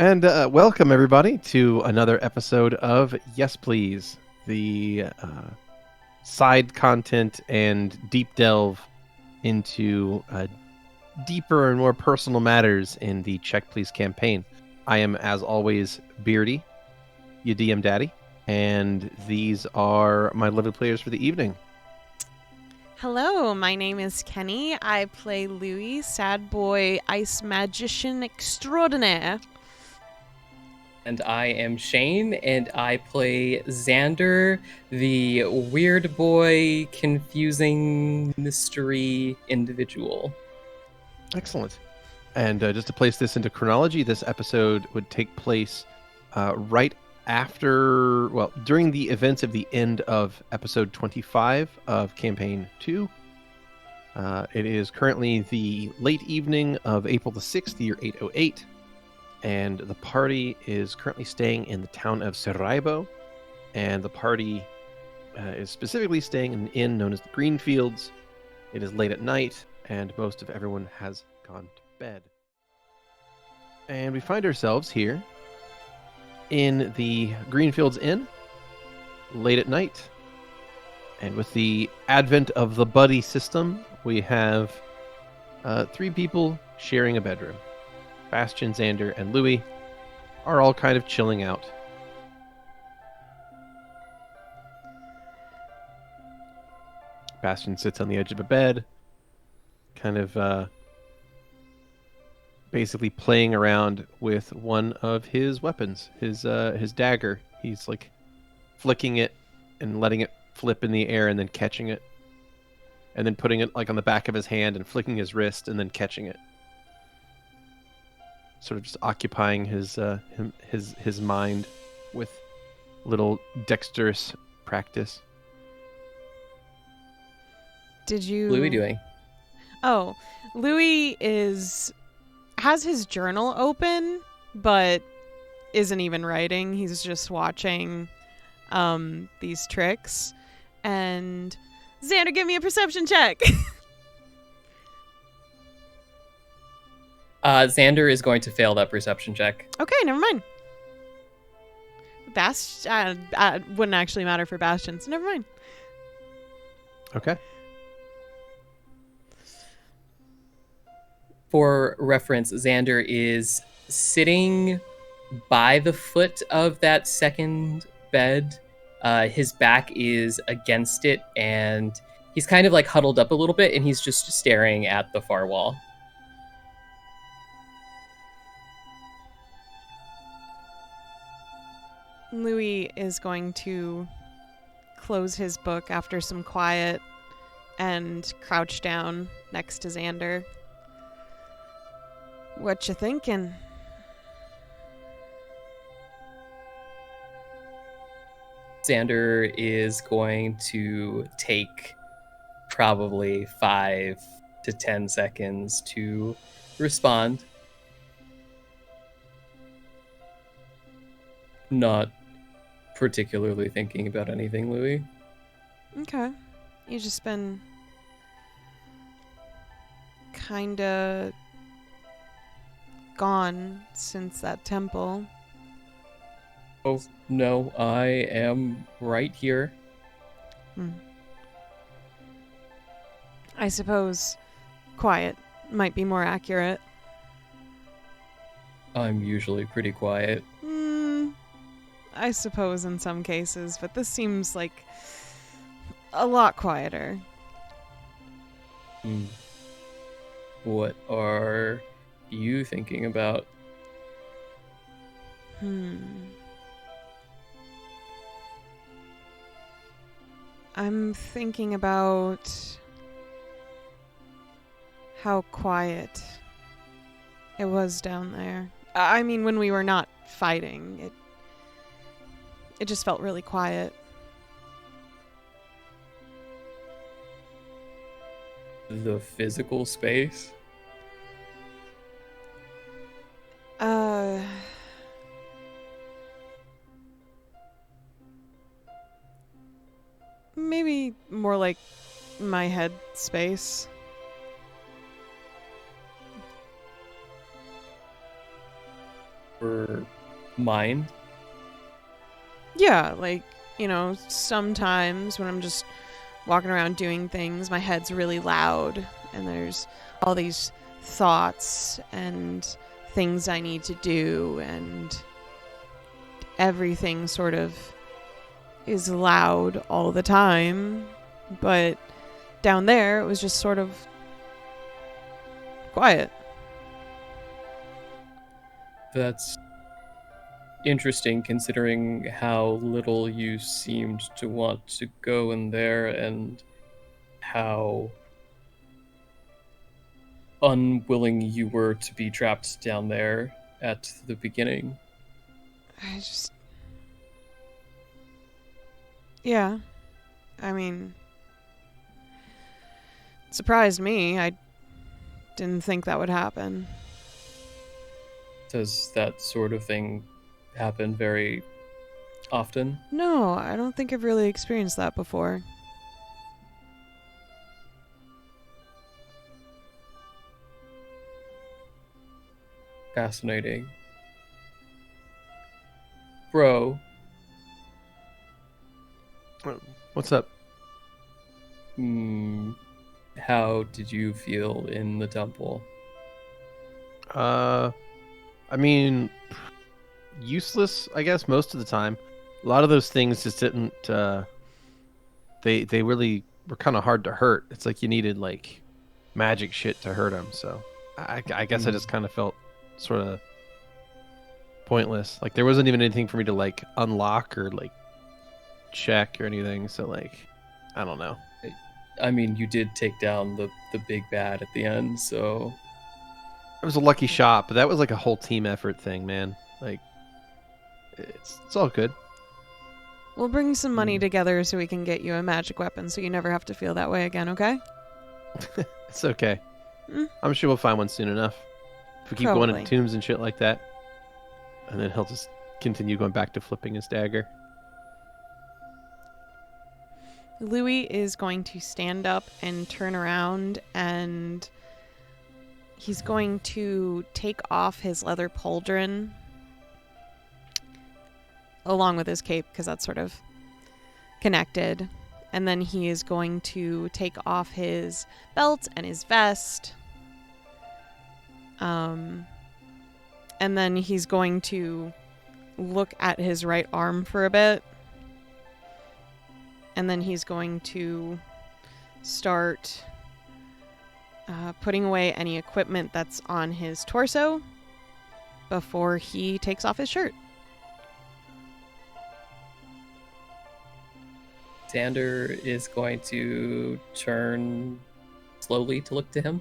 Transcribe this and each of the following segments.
And welcome, everybody, to another episode of Yes Please, the side content and deep delve into deeper and more personal matters in the Check Please campaign. I am, as always, Beardy, your DM daddy, and these are my lovely players for the evening. Hello, my name is Keni. I play Louie, sad boy ice magician extraordinaire. And I am Shane, and I play Xander, the weird boy, confusing mystery individual. Excellent. And just to place this into chronology, this episode would take place right after, during the events of the end of episode 25 of Campaign 2. It is currently the late evening of April the 6th, the year 808, and the party is currently staying in the town of Saraibo, and the party is specifically staying in an inn known as the Greenfields. It is late at night, and most of everyone has gone to bed. And we find ourselves here in the Greenfields Inn, late at night. And with the advent of the buddy system, we have 3 people sharing a bedroom. Bastion, Xander, and Louie are all kind of chilling out. Bastion sits on the edge of a bed, kind of basically playing around with one of his weapons, his dagger. He's like flicking it and letting it flip in the air and then catching it, and then putting it like on the back of his hand and flicking his wrist and then catching it. Sort of just occupying his mind with little dexterous practice. Did you... What are Louie doing? Oh, Louie has his journal open, but isn't even writing. He's just watching these tricks. And Xander, give me a perception check. Xander is going to fail that perception check. Okay, never mind. Wouldn't actually matter for Bastion, so never mind. Okay. For reference, Xander is sitting by the foot of that second bed. His back is against it, and he's kind of like huddled up a little bit, and he's just staring at the far wall. Louie is going to close his book after some quiet and crouch down next to Xander. What you thinking? Xander is going to take probably 5 to 10 seconds to respond. Not particularly thinking about anything, Louie. Okay. You just been kinda gone since that temple. Oh, no, I am right here. I suppose quiet might be more accurate. I'm usually pretty quiet. I suppose in some cases, but this seems like a lot quieter. What are you thinking about? I'm thinking about how quiet it was down there. I mean, when we were not fighting, it just felt really quiet. The physical space? Maybe more like my head space. or mind? Yeah, like, sometimes when I'm just walking around doing things, my head's really loud and there's all these thoughts and things I need to do, and everything sort of is loud all the time. But down there, it was just sort of quiet. That's interesting, considering how little you seemed to want to go in there and how unwilling you were to be trapped down there at the beginning. Yeah. I mean, it surprised me. I didn't think that would happen. Does that sort of thing happen very often? No, I don't think I've really experienced that before. Fascinating. Bro. What's up? How did you feel in the temple? I mean, useless, I guess, most of the time. A lot of those things just didn't. They really were kind of hard to hurt. It's like you needed like magic shit to hurt them. So I guess I just kind of felt sort of pointless. Like there wasn't even anything for me to like unlock or like check or anything. So like, I don't know. I mean, you did take down the big bad at the end, so It was a lucky shot, but that was like a whole team effort thing, man. Like, it's all good. We'll bring some money together so we can get you a magic weapon so you never have to feel that way again, okay? It's okay. I'm sure we'll find one soon enough. If we keep going Probably. into tombs and shit like that. And then he'll just continue going back to flipping his dagger. Louie is going to stand up and turn around, and he's going to take off his leather pauldron along with his cape, because that's sort of connected. And then he is going to take off his belt and his vest. And then he's going to look at his right arm for a bit. And then he's going to start putting away any equipment that's on his torso before he takes off his shirt. Xander is going to turn slowly to look to him.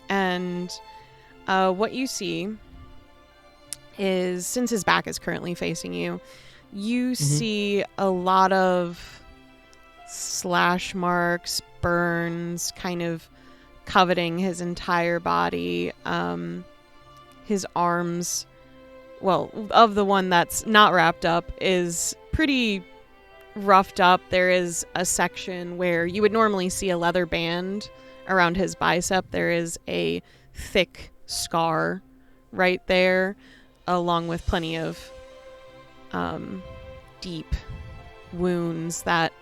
And what you see is, since his back is currently facing you, you see a lot of slash marks, burns, kind of coveting his entire body. His arms, well, of the one that's not wrapped up, is pretty roughed up. There is a section where you would normally see a leather band around his bicep. There is a thick scar right there, along with plenty of deep wounds that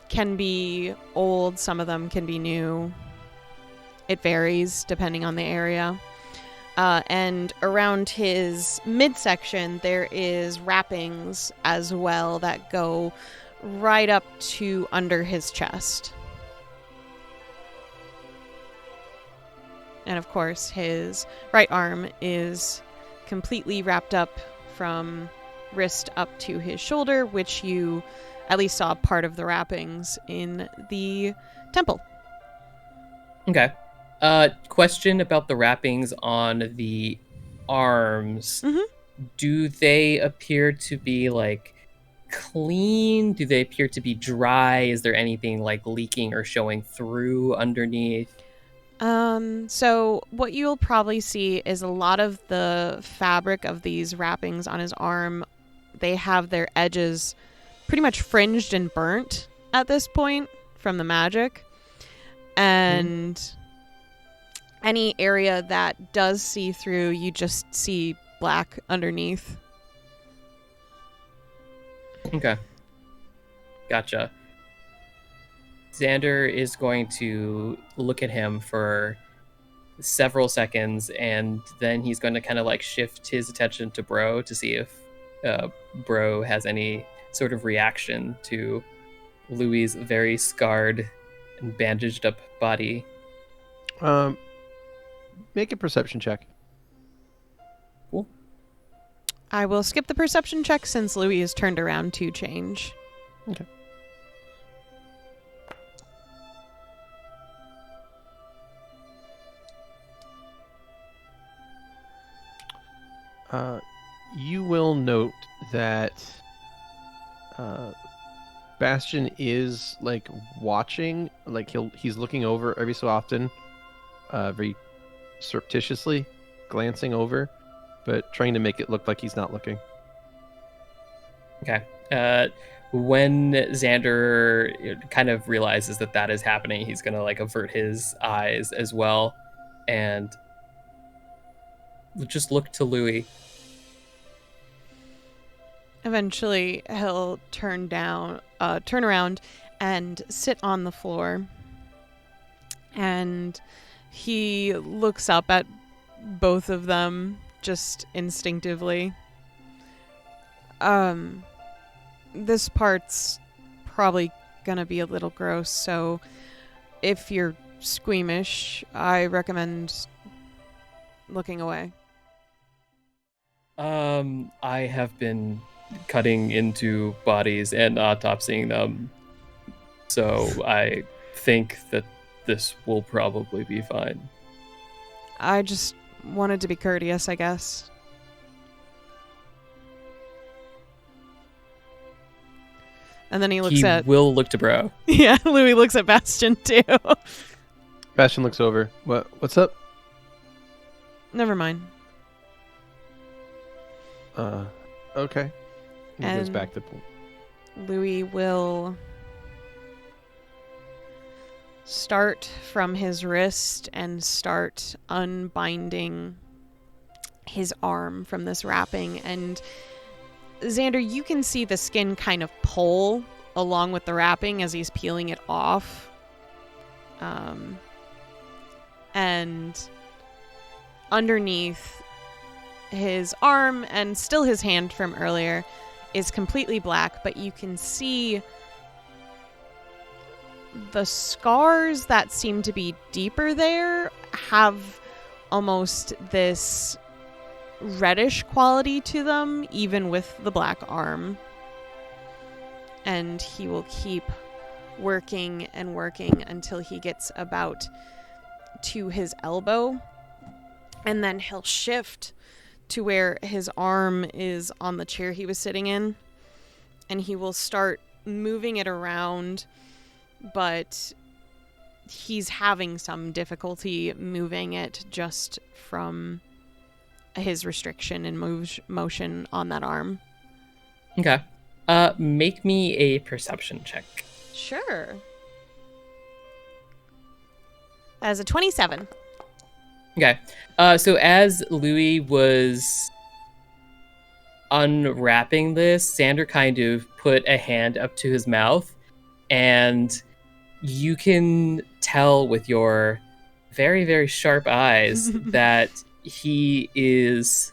can be old, some of them can be new. It varies depending on the area. And around his midsection, there is wrappings as well that go right up to under his chest. And of course, his right arm is completely wrapped up from wrist up to his shoulder, which you at least saw part of the wrappings in the temple. Okay. Question about the wrappings on the arms. Do they appear to be like clean? Do they appear to be dry? Is there anything like leaking or showing through underneath? So what you'll probably see is a lot of the fabric of these wrappings on his arm, they have their edges pretty much fringed and burnt at this point from the magic. And Any area that does see through, you just see black underneath. Okay. Gotcha. Xander is going to look at him for several seconds, and then he's going to kind of like shift his attention to Bro to see if Bro has any sort of reaction to Louie's very scarred and bandaged up body. Make a perception check. Cool. I will skip the perception check since Louie is turned around to change. Okay. You will note that Bastion is like watching, like he's looking over every so often, very surreptitiously glancing over, but trying to make it look like he's not looking. Okay. When Xander kind of realizes that that is happening, he's gonna like avert his eyes as well, and just look to Louie. Eventually, he'll turn around and sit on the floor. And he looks up at both of them just instinctively. This part's probably gonna be a little gross, so if you're squeamish, I recommend looking away. I have been cutting into bodies and autopsying them, so I think that this will probably be fine. I just wanted to be courteous, I guess. And then he looks at... He will look to Bro. Yeah, Louie looks at Bastion, too. Bastion looks over. What's up? Never mind. Okay. He goes And- back to... Louie will start from his wrist and start unbinding his arm from this wrapping. And Xander, you can see the skin kind of pull along with the wrapping as he's peeling it off. And underneath his arm and still his hand from earlier is completely black, but you can see the scars that seem to be deeper there have almost this reddish quality to them, even with the black arm. And he will keep working and working until he gets about to his elbow, and then he'll shift to where his arm is on the chair he was sitting in, and he will start moving it around, but he's having some difficulty moving it just from his restriction and motion on that arm. Okay. Make me a perception check. Sure. That is a 27. Okay. So as Louie was unwrapping this, Xander kind of put a hand up to his mouth, and you can tell with your very, very sharp eyes that he is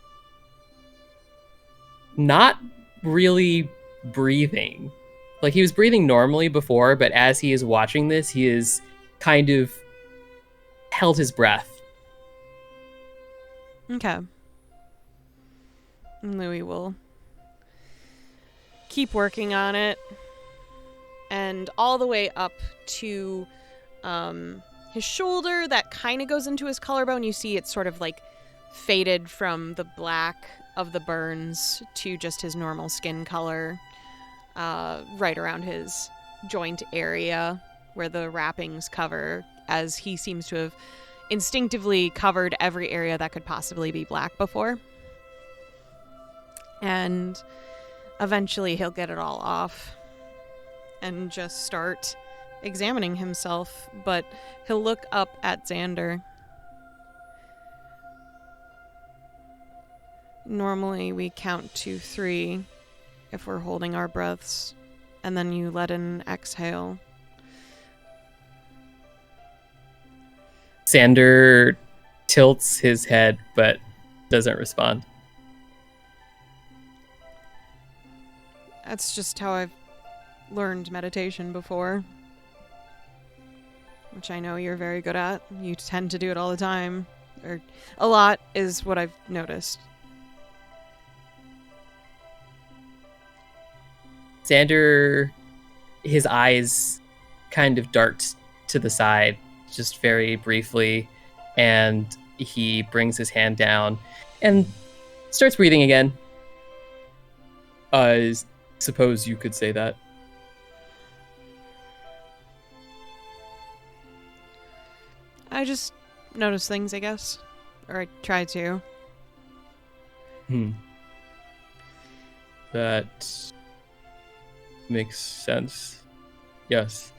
not really breathing. Like, he was breathing normally before, but as he is watching this, he is kind of held his breath. Okay. And Louie will keep working on it, and all the way up to his shoulder that kind of goes into his collarbone. You see it's sort of like faded from the black of the burns to just his normal skin color, right around his joint area where the wrappings cover, as he seems to have instinctively covered every area that could possibly be black before. And eventually he'll get it all off and just start examining himself, but he'll look up at Xander. Normally we count to 3 if we're holding our breaths, and then you let in an exhale. Xander tilts his head but doesn't respond. That's just how I've learned meditation before, which I know you're very good at. You tend to do it all the time, or a lot is what I've noticed. Xander, his eyes kind of dart to the side just very briefly, and he brings his hand down and starts breathing again. I suppose you could say that. I just notice things, I guess. Or I try to. That makes sense. Yes.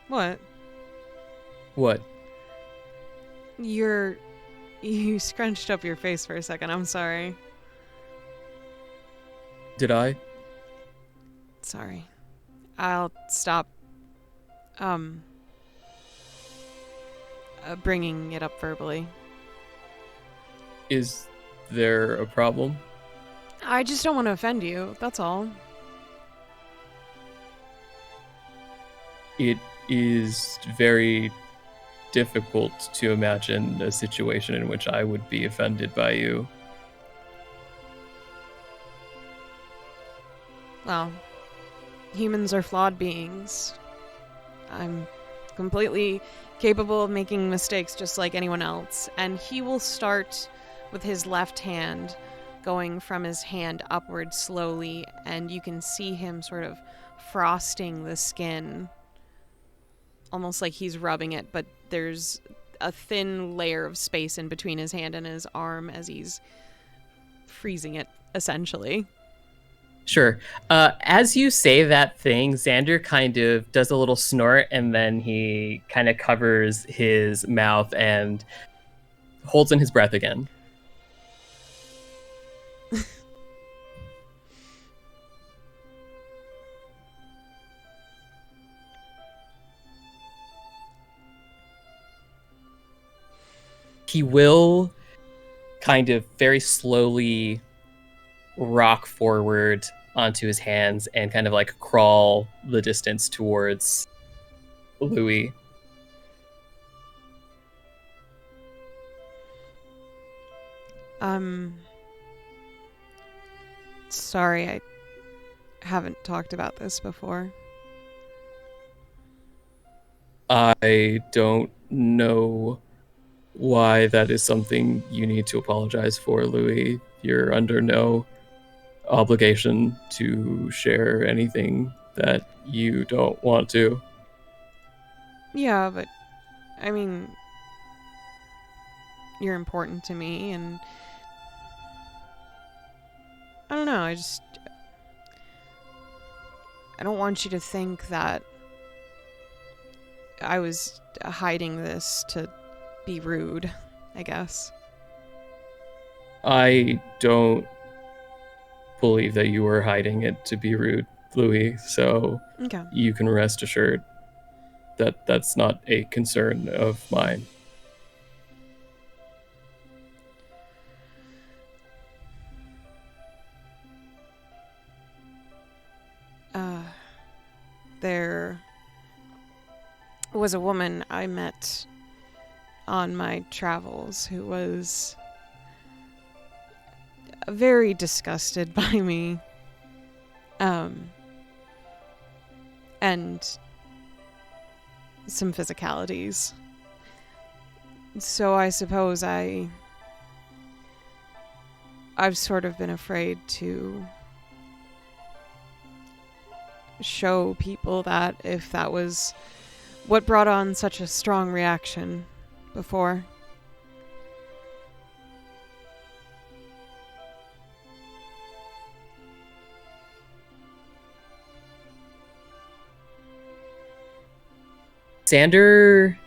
What? What? You scrunched up your face for a second. I'm sorry. Did I? Sorry. I'll stop bringing it up verbally. Is there a problem? I just don't want to offend you. That's all. It is very difficult to imagine a situation in which I would be offended by you. Well, humans are flawed beings. I'm completely capable of making mistakes just like anyone else. And he will start with his left hand, going from his hand upward slowly, and you can see him sort of frosting the skin, almost like he's rubbing it, but there's a thin layer of space in between his hand and his arm as he's freezing it, essentially. Sure. As you say that thing, Xander kind of does a little snort, and then he kind of covers his mouth and holds in his breath again. He will kind of very slowly rock forward onto his hands and kind of like crawl the distance towards Louie. Sorry, I haven't talked about this before. I don't know why that is something you need to apologize for, Louie. You're under no obligation to share anything that you don't want to. Yeah, but I mean, you're important to me, and I don't know, I don't want you to think that I was hiding this to be rude, I guess. I don't believe that you were hiding it to be rude, Louie, so Okay. you can rest assured that that's not a concern of mine. There was a woman I met on my travels who was very disgusted by me. And some physicalities. So I suppose I've sort of been afraid to show people that if that was what brought on such a strong reaction before. Xander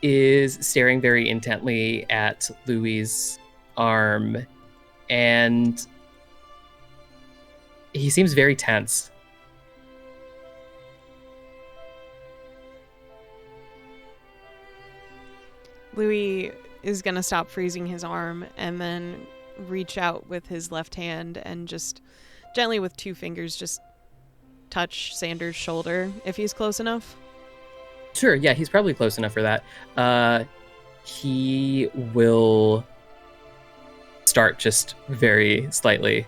is staring very intently at Louie's arm, and he seems very tense. Louie is going to stop freezing his arm and then reach out with his left hand and just gently with 2 fingers just touch Xander's shoulder if he's close enough. Sure, yeah, he's probably close enough for that. He will start just very slightly.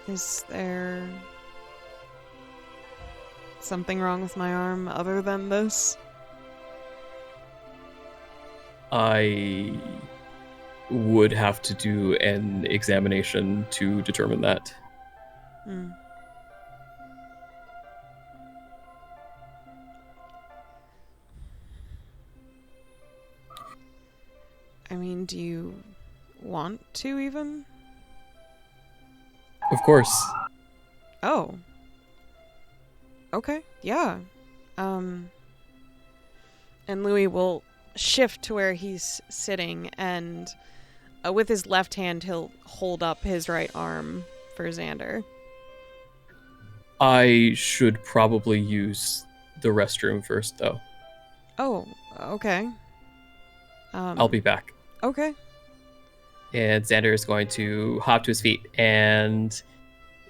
Is there something wrong with my arm other than this? I would have to do an examination to determine that. Hmm. I mean, do you want to even? Of course. Oh. Okay, yeah. And Louie will shift to where he's sitting, and with his left hand, he'll hold up his right arm for Xander. I should probably use the restroom first, though. Oh, okay. I'll be back. Okay. And Xander is going to hop to his feet, and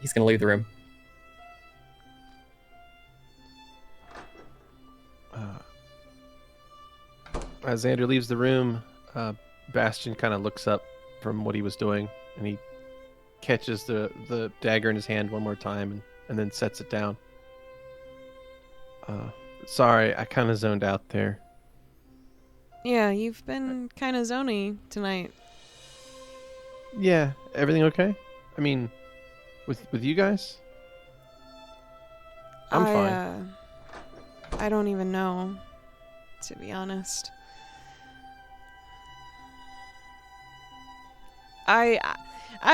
he's going to leave the room. As Xander leaves the room, Bastion kind of looks up from what he was doing, and he catches the dagger in his hand one more time and then sets it down. Sorry, I kind of zoned out there. Yeah, you've been kind of zony tonight. Yeah, everything okay? I mean, with you guys? I'm fine. I don't even know, to be honest. I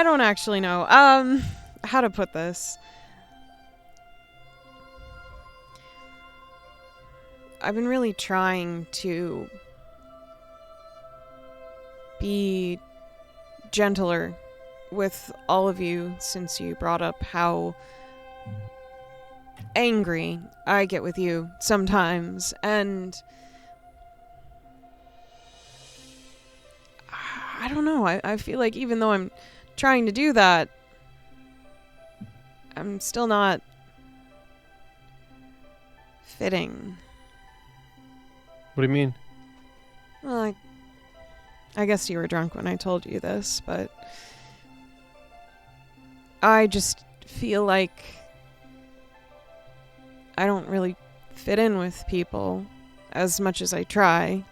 don't actually know. How to put this. I've been really trying to be gentler with all of you since you brought up how angry I get with you sometimes, and I don't know, I feel like even though I'm trying to do that, I'm still not fitting. What do you mean? Well, I guess you were drunk when I told you this, but I just feel like I don't really fit in with people as much as I try.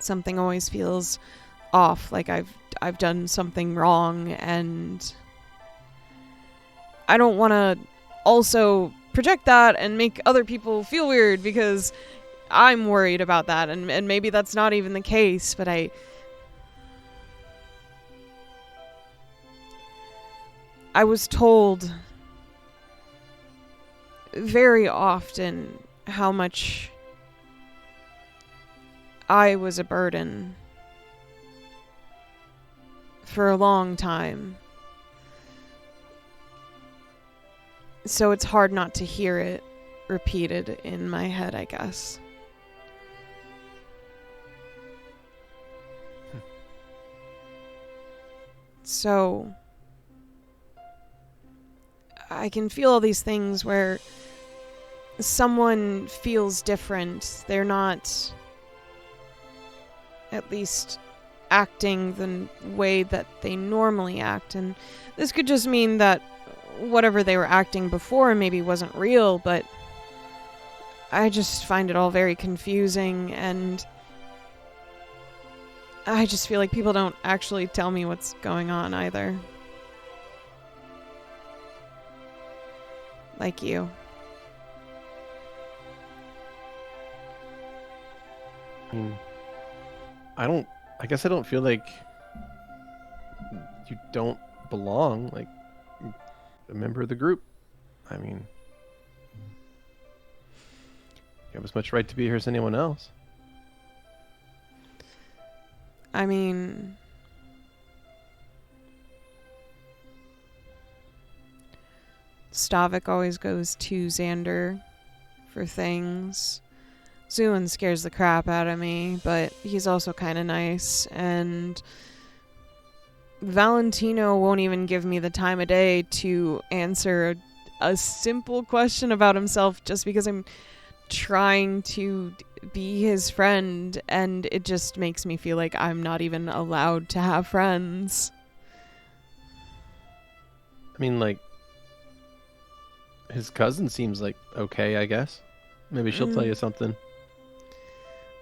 Something always feels off, like I've done something wrong, and I don't want to also project that and make other people feel weird because I'm worried about that, and maybe that's not even the case, but I was told very often how much I was a burden for a long time. So it's hard not to hear it repeated in my head, I guess. So I can feel all these things where someone feels different. They're not at least acting the way that they normally act. And this could just mean that whatever they were acting before maybe wasn't real, but I just find it all very confusing, and I just feel like people don't actually tell me what's going on either. Like you. I guess I don't feel like you don't belong, like a member of the group. I mean, you have as much right to be here as anyone else. I mean, Stavik always goes to Xander for things. Zulin scares the crap out of me, but he's also kind of nice. And Valentino won't even give me the time of day to answer a simple question about himself just because I'm trying to be his friend, and it just makes me feel like I'm not even allowed to have friends. I mean, like, his cousin seems like okay, I guess. Maybe she'll tell you something.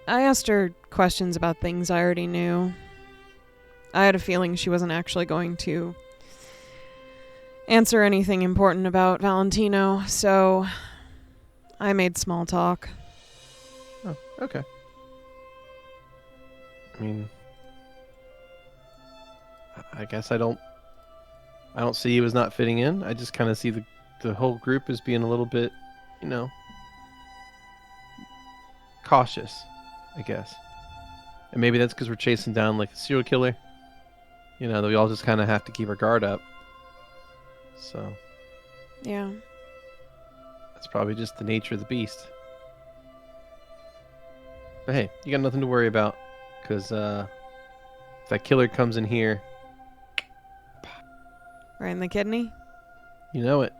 I asked her questions about things I already knew. I had a feeling she wasn't actually going to answer anything important about Valentino, so I made small talk. Oh, okay. I mean, I guess I don't see you as not fitting in. I just kind of see the whole group as being a little bit, cautious, I guess. And maybe that's because we're chasing down like a serial killer. That we all just kind of have to keep our guard up. So. Yeah. That's probably just the nature of the beast. But hey, you got nothing to worry about, because if that killer comes in here, Right in the kidney? you know it.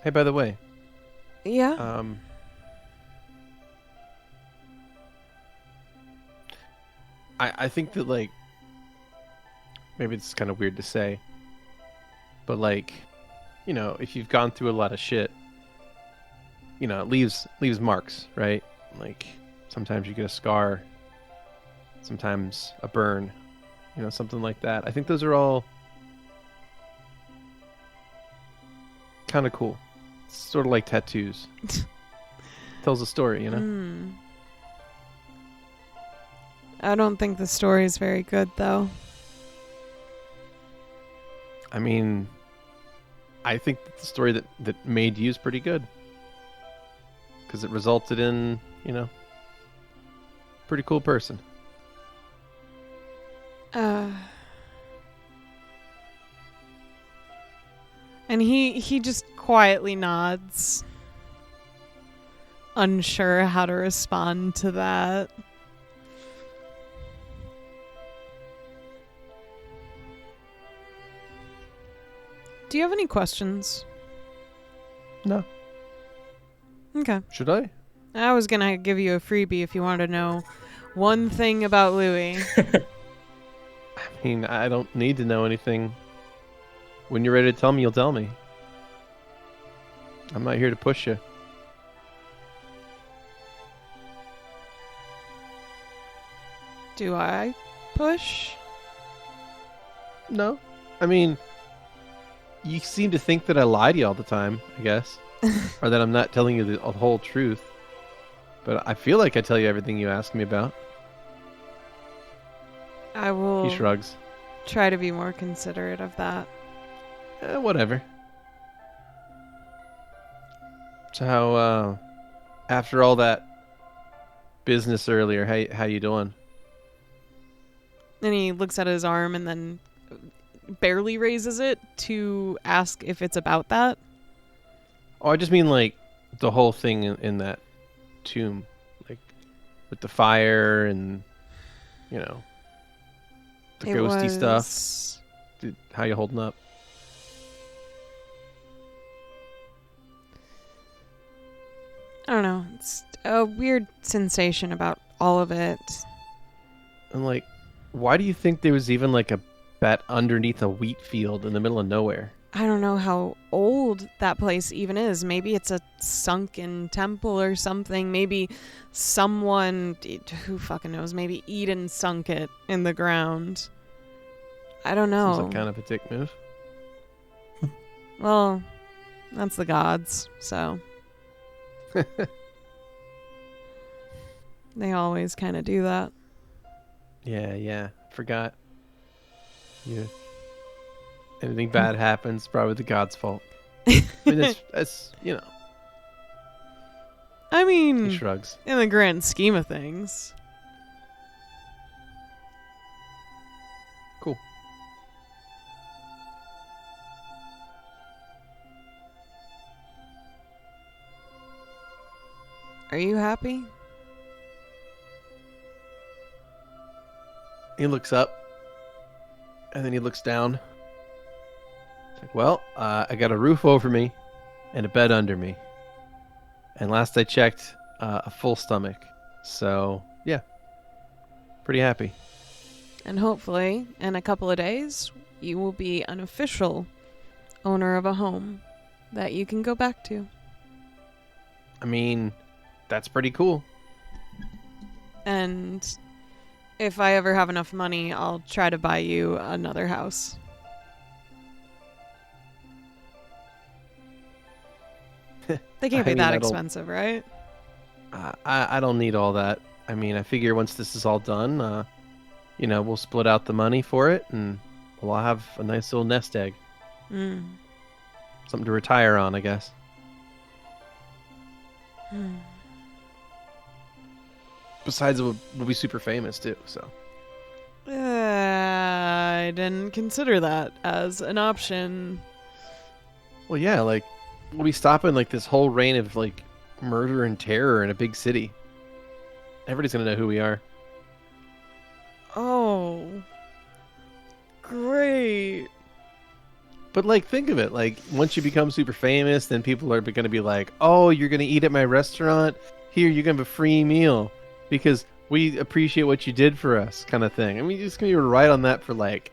Hey, by the way. Yeah? I think that, like, maybe it's kind of weird to say, but, like, if you've gone through a lot of shit, it leaves marks, right? Like, sometimes you get a scar, sometimes a burn, something like that. I think those are all kind of cool. It's sort of like tattoos. Tells a story, I don't think the story is very good, though. I mean, I think that the story that made you is pretty good. Because it resulted in, pretty cool person. And he just quietly nods, unsure how to respond to that. Do you have any questions? No. Okay. Should I? I was going to give you a freebie if you wanted to know one thing about Louie. I mean, I don't need to know anything. When you're ready to tell me, you'll tell me. I'm not here to push you. Do I push? No. I mean, you seem to think that I lie to you all the time, I guess. Or that I'm not telling you the whole truth. But I feel like I tell you everything you ask me about. I will He shrugs. try to be more considerate of that. Whatever. So how, after all that business earlier, how you doing? And he looks at his arm and then barely raises it to ask if it's about that. Oh, I just mean like the whole thing in that tomb, like with the fire and the ghosty stuff. Dude, how you holding up? I don't know. It's a weird sensation about all of it. And like, why do you think there was even like a bet underneath a wheat field in the middle of nowhere? I don't know how old that place even is. Maybe it's a sunken temple or something. Maybe someone, who fucking knows, maybe Eden sunk it in the ground. I don't know. Seems like kind of a dick move. Well, that's the gods, so. They always kind of do that. Yeah. Forgot. Yeah. Anything bad happens, probably the god's fault. I mean, that's I he mean, shrugs. in the grand scheme of things. Cool. Are you happy? He looks up, and then he looks down. It's like, well, I got a roof over me, and a bed under me, and last I checked, a full stomach. So yeah, pretty happy. And hopefully, in a couple of days, you will be an official owner of a home that you can go back to. I mean, that's pretty cool. And if I ever have enough money, I'll try to buy you another house. They can't be that expensive, right? I don't need all that. I mean, I figure once this is all done, we'll split out the money for it, and we'll all have a nice little nest egg. Something to retire on, I guess. Besides, we'll be super famous too. So. I didn't consider that as an option. Well, yeah, like we'll be stopping like this whole reign of like murder and terror in a big city. Everybody's gonna know who we are. Oh, great. But like, think of it. Like, once you become super famous, then people are gonna be like, "Oh, you're gonna eat at my restaurant? Here, you're gonna have a free meal because we appreciate what you did for us," kind of thing. I mean, you're just gonna be right on that for like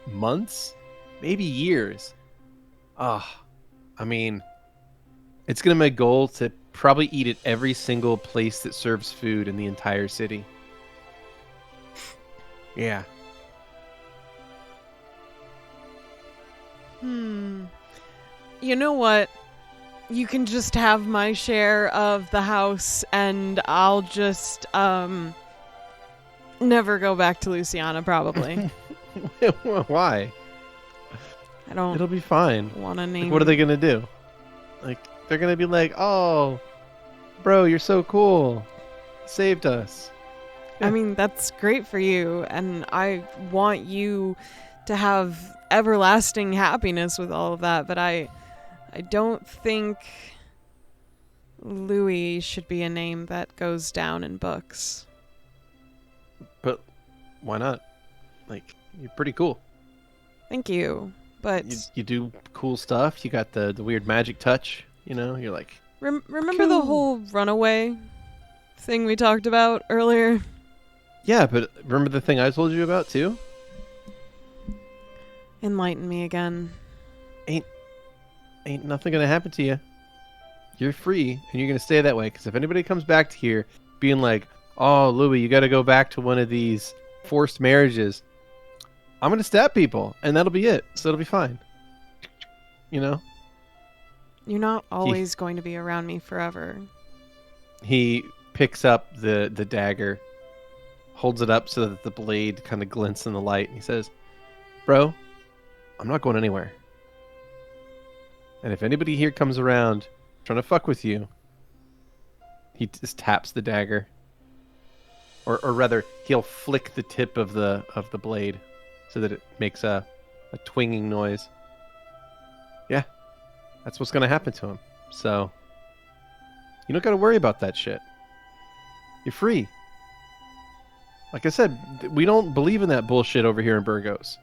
months, maybe years. I mean, it's gonna be my goal to probably eat at every single place that serves food in the entire city. Yeah. You know what? You can just have my share of the house, and I'll just never go back to Luciana, probably. Why? I don't. It'll be fine. Want to name? Like, what are they gonna do? Like, they're gonna be like, "Oh, bro, you're so cool. Saved us." I mean, that's great for you, and I want you to have everlasting happiness with all of that, but I don't think Louie should be a name that goes down in books. But why not? Like, you're pretty cool. Thank you, but You do cool stuff. You got the weird magic touch. You're like. remember the whole runaway thing we talked about earlier? Yeah, but remember the thing I told you about too? Enlighten me again. Ain't nothing gonna happen to you. You're free, and you're gonna stay that way. Because if anybody comes back to here being like, "Oh, Louie, you got to go back to one of these forced marriages," I'm gonna stab people, and that'll be it. So it'll be fine. You're not always going to be around me forever. He picks up the dagger, holds it up so that the blade kind of glints in the light, and he says, "Bro, I'm not going anywhere. And if anybody here comes around trying to fuck with you," he just taps the dagger, or rather, he'll flick the tip of the blade so that it makes a twinging noise. Yeah, that's what's gonna happen to him. So you don't got to worry about that shit. You're free. Like I said, we don't believe in that bullshit over here in Burgos.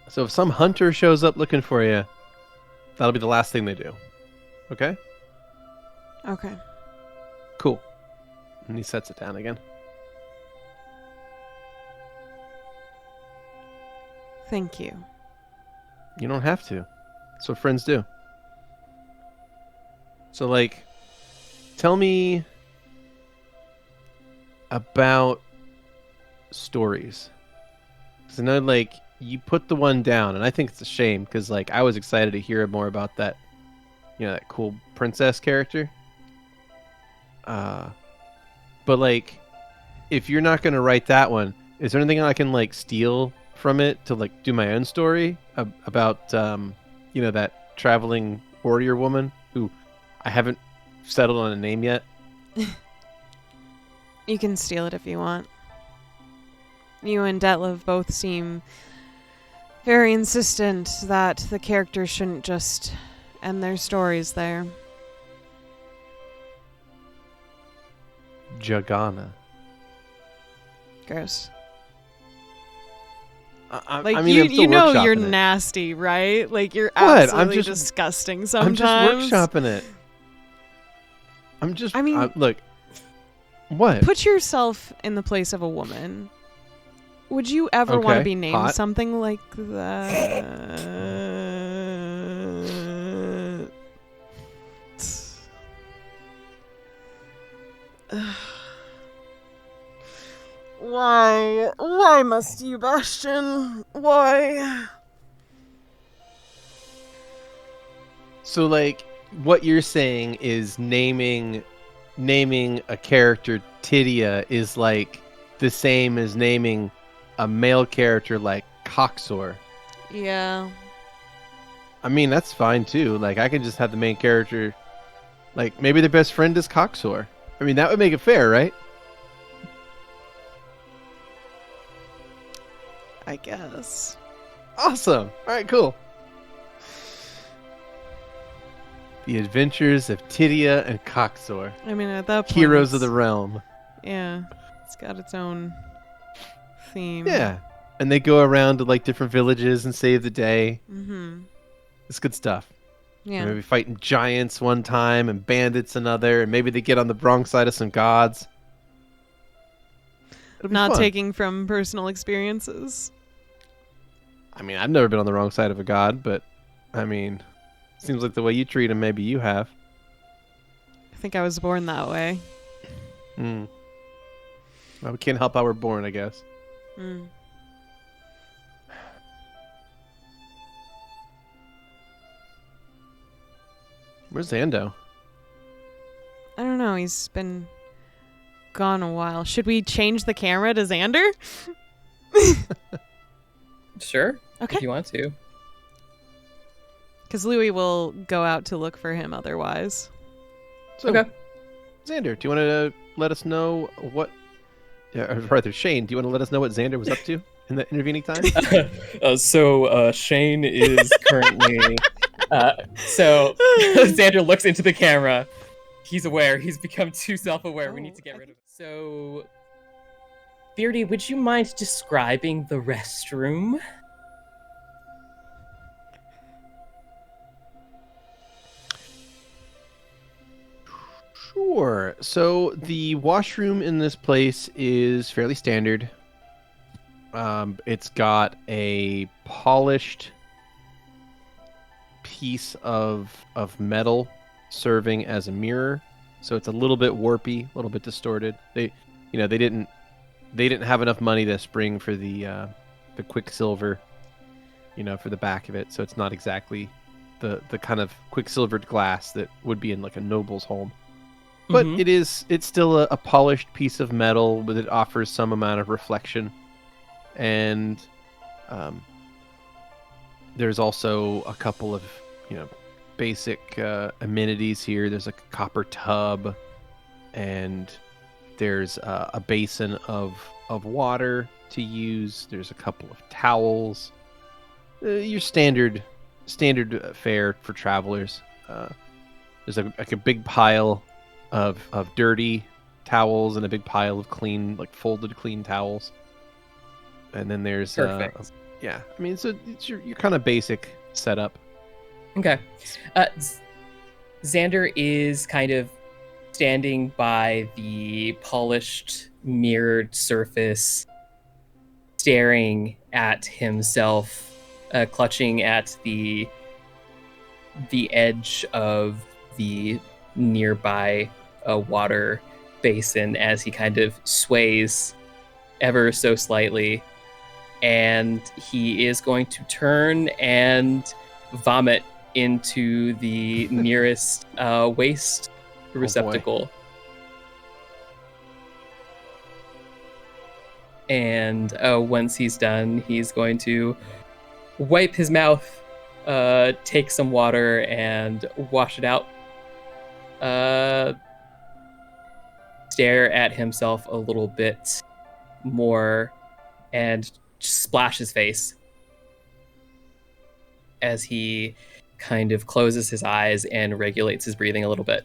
So if some hunter shows up looking for you, that'll be the last thing they do. Okay? Okay. Cool. And he sets it down again. Thank you. You don't have to. That's what friends do. So, like, tell me about stories. Because I know, like, you put the one down, and I think it's a shame, because, like, I was excited to hear more about that, that cool princess character. But like, if you're not gonna write that one, is there anything I can like steal from it to like do my own story about that traveling warrior woman who I haven't settled on a name yet? You can steal it if you want. You and Detlev both seem very insistent that the characters shouldn't just end their stories there. Jagana. Gross. I Like, mean, I'm still you know you're workshopping it. nasty, right? Like, you're What? absolutely disgusting sometimes. I'm just workshopping it. I mean- look. What? Put yourself in the place of a woman. Would you ever want to Okay, be named hot. something like that? Why? Why must you, Bastion? Why? So like, what you're saying is naming a character Tidia is like the same as naming a male character like Coxor. Yeah. I mean, that's fine too. Like, I can just have the main character, like maybe their best friend is Coxor. I mean, that would make it fair, right? I guess. Awesome. All right, cool. The Adventures of Tidia and Coxor, I mean, at that point, Heroes of the it's- Realm. Yeah, it's got its own theme. Yeah, and they go around to like different villages and save the day. Mm-hmm. It's good stuff. Yeah. Maybe fighting giants one time and bandits another, and maybe they get on the wrong side of some gods. It'll be Not fun. taking from personal experiences. I mean, I've never been on the wrong side of a god, but I mean, seems like the way you treat him, maybe you have. I think I was born that way. Hmm. Well, we can't help how we're born, I guess. Mm. Where's Zando? I don't know. He's been gone a while. Should we change the camera to Xander? Sure. Okay. If you want to. Because Louie will go out to look for him otherwise. So, Okay. Xander, do you want to let us know what... or rather, Shane, do you want to let us know what Xander was up to in the intervening time? Shane is currently. So Xander looks into the camera. He's aware. He's become too self-aware. We need to get rid of him. So, Beardy, would you mind describing the restroom? Sure. So the washroom in this place is fairly standard. It's got a polished piece of metal serving as a mirror, so it's a little bit warpy, a little bit distorted. They didn't have enough money to spring for the quicksilver, for the back of it, so it's not exactly the kind of quicksilvered glass that would be in like a noble's home. But Mhm. it's still a polished piece of metal, but it offers some amount of reflection. And there's also a couple of, basic amenities here. There's a copper tub, and there's a basin of water to use. There's a couple of towels. Your standard fare for travelers. There's a big pile of dirty towels and a big pile of clean, like folded clean towels. And then there's Perfect. yeah. I mean, so it's your kind of basic setup. Okay. Xander is kind of standing by the polished, mirrored surface, staring at himself, clutching at the edge of the nearby water basin as he kind of sways ever so slightly. And he is going to turn and vomit into the nearest waste receptacle. And once he's done, he's going to wipe his mouth, take some water, and wash it out. Stare at himself a little bit more and splash his face as he kind of closes his eyes and regulates his breathing a little bit.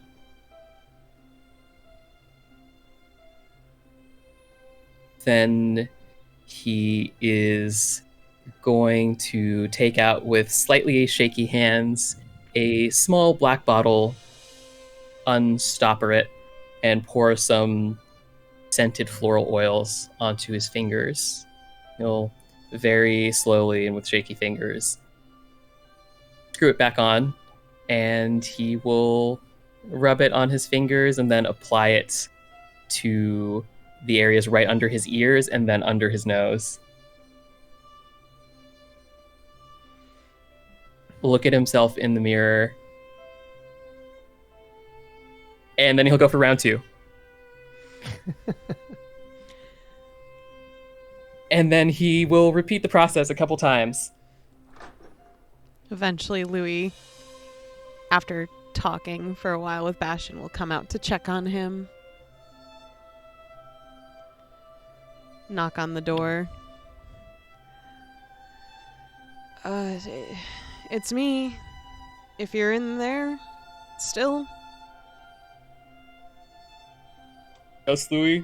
Then he is going to take out with slightly shaky hands a small black bottle, unstopper it, and pour some scented floral oils onto his fingers. He'll very slowly and with shaky fingers screw it back on, and he will rub it on his fingers and then apply it to the areas right under his ears and then under his nose. Look at himself in the mirror, and then he'll go for round 2. And then he will repeat the process a couple times. Eventually, Louie, after talking for a while with Bastion, will come out to check on him. Knock on the door. It's me. If you're in there, still. Yes, Louie?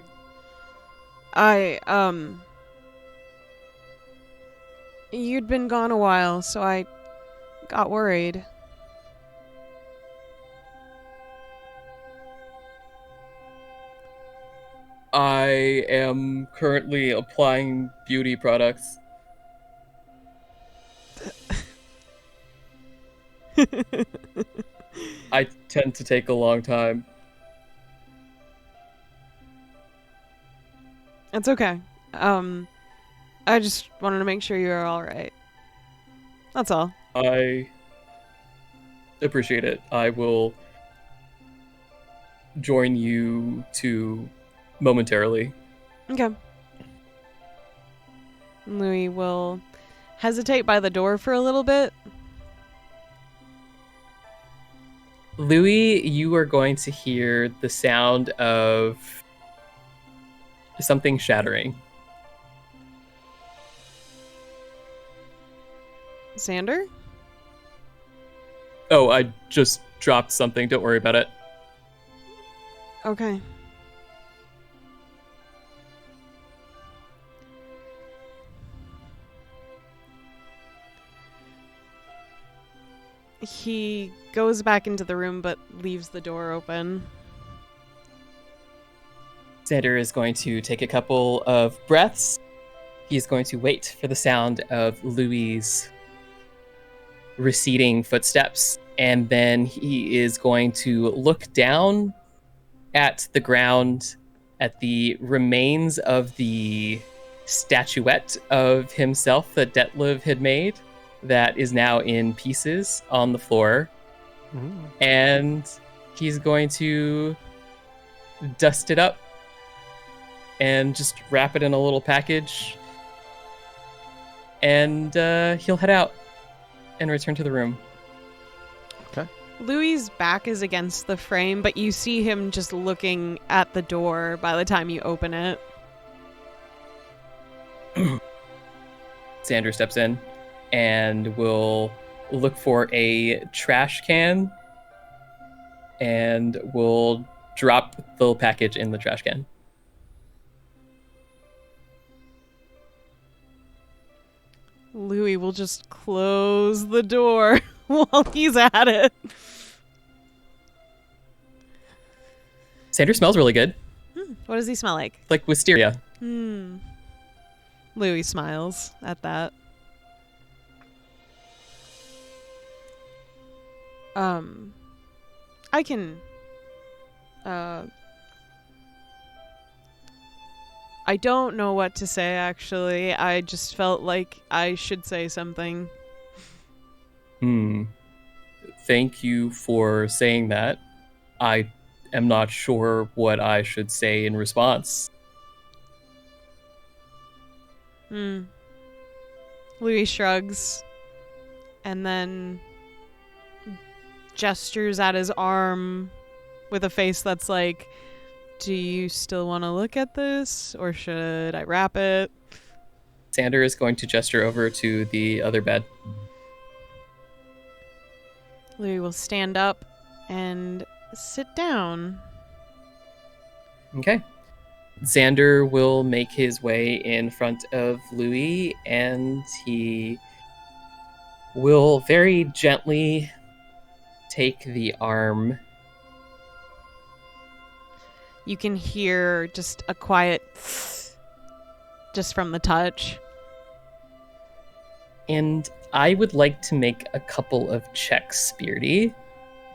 You'd been gone a while, so I got worried. I am currently applying beauty products. I tend to take a long time. It's okay. I just wanted to make sure you were all right. That's all. I appreciate it. I will join you two momentarily. Okay. Louie will hesitate by the door for a little bit. Louie, you are going to hear the sound of something shattering. Xander? Oh, I just dropped something. Don't worry about it. Okay. He goes back into the room but leaves the door open. Xander is going to take a couple of breaths. He's going to wait for the sound of Louie's receding footsteps, and then he is going to look down at the ground at the remains of the statuette of himself that Detlev had made that is now in pieces on the floor. And he's going to dust it up and just wrap it in a little package, and he'll head out and return to the room. Okay. Louie's back is against the frame, but you see him just looking at the door by the time you open it. Xander steps in and will look for a trash can and will drop the package in the trash can. Louie will just close the door while he's at it. Xander smells really good. What does he smell like? Like wisteria. Louie smiles at that. I can... I don't know what to say, actually. I just felt like I should say something. Thank you for saying that. I am not sure what I should say in response. Louie shrugs and then gestures at his arm with a face that's like, do you still want to look at this, or should I wrap it? Xander is going to gesture over to the other bed. Louie will stand up and sit down. Okay. Xander will make his way in front of Louie, and he will very gently take the arm. You can hear just a quiet just from the touch. And I would like to make a couple of checks, Beardy.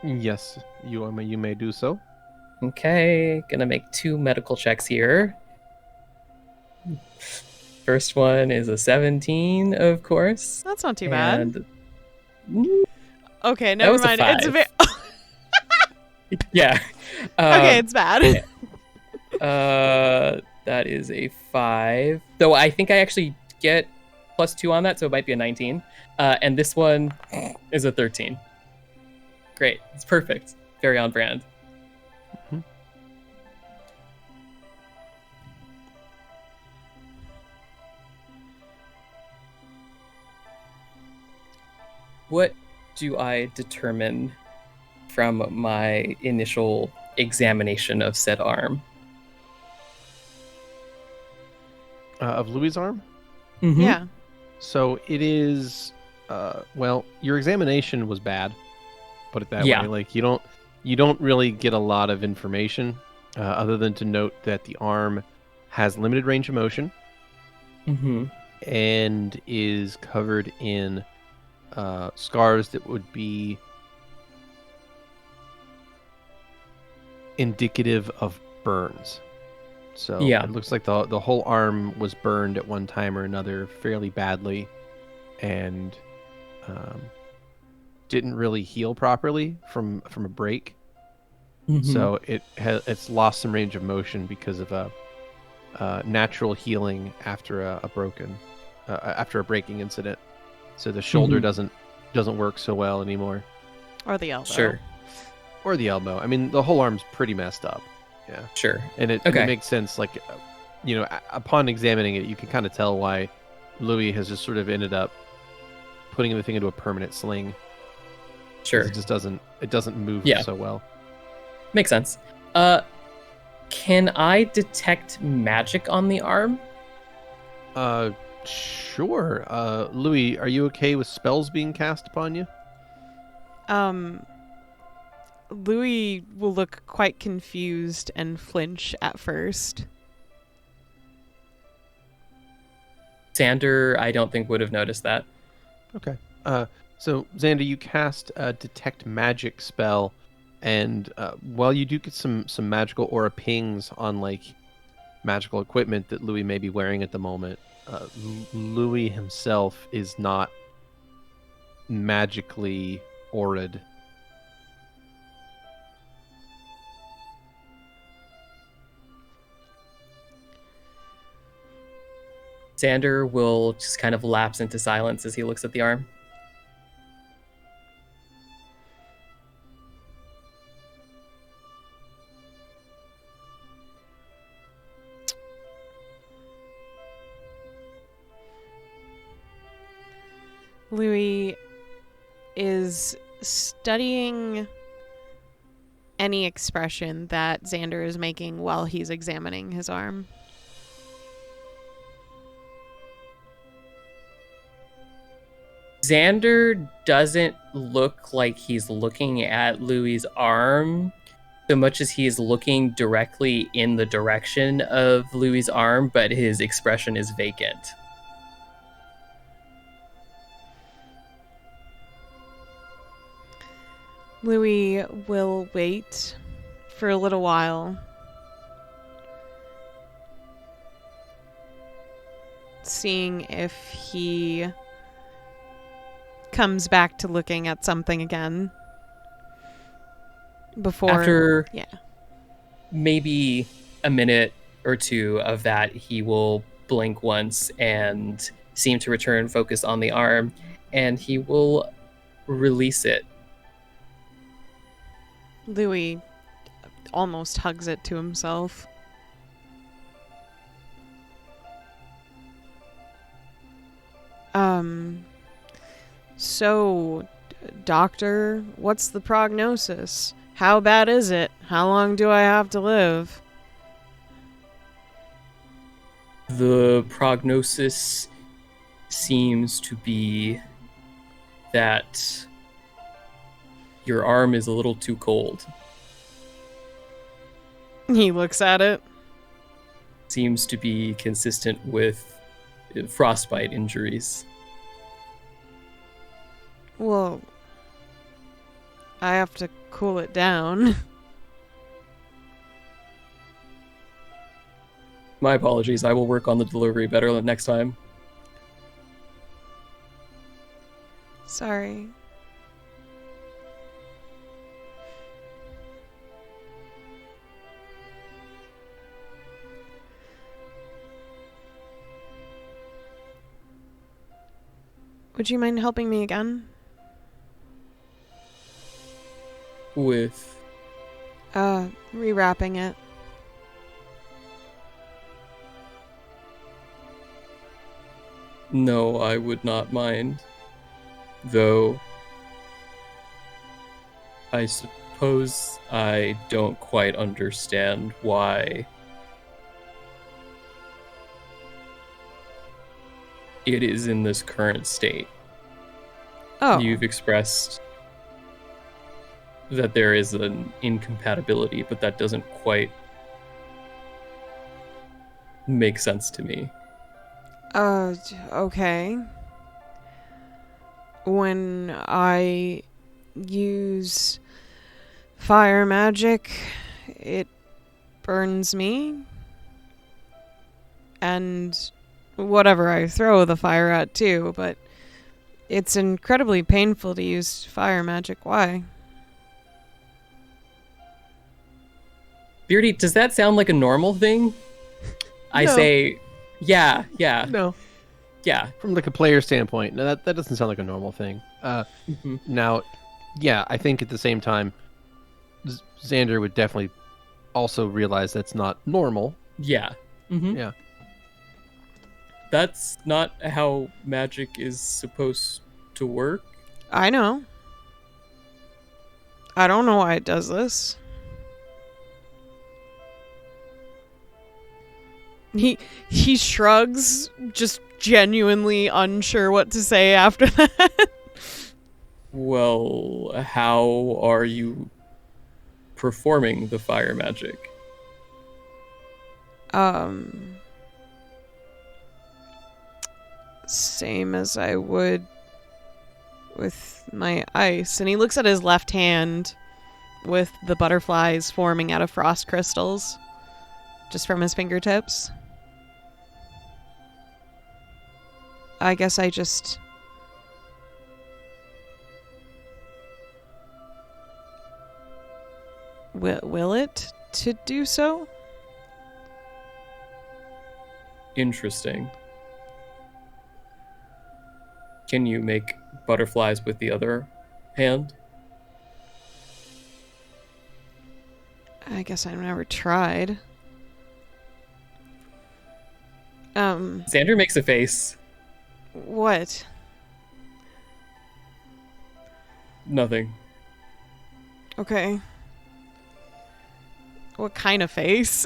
Yes, you may do so. Okay, gonna make 2 medical checks here. First one is a 17, of course. That's not too bad. And Okay, that never was a mind. It's a 5. Yeah. okay, it's bad. That is a 5. Though I think I actually get +2 on that, so it might be a 19. And this one is a 13. Great. It's perfect. Very on brand. Mhm. What do I determine from my initial examination of said arm? Of Louis' arm? Mm-hmm. Yeah. So it is, well, your examination was bad. Put it that Yeah. way. Like you don't really get a lot of information other than to note that the arm has limited range of motion Mm-hmm. and is covered in scars that would be indicative of burns. So Yeah. it looks like the whole arm was burned at one time or another fairly badly, and didn't really heal properly from a break. Mm-hmm. So it's lost some range of motion because of a natural healing after a breaking incident. So the shoulder Mhm. doesn't work so well anymore, Or the elbow. Sure. or the elbow. I mean, the whole arm's pretty messed up. Yeah. Sure. And it Okay. makes sense. Like, upon examining it, you can kind of tell why Louis has just sort of ended up putting the thing into a permanent sling. 'Cause Sure. It just doesn't move Yeah. so well. Makes sense. Can I detect magic on the arm? Sure. Louis, are you okay with spells being cast upon you? Louie will look quite confused and flinch at first. Xander, I don't think would have noticed that. Okay. So Xander, you cast a detect magic spell, and while you do get some magical aura pings on like magical equipment that Louis may be wearing at the moment, Louis himself is not magically auraed. Xander will just kind of lapse into silence as he looks at the arm. Louie is studying any expression that Xander is making while he's examining his arm. Xander doesn't look like he's looking at Louie's arm so much as he is looking directly in the direction of Louie's arm, but his expression is vacant. Louie will wait for a little while, seeing if he comes back to looking at something again before. After yeah. maybe a minute or two of that, he will blink once and seem to return focus on the arm, and he will release it. Louie almost hugs it to himself. So, doctor, what's the prognosis? How bad is it? How long do I have to live? The prognosis seems to be that your arm is a little too cold. He looks at it. Seems to be consistent with frostbite injuries. Well, I have to cool it down. My apologies. I will work on the delivery better next time. Sorry. Would you mind helping me again? With Rewrapping it. no, I would not mind. Though I suppose I don't quite understand why it is in this current state. Oh. You've expressed that there is an incompatibility, but that doesn't quite make sense to me. Okay. When I use fire magic, it burns me. And whatever I throw the fire at too, but it's incredibly painful to use fire magic. Why? Beardy, does that sound like a normal thing? I No. say, yeah. No, Yeah. from like a player standpoint, no, that doesn't sound like a normal thing. Now, yeah, I think at the same time, Xander would definitely also realize that's not normal. Yeah. Yeah. That's not how magic is supposed to work. I know. I don't know why it does this. He shrugs, just genuinely unsure what to say after that. Well, how are you performing the fire magic? Same as I would with my ice. And he looks at his left hand with the butterflies forming out of frost crystals just from his fingertips. I guess I just will it to do so? Interesting. Can you make butterflies with the other hand? I guess I've never tried. Xander makes a face. What? Nothing. Okay. What kind of face?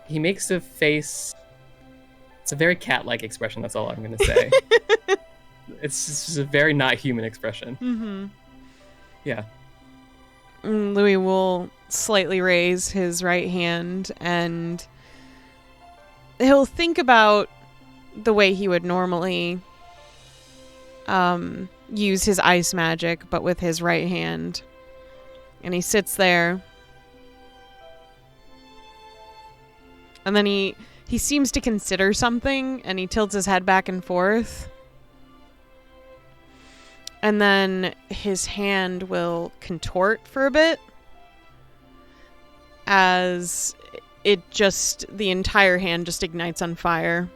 He makes a face. It's a very cat-like expression, that's all I'm going to say. It's just a very not human expression. Mm-hmm. Yeah. Louie will slightly raise his right hand and he'll think about the way he would normally use his ice magic, but with his right hand. And he sits there. And then he seems to consider something, and he tilts his head back and forth. And then his hand will contort for a bit as the entire hand just ignites on fire.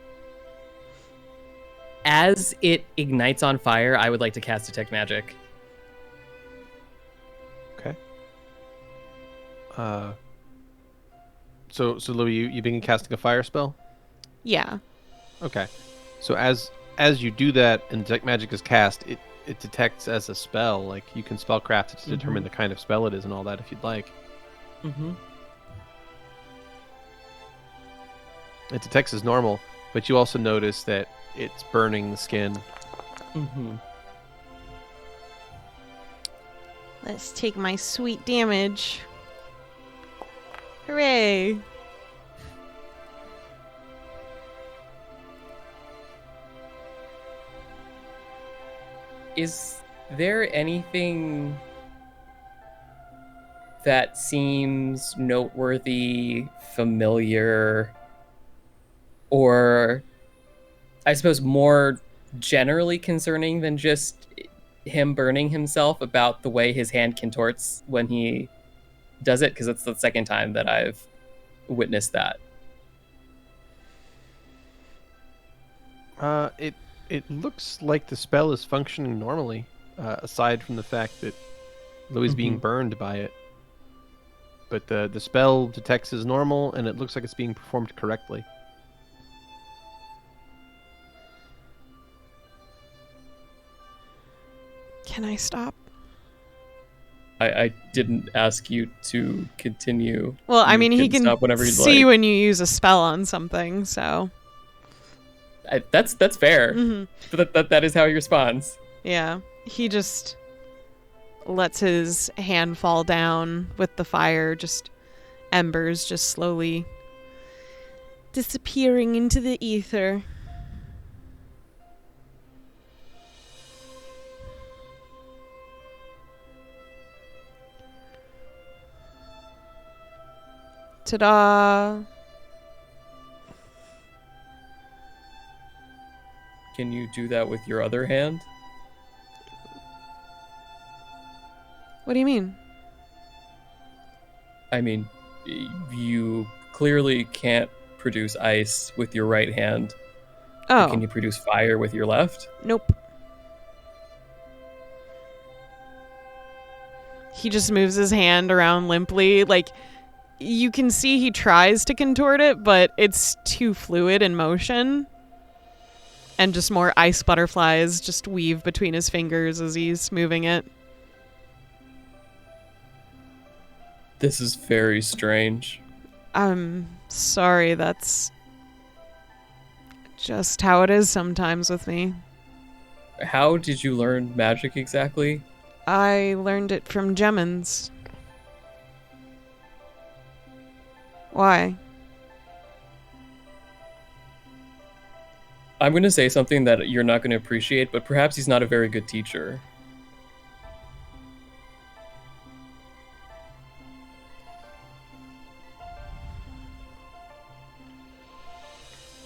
As it ignites on fire, I would like to cast Detect Magic. Okay. So Louie, you begin casting a fire spell? Yeah. Okay. So as you do that and Detect Magic is cast, it detects as a spell. Like, you can spellcraft it to determine the kind of spell it is and all that if you'd like. Mm-hmm. It detects as normal, but you also notice that it's burning the skin. Mm-hmm. Let's take my sweet damage. Hooray! Is there anything that seems noteworthy, familiar, or I suppose more generally concerning than just him burning himself about the way his hand contorts when he does it? Because it's the second time that I've witnessed that. It looks like the spell is functioning normally, aside from the fact that Louis being burned by it. But the spell detects as normal, and it looks like it's being performed correctly. Can I stop? I didn't ask you to continue. Well, I mean, he can stop whenever you'd see like. when you use a spell on something, so. That's fair. Mm-hmm. But that is how he responds. Yeah. He just lets his hand fall down with the fire, just embers just slowly disappearing into the ether. Ta-da! Can you do that with your other hand? What do you mean? I mean, you clearly can't produce ice with your right hand. Oh. But can you produce fire with your left? Nope. He just moves his hand around limply. Like, you can see he tries to contort it, but it's too fluid in motion. And just more ice butterflies just weave between his fingers as he's moving it. This is very strange. I'm sorry, that's just how it is sometimes with me. How did you learn magic exactly? I learned it from Gemins. Why? I'm going to say something that you're not going to appreciate, but perhaps he's not a very good teacher.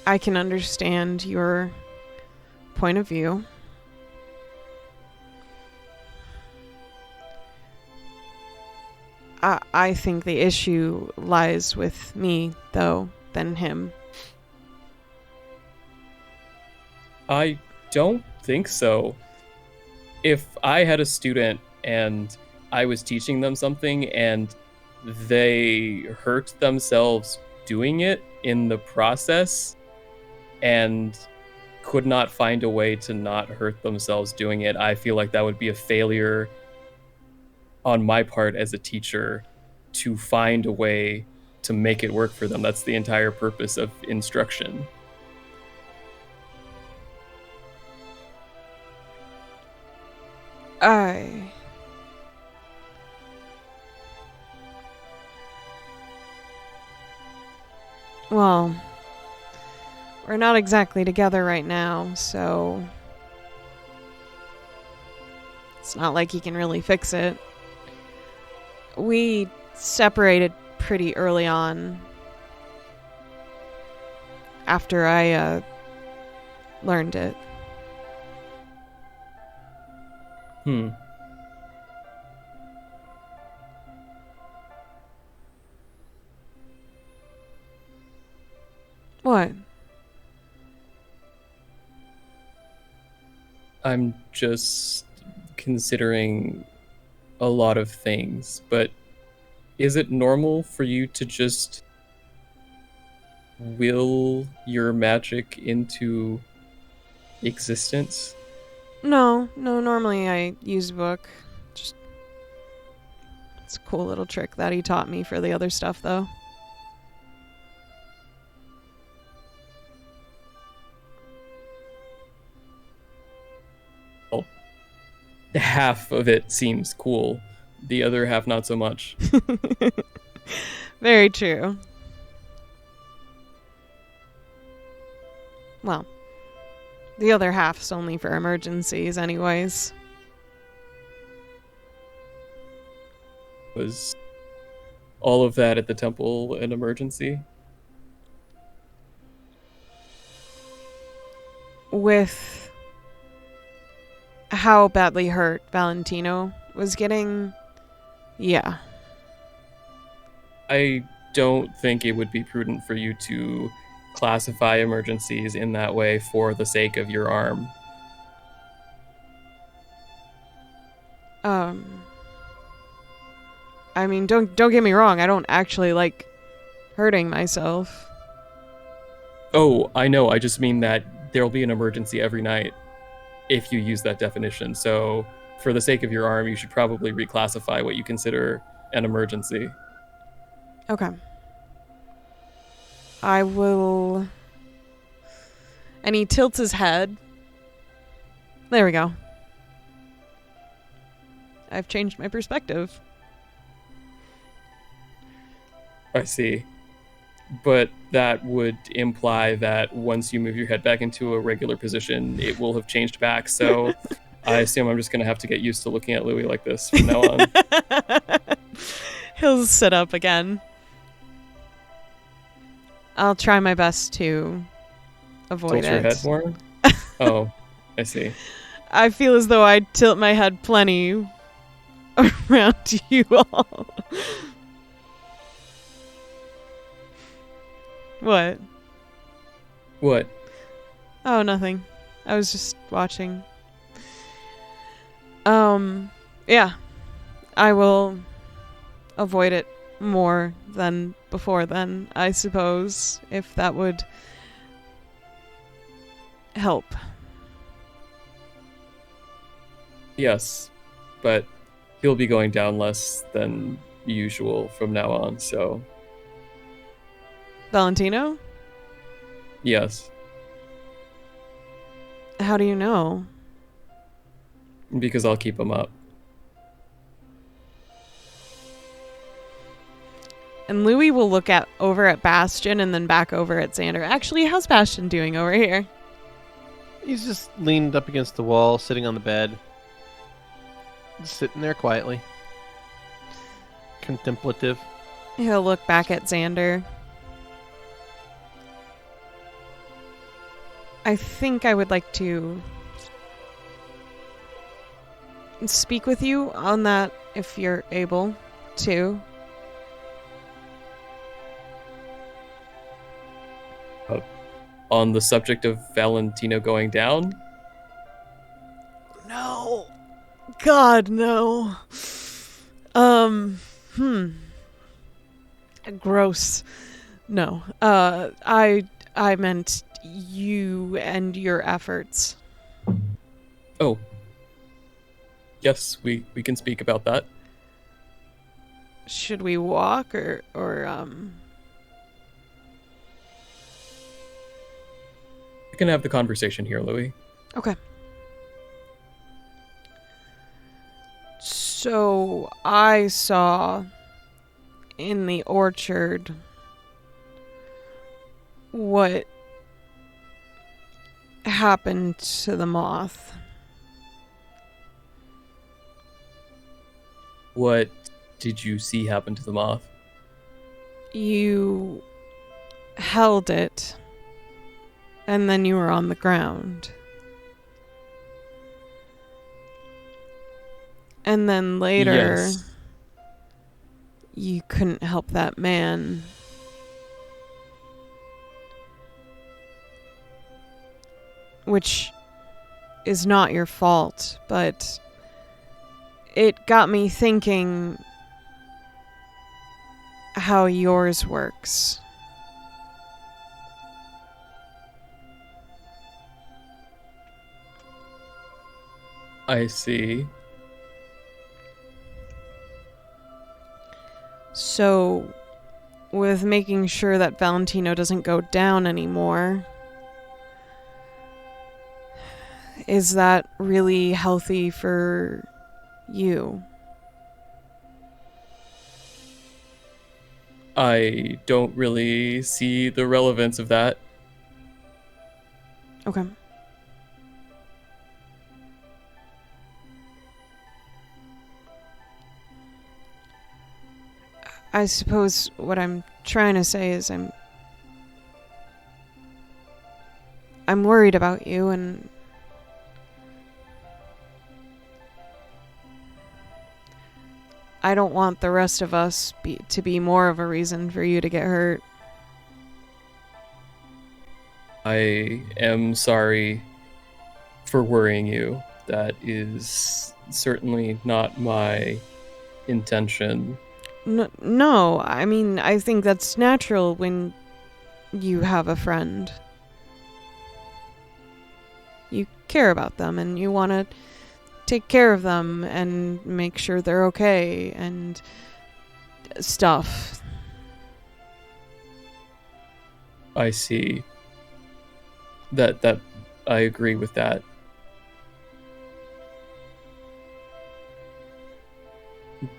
I can understand your point of view. I think the issue lies with me, though, than him. I don't think so. If I had a student and I was teaching them something and they hurt themselves doing it in the process and could not find a way to not hurt themselves doing it, I feel like that would be a failure on my part as a teacher to find a way to make it work for them. That's the entire purpose of instruction. Well, we're not exactly together right now, so it's not like he can really fix it. We separated pretty early on after I learned it. What? I'm just considering a lot of things, but is it normal for you to just will your magic into existence? No, normally I use a book. Just it's a cool little trick that he taught me for the other stuff though. Well, half of it seems cool, the other half not so much. Very true. Well, the other half's only for emergencies anyways. Was all of that at the temple an emergency? With how badly hurt Valentino was getting, yeah. I don't think it would be prudent for you to classify emergencies in that way for the sake of your arm. I mean, don't get me wrong, I don't actually like hurting myself. Oh, I know. I just mean that there'll be an emergency every night if you use that definition. So, for the sake of your arm, you should probably reclassify what you consider an emergency. Okay. I will... And he tilts his head. There we go. I've changed my perspective. I see. But that would imply that once you move your head back into a regular position, it will have changed back. So I assume I'm just going to have to get used to looking at Louie like this from now on. He'll sit up again. I'll try my best to avoid Tilt it. your head more? Oh, I see. I feel as though I tilt my head plenty around you all. What? What? Oh, nothing. I was just watching. Yeah. I will avoid it more than before then, I suppose, if that would help. Yes, but he'll be going down less than usual from now on, so Valentino? yes. How do you know? Because I'll keep him up. And Louie will look over at Bastion and then back over at Xander. Actually, how's Bastion doing over here? He's just leaned up against the wall, sitting on the bed. Just sitting there quietly. Contemplative. He'll look back at Xander. I think I would like to speak with you on that if you're able to. On the subject of Valentino going down? No. God, no. Gross. No. I meant you and your efforts. Oh. Yes, we can speak about that. Should we walk or We can have the conversation here, Louie. Okay. So I saw in the orchard what happened to the moth. What did you see happen to the moth? You held it, and then you were on the ground. And then later, Yes. you couldn't help that man. which is not your fault, but it got me thinking how yours works. I see. So, with making sure that Valentino doesn't go down anymore, is that really healthy for you? I don't really see the relevance of that. Okay. I suppose what I'm trying to say is I'm worried about you, and I don't want the rest of us to be more of a reason for you to get hurt. I am sorry for worrying you. That is certainly not my intention. No, I mean, I think that's natural when you have a friend. You care about them and you want to take care of them and make sure they're okay and stuff. I see. That I agree with that.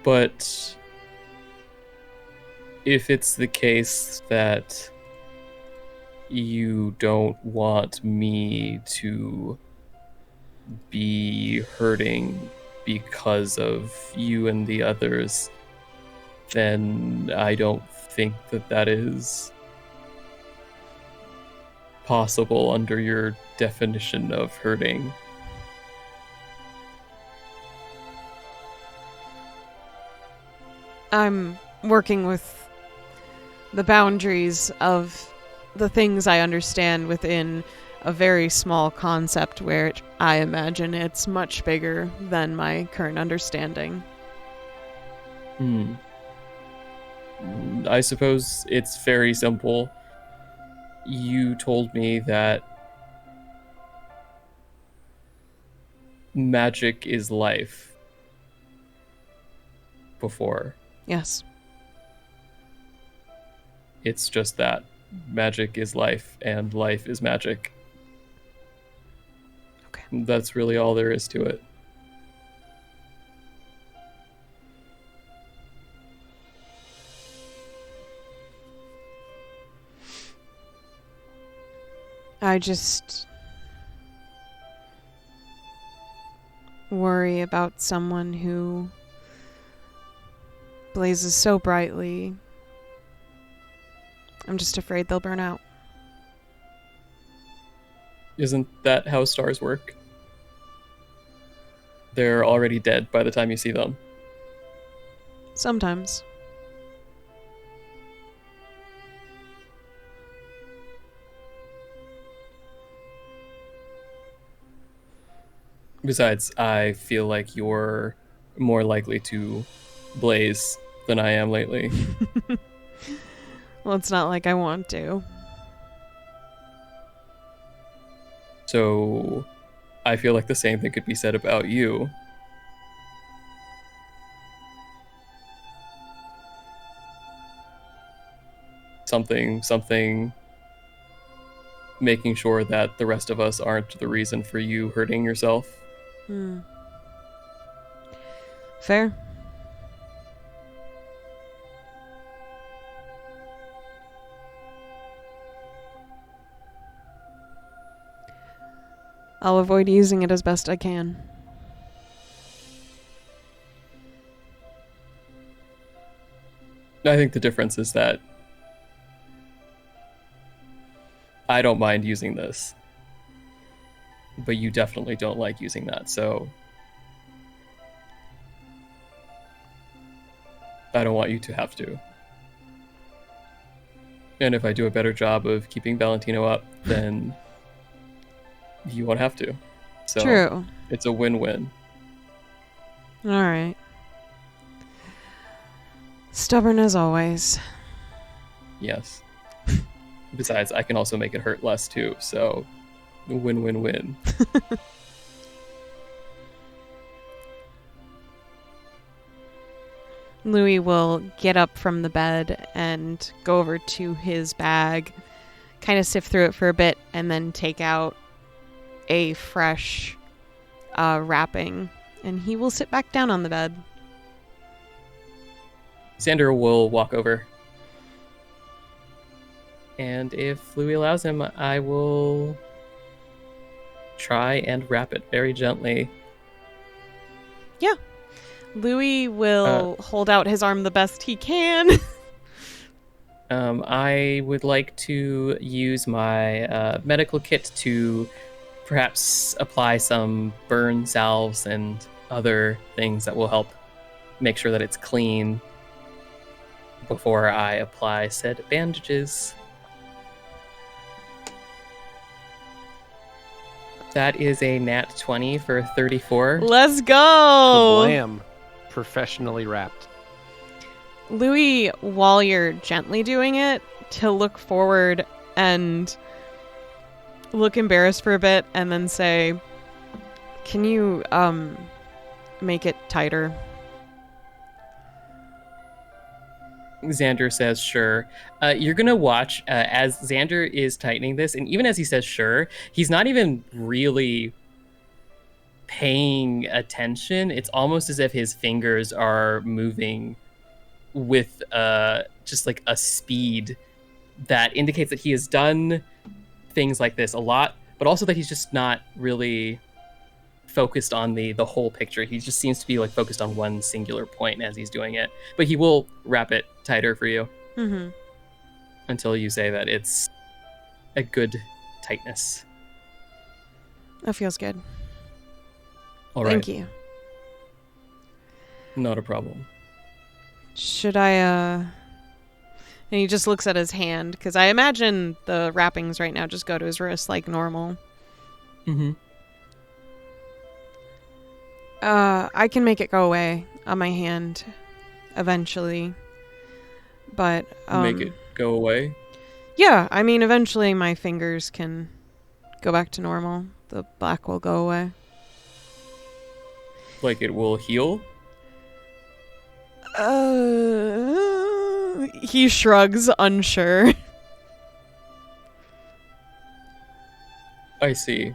But if it's the case that you don't want me to be hurting because of you and the others, then I don't think that is possible under your definition of hurting. I'm working with the boundaries of the things I understand within a very small concept where I imagine it's much bigger than my current understanding. I suppose it's very simple. You told me that magic is life before. Yes. It's just that. Magic is life, and life is magic. Okay. That's really all there is to it. I just worry about someone who blazes so brightly. I'm just afraid they'll burn out. Isn't that how stars work? They're already dead by the time you see them. Sometimes. Besides, I feel like you're more likely to blaze than I am lately. Well, it's not like I want to. So I feel like the same thing could be said about you. Something making sure that the rest of us aren't the reason for you hurting yourself. Fair. I'll avoid using it as best I can. I think the difference is that I don't mind using this, but you definitely don't like using that, so I don't want you to have to. And if I do a better job of keeping Valentino up, then you won't have to. So True. it's a win-win. All right. Stubborn as always. Yes. Besides, I can also make it hurt less too, so win-win-win. Louie will get up from the bed and go over to his bag, kind of sift through it for a bit, and then take out a fresh wrapping, and he will sit back down on the bed. Xander will walk over. And if Louie allows him, I will try and wrap it very gently. Louie will hold out his arm the best he can. I would like to use my medical kit to perhaps apply some burn salves and other things that will help make sure that it's clean before I apply said bandages. That is a nat 20 for 34. Let's go! Kablam. Professionally wrapped. Louie, while you're gently doing it, to look forward and look embarrassed for a bit and then say, "Can you make it tighter?" Xander says, sure. You're going to watch as Xander is tightening this, and even as he says, sure, he's not even really paying attention. It's almost as if his fingers are moving with just like a speed that indicates that he has done things like this a lot, but also that he's just not really focused on the whole picture. He just seems to be like focused on one singular point as he's doing it. But he will wrap it tighter for you until you say that it's a good tightness. That feels good. All right. Thank you. Not a problem. Should I, And he just looks at his hand, because I imagine the wrappings right now just go to his wrist like normal. Mm-hmm. I can make it go away on my hand eventually. But, Make it go away? yeah, I mean, eventually my fingers can go back to normal. The black will go away. Like it will heal? He shrugs, unsure. I see.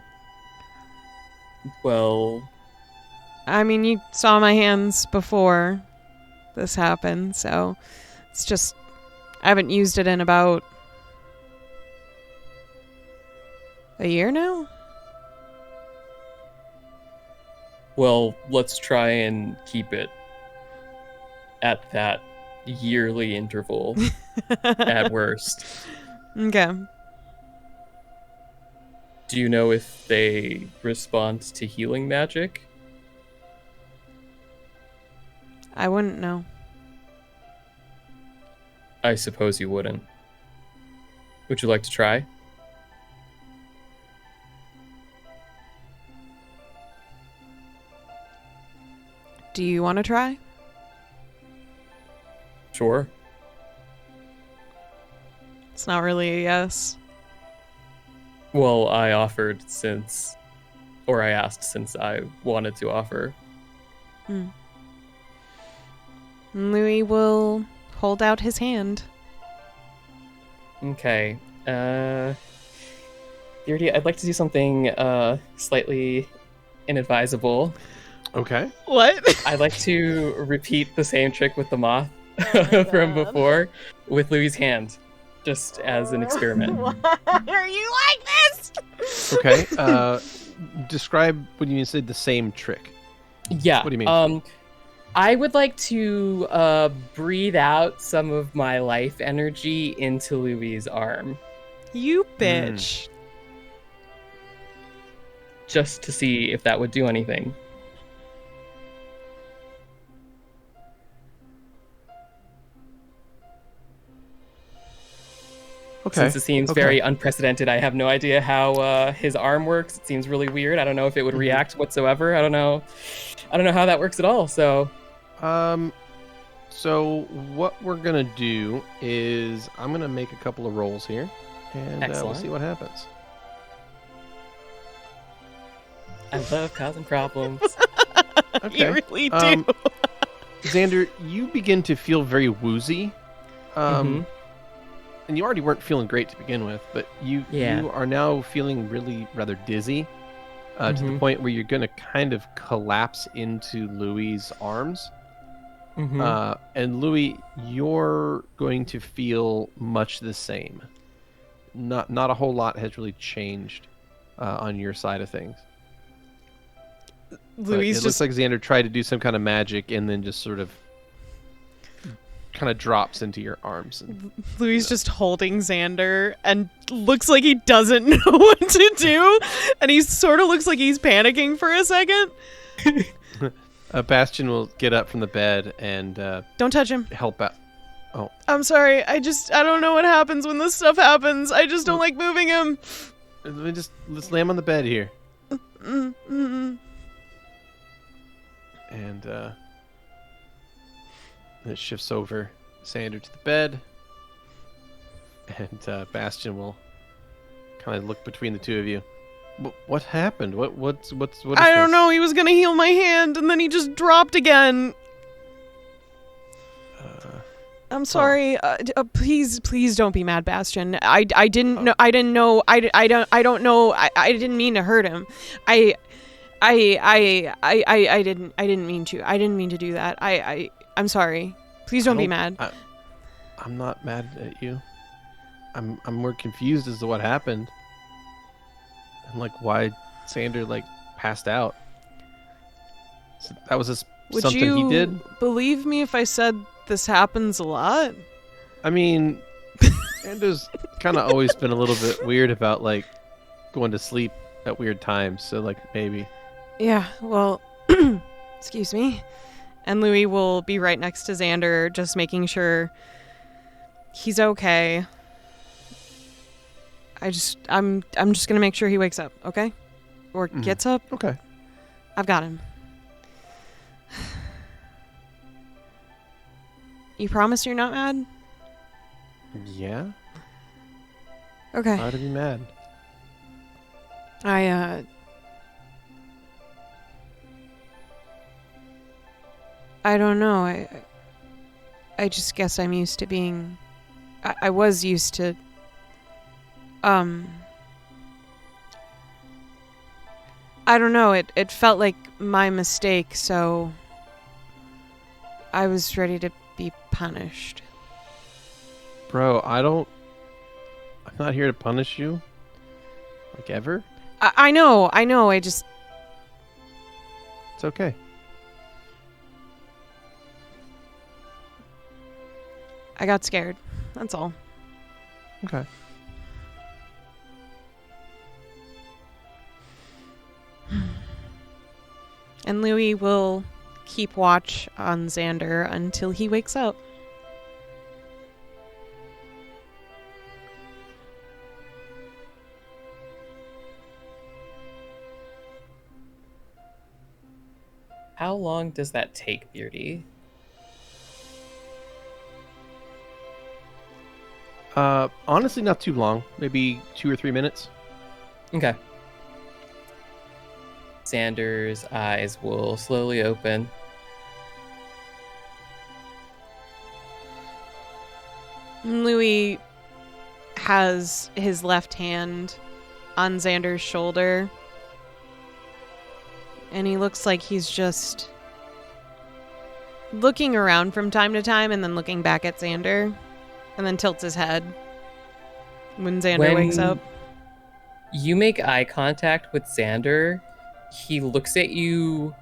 Well, I mean, you saw my hands before this happened, so it's just I haven't used it in about a year now. well, let's try and keep it at that yearly interval at worst. Okay. Do you know if they respond to healing magic? I wouldn't know. I suppose you wouldn't. Would you like to try? Do you want to try? Sure. It's not really a yes. Well, I offered I asked since I wanted to offer. Louie will hold out his hand. Okay. Beardy, I'd like to do something slightly inadvisable. Okay. What? I'd like to repeat the same trick with the moth from before with Louie's hand, just as an experiment. Why are you like this? Okay. Describe when you said the same trick. Yeah. What do you mean? I would like to breathe out some of my life energy into Louie's arm, You bitch. just to see if that would do anything. Okay. Since it seems okay. very unprecedented, I have no idea how his arm works. It seems really weird. I don't know if it would react whatsoever. I don't know how that works at all. So, So what we're gonna do is I'm gonna make a couple of rolls here, and we'll Excellent. see what happens. I love causing problems. Okay. You really do. Xander, you begin to feel very woozy. And you already weren't feeling great to begin with, but you are now feeling really rather dizzy to the point where you're going to kind of collapse into Louie's arms. And Louie, you're going to feel much the same. Not a whole lot has really changed on your side of things. Louis it looks like Xander tried to do some kind of magic and then just sort of kind of drops into your arms. Louis just holding Xander and looks like he doesn't know what to do, and he sort of looks like he's panicking for a second. Bastion will get up from the bed and don't touch him. Help out. Oh, I'm sorry. I don't know what happens when this stuff happens. I just don't like moving him. Let's lay him on the bed here. And it shifts over Xander to the bed, and Bastion will kind of look between the two of you. What happened? What is I don't this? know. He was gonna heal my hand, and then he just dropped again. I'm sorry. Please don't be mad, Bastion. I didn't know. I didn't know. I don't know. I didn't mean to hurt him. I didn't mean to. I didn't mean to do that. I'm sorry. Please don't be mad. I'm not mad at you. I'm more confused as to what happened. And like why Xander like passed out. So that was just something he did. Would you believe me if I said this happens a lot? I mean, Xander's kind of always been a little bit weird about like going to sleep at weird times. So like maybe. Yeah, well, excuse me. And Louie will be right next to Xander, just making sure he's okay. I'm just gonna make sure he wakes up, okay? Or gets up. Okay. I've got him. You promise you're not mad? Yeah. Okay. Why to be mad? I don't know. I just guess I'm used to being... I was used to... I don't know. It felt like my mistake, so... I was ready to be punished. Bro, I'm not here to punish you. Like ever. I know. I just... It's okay. I got scared. That's all. Okay. And Louie will keep watch on Xander until he wakes up. How long does that take, Beardy? Honestly, not too long. Maybe 2 or 3 minutes. Okay. Xander's eyes will slowly open. Louie has his left hand on Xander's shoulder. And he looks like he's just looking around from time to time and then looking back at Xander. And then tilts his head when Xander wakes up. You make eye contact with Xander. He looks at you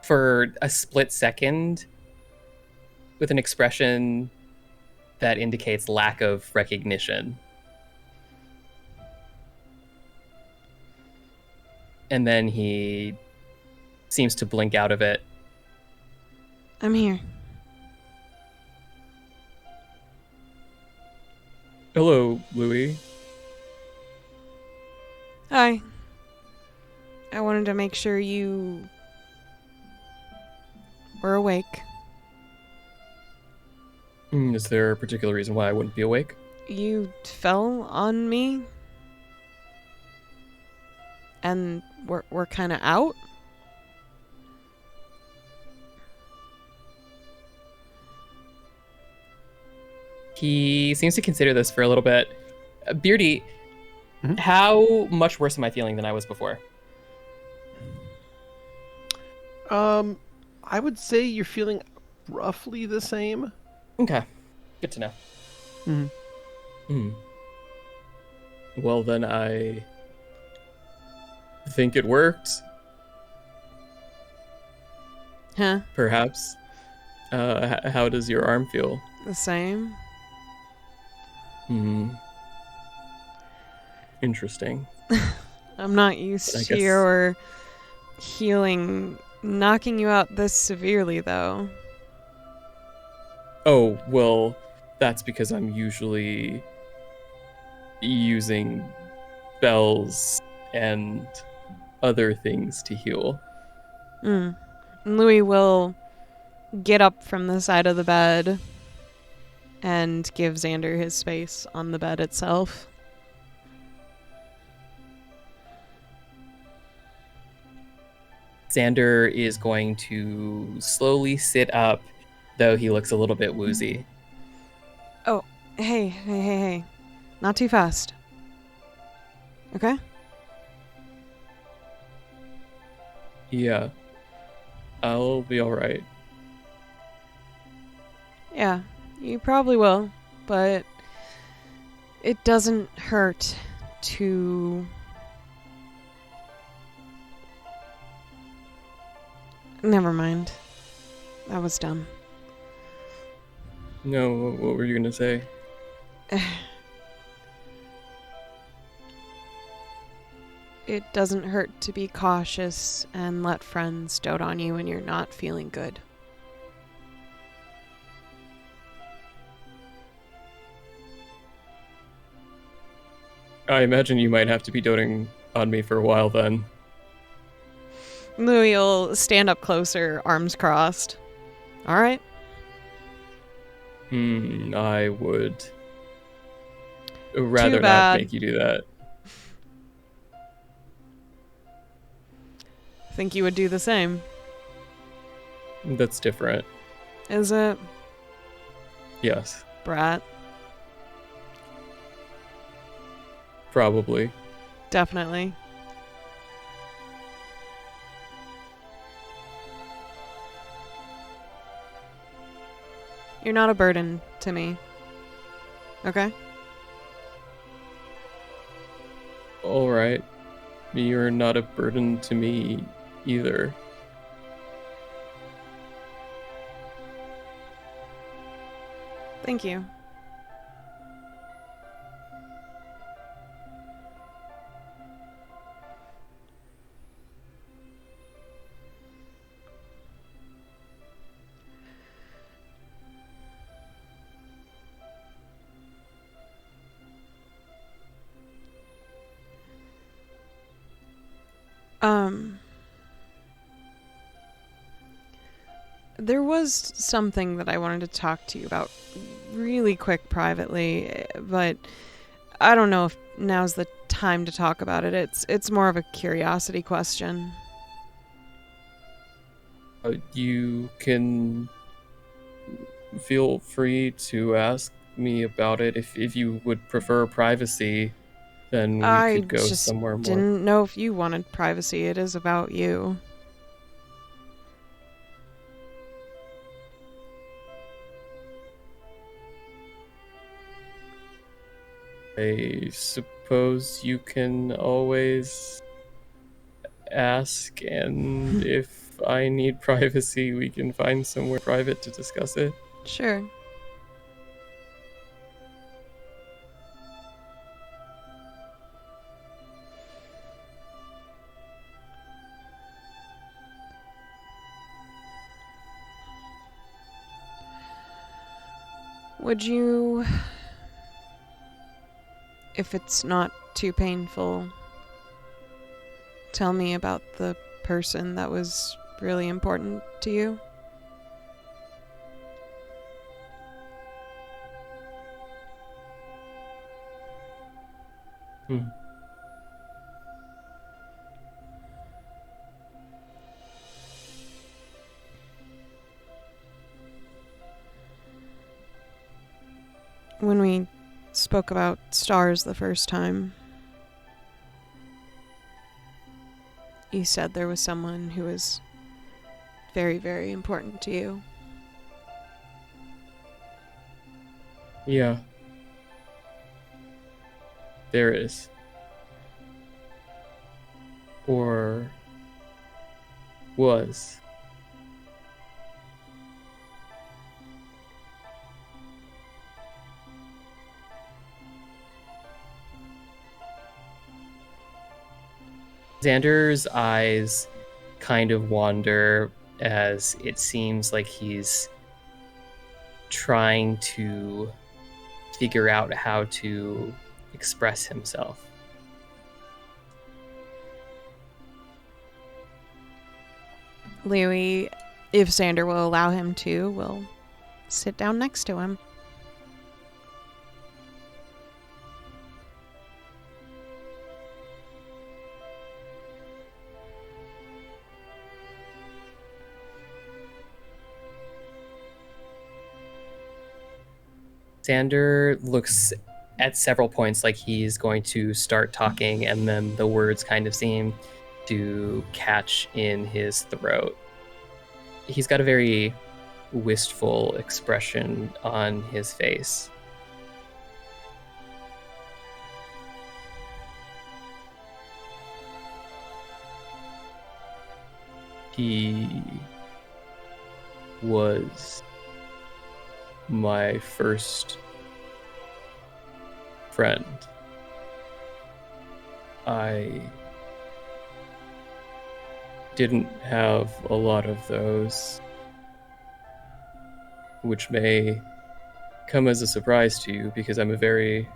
for a split second with an expression that indicates lack of recognition. And then he seems to blink out of it. I'm here. Hello, Louie. Hi. I wanted to make sure you were awake. Is there a particular reason why I wouldn't be awake? You fell on me. And we're kind of out. He seems to consider this for a little bit. Beardy, Mhm. how much worse am I feeling than I was before? I would say you're feeling roughly the same. Okay, good to know. Mm-hmm. Hmm. Well, then I think it worked, Huh? perhaps. How does your arm feel? The same? Hmm. Interesting. I'm not used I to guess- your healing knocking you out this severely, though. Oh, well, that's because I'm usually using spells and other things to heal. Mm. Louie will get up from the side of the bed and give Xander his space on the bed itself. Xander is going to slowly sit up, though he looks a little bit woozy. Oh, hey. Not too fast. Okay? Yeah, I'll be alright. Yeah, you probably will, but it doesn't hurt to... Never mind. That was dumb. No, what were you gonna say? It doesn't hurt to be cautious and let friends dote on you when you're not feeling good. I imagine you might have to be doting on me for a while then. Louie will stand up closer, arms crossed. All right. I would rather not bad. make you do that. Think you would do the same. That's different. Is it, Yes, brat? probably. Definitely. You're not a burden to me. Okay? Alright. You're not a burden to me either. Thank you. There was something that I wanted to talk to you about really quick privately, but I don't know if now's the time to talk about it. It's more of a curiosity question. You can feel free to ask me about it. If you would prefer privacy, then we I could go just somewhere more. didn't know if you wanted privacy. It is about you. I suppose you can always ask, and if I need privacy, we can find somewhere private to discuss it. Sure. Would you If it's not too painful, tell me about the person that was really important to you. When we spoke about stars the first time, you said there was someone who was very, very important to you. Yeah. There is. Or was. Xander's eyes kind of wander as it seems like he's trying to figure out how to express himself. Louie, if Xander will allow him to, will sit down next to him. Xander looks at several points like he's going to start talking, and then the words kind of seem to catch in his throat. He's got a very wistful expression on his face. He was my first friend. I didn't have a lot of those, which may come as a surprise to you because I'm a very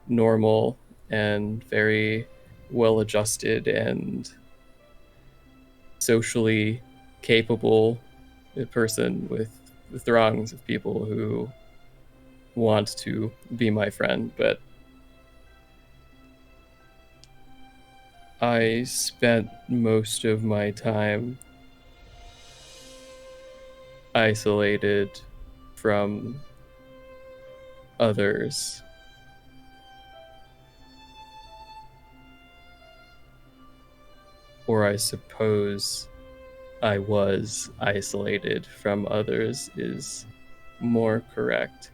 normal and very well-adjusted and socially capable person with throngs of people who want to be my friend, but I spent most of my time isolated from others. Or I suppose I was isolated from others is more correct.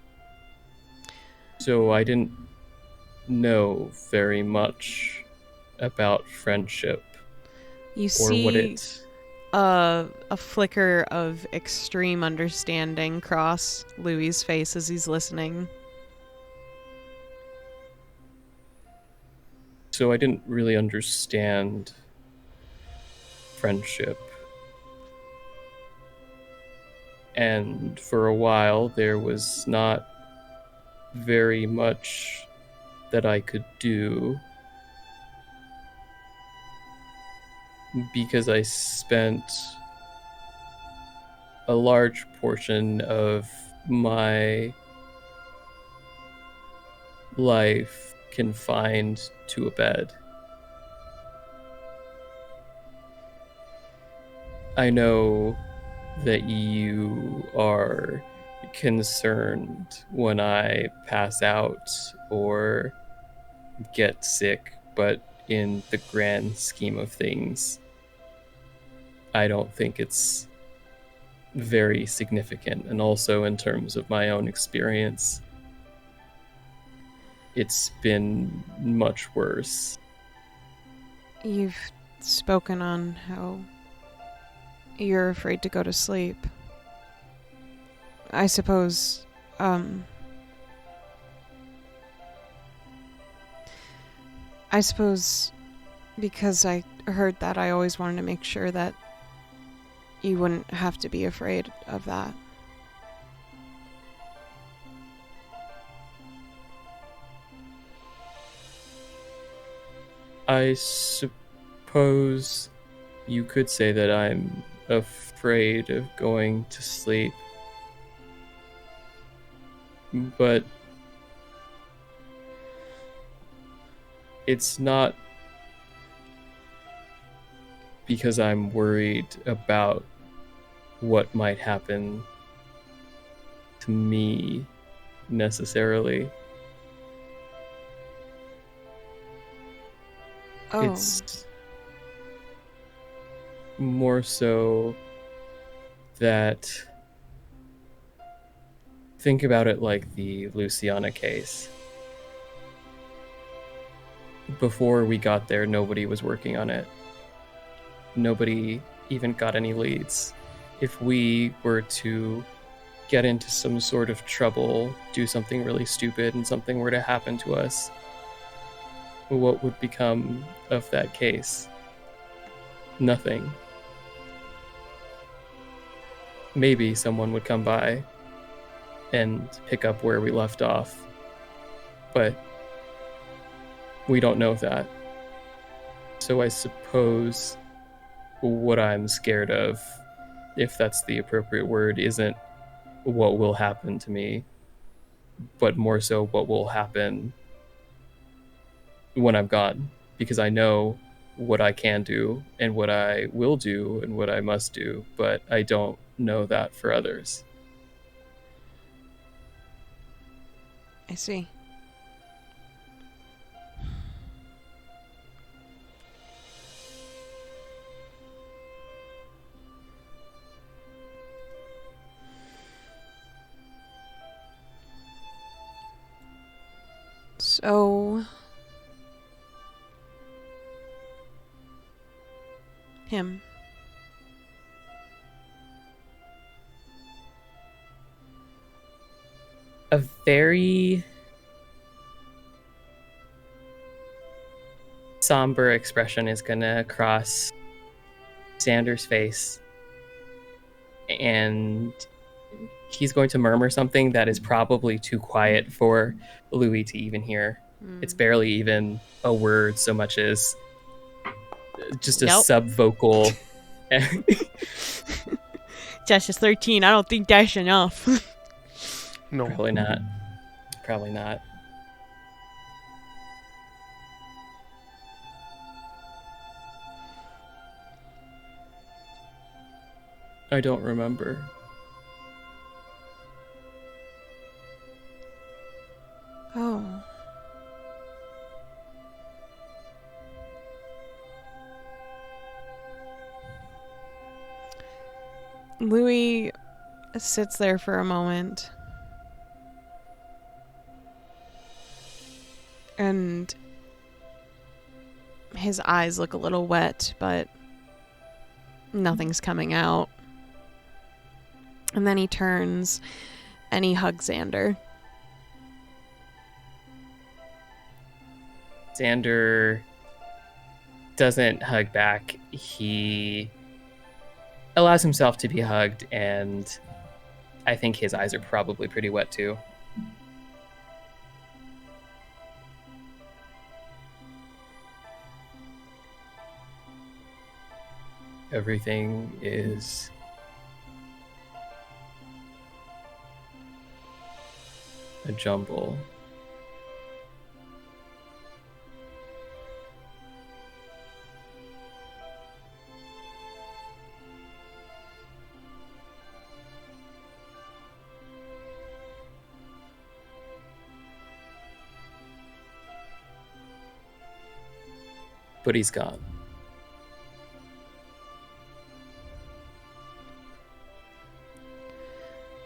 So I didn't know very much about friendship. You or what see it a flicker of extreme understanding cross Louie's face as he's listening. So I didn't really understand friendship. And for a while, there was not very much that I could do because I spent a large portion of my life confined to a bed. I know that you are concerned when I pass out or get sick, but in the grand scheme of things, I don't think it's very significant. And also in terms of my own experience, it's been much worse. You've spoken on how you're afraid to go to sleep. I suppose, because I heard that, I always wanted to make sure that you wouldn't have to be afraid of that. I suppose you could say that I'm afraid of going to sleep. But it's not because I'm worried about what might happen to me necessarily. Oh. It's more so that, think about it like the Luciana case. Before we got there, nobody was working on it. Nobody even got any leads. If we were to get into some sort of trouble, do something really stupid, and something were to happen to us, what would become of that case? Nothing. Maybe someone would come by and pick up where we left off, but we don't know that. So I suppose what I'm scared of, if that's the appropriate word, isn't what will happen to me, but more so what will happen when I'm gone, because I know what I can do and what I will do and what I must do, but I don't know that for others. I see. So him. A very somber expression is gonna cross Xander's face, and he's going to murmur something that is probably too quiet for Louie to even hear. It's barely even a word so much as just a Nope. sub-vocal. Josh is 13. I don't think that's enough. No. Probably not. Probably not. I don't remember. Oh. Louie sits there for a moment. And his eyes look a little wet, but nothing's coming out. And then he turns and he hugs Xander. Xander doesn't hug back. He allows himself to be hugged, and I think his eyes are probably pretty wet too. Everything is a jumble. But he's gone.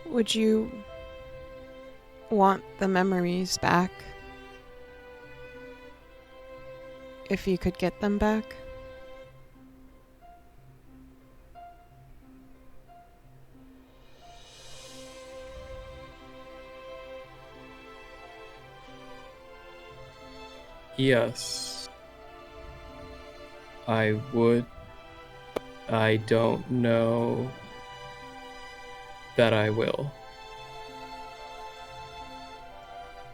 Would you want the memories back? If you could get them back? Yes, I would. I don't know that I will.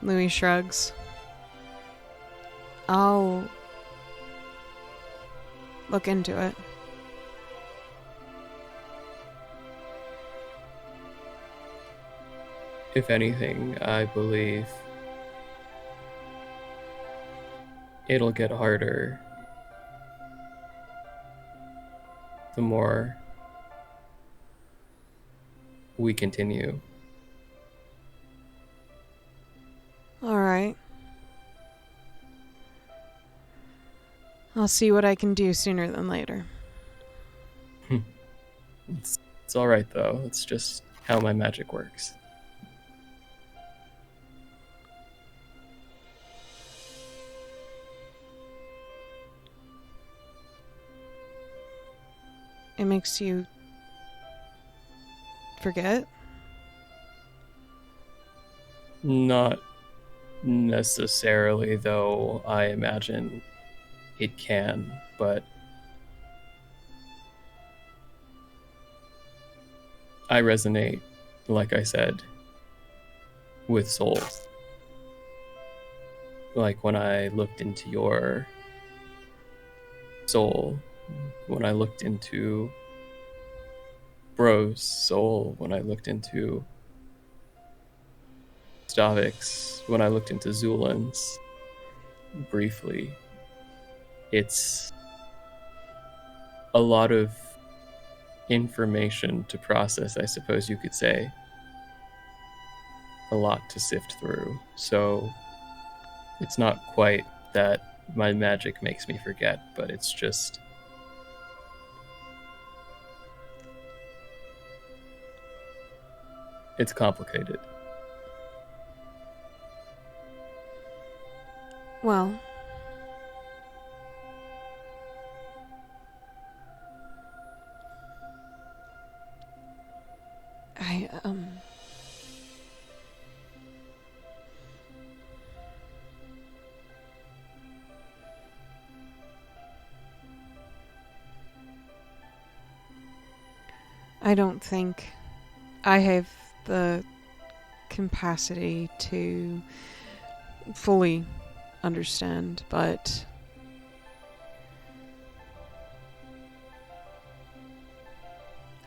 Louie shrugs. I'll look into it. If anything, I believe it'll get harder the more we continue. All right. I'll see what I can do sooner than later. It's all right, though. It's just how my magic works. It makes you forget? Not necessarily, though I imagine it can, but I resonate, like I said, with souls. Like when I looked into your soul, when I looked into Bro's soul, when I looked into Stavik's, when I looked into Zulan's briefly. It's a lot of information to process, I suppose you could say. A lot to sift through. So it's not quite that my magic makes me forget, but it's just it's complicated. Well, I don't think I have the capacity to fully understand, but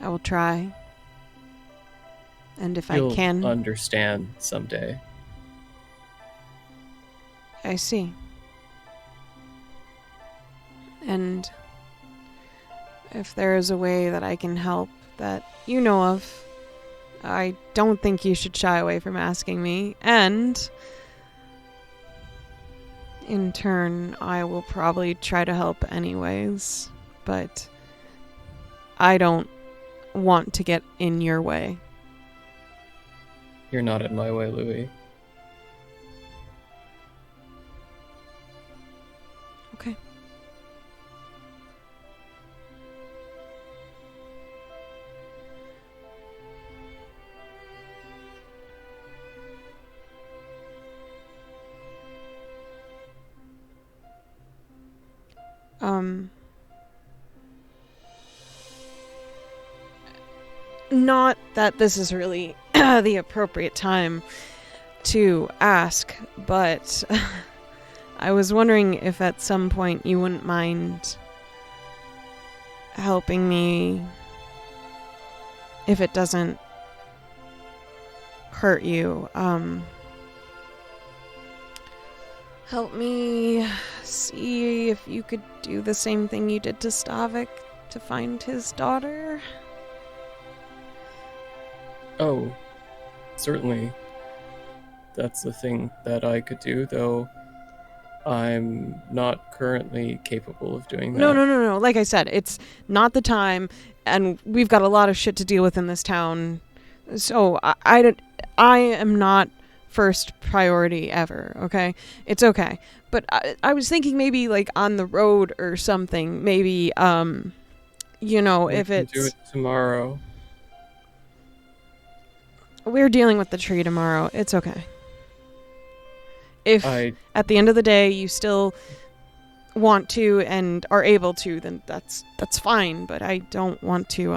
I will try. And if You'll I can understand someday. I see. And if there is a way that I can help that you know of, I don't think you should shy away from asking me. And in turn, I will probably try to help anyways. But I don't want to get in your way. You're not in my way, Louie. Okay. Not that this is really the appropriate time to ask, but I was wondering if at some point you wouldn't mind helping me if it doesn't hurt you. Help me see if you could do the same thing you did to Stavik to find his daughter. Oh, certainly. That's the thing that I could do, though I'm not currently capable of doing that. No. Like I said, it's not the time, and we've got a lot of shit to deal with in this town. So I am not first priority ever, okay? It's okay. But I was thinking maybe like on the road or something. Maybe, if it's... do it tomorrow. We're dealing with the tree tomorrow. It's okay. If at the end of the day you still want to and are able to, then that's fine. But I don't want to. I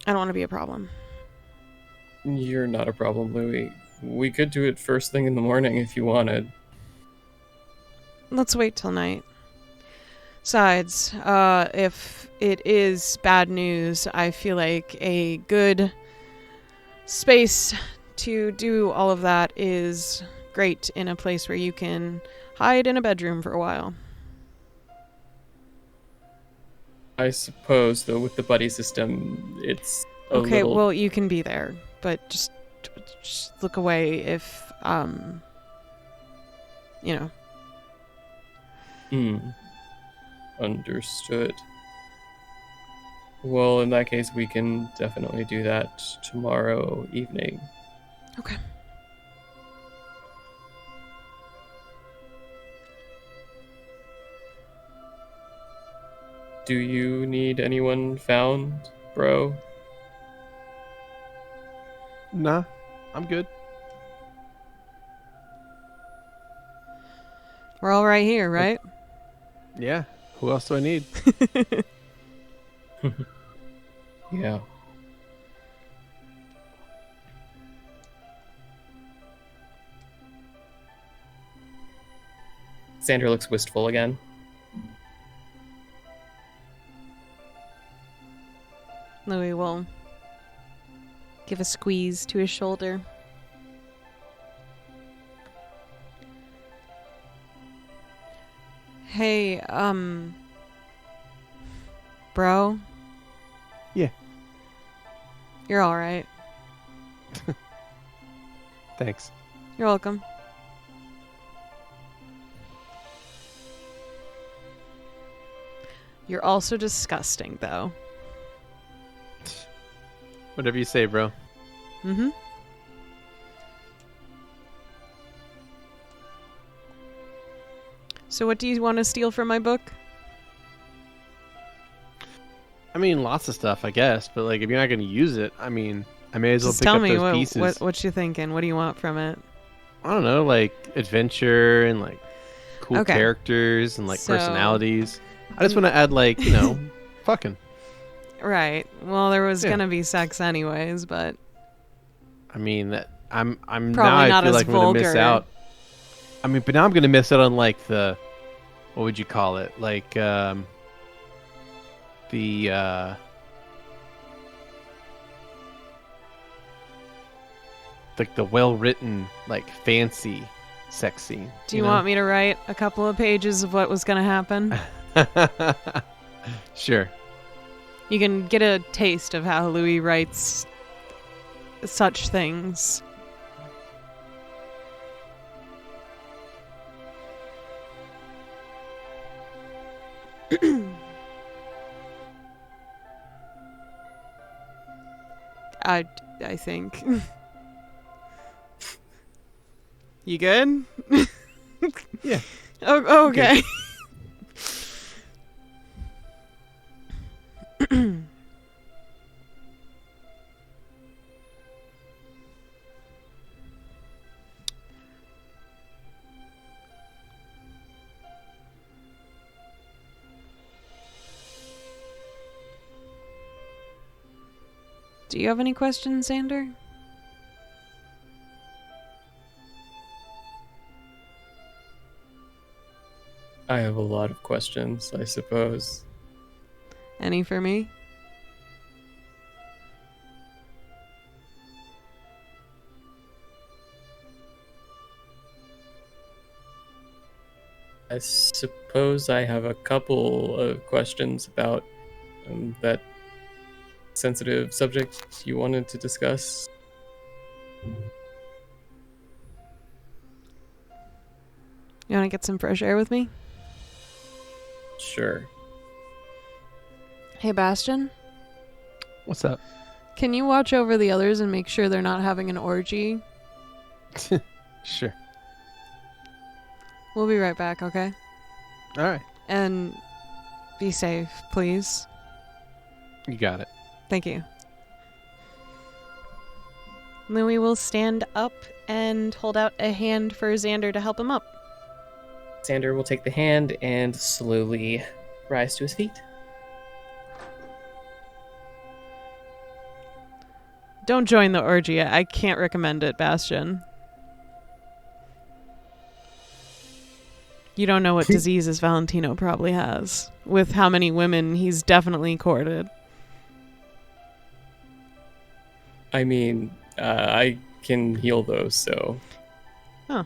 don't want to be a problem. You're not a problem, Louie. We could do it first thing in the morning if you wanted. let's wait till night. Besides, if it is bad news, I feel like a good space to do all of that is great in a place where you can hide in a bedroom for a while. I suppose, though, with the buddy system, it's a Okay, little... well, you can be there, but just look away if, you know. Understood. Well, in that case, we can definitely do that tomorrow evening. Okay. Do you need anyone found, bro? Nah, I'm good. We're all right here, right? Yeah. Who else do I need? Yeah. Xander looks wistful again. Louie will give a squeeze to his shoulder. Hey, bro? Yeah. You're alright. Thanks. You're welcome. You're also disgusting, though. Whatever you say, bro. Mm-hmm. So what do you want to steal from my book? I mean, lots of stuff, I guess. But like, if you're not going to use it, I mean, I may as well Just pick tell up me those pieces. what you thinking. What do you want from it? I don't know, like adventure and like cool Okay. characters and like So- personalities. I just want to add like, fucking. Right. Well, there was Yeah. gonna be sex anyways, but I mean that I'm Probably now I not feel as like I'm gonna miss vulgar. out. I mean, but now I'm gonna miss out on like the, what would you call it? Like the like the well written like fancy sex scene. do you want me to write a couple of pages of what was gonna happen? Sure. You can get a taste of how Louis writes such things. I think. You good? Yeah. Oh, okay. Do you have any questions, Xander? I have a lot of questions, I suppose. Any for me? I suppose I have a couple of questions about that sensitive subject you wanted to discuss. You want to get some fresh air with me? Sure. Hey, Bastion, What's up? can you watch over the others and make sure they're not having an orgy? Sure. We'll be right back, okay? All right. And be safe, please. You got it. Thank you. Louie will stand up and hold out a hand for Xander to help him up. Xander will take the hand and slowly rise to his feet. Don't join the orgy. I can't recommend it, Bastion. You don't know what diseases Valentino probably has, with how many women he's definitely courted. I mean, I can heal those, so... Huh.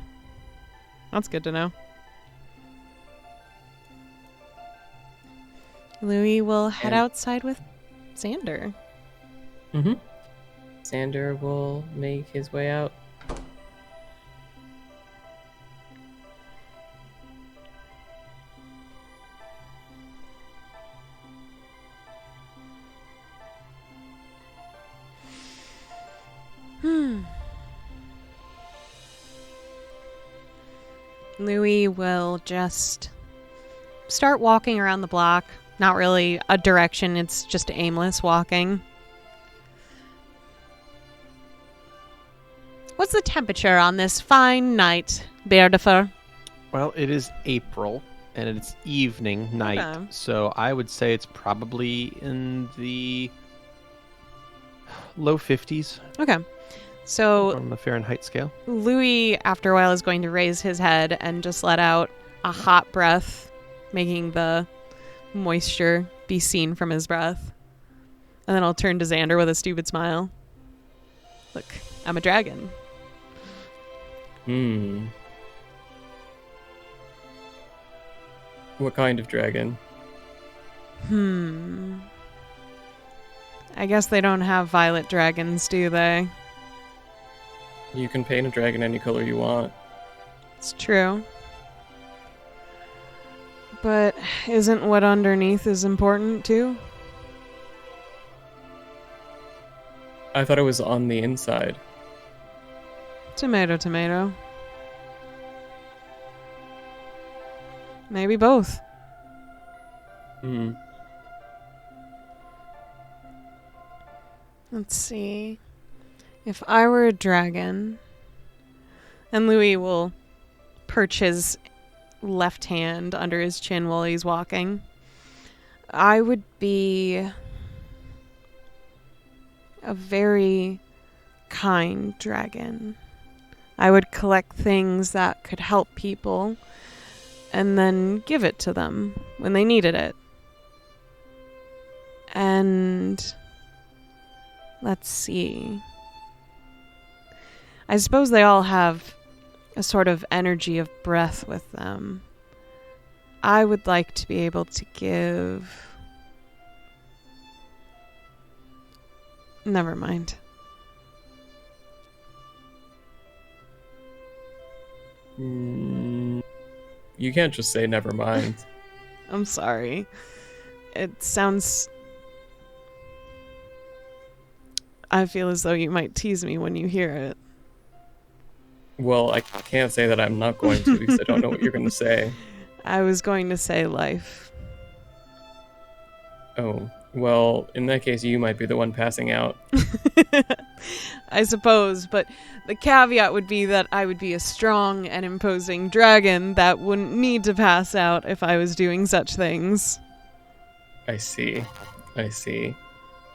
That's good to know. Louie will head outside with Xander. Mm-hmm. Xander will make his way out. Louie will just start walking around the block. Not really a direction, it's just aimless walking. What's the temperature on this fine night, Beardy? Well, it is April, and it's evening, night, Okay. so I would say it's probably in the low 50s Okay. So on the Fahrenheit scale. Louie, after a while, is going to raise his head and just let out a hot breath, making the moisture be seen from his breath. And then I'll turn to Xander with a stupid smile. Look, I'm a dragon. What kind of dragon? I guess they don't have violet dragons, do they? You can paint a dragon any color you want. It's true. But isn't what underneath is important, too? I thought it was on the inside. Tomato, tomato. Maybe both. Let's see. If I were a dragon, and Louie will perch his left hand under his chin while he's walking, I would be a very kind dragon. I would collect things that could help people and then give it to them when they needed it. And let's see. I suppose they all have a sort of energy of breath with them. I would like to be able to give... Never mind. You can't just say never mind. I'm sorry. It sounds... I feel as though you might tease me when you hear it. Well, I can't say that I'm not going to because I don't know what you're going to say. I was going to say life. Oh, well, in that case, you might be the one passing out. I suppose, but the caveat would be that I would be a strong and imposing dragon that wouldn't need to pass out if I was doing such things. I see.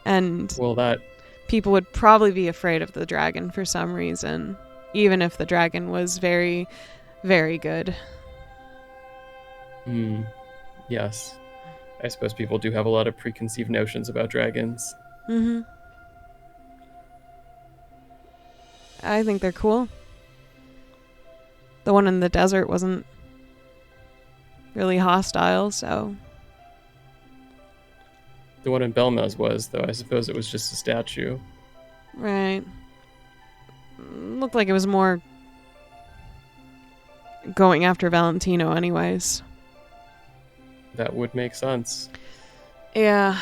And Well, that... people would probably be afraid of the dragon for some reason, even if the dragon was very, very good. Yes. I suppose people do have a lot of preconceived notions about dragons. I think they're cool. The one in the desert wasn't really hostile, so... The one in Belmez was, though. I suppose it was just a statue. Right. Looked like it was more going after Valentino anyways. That would make sense. Yeah.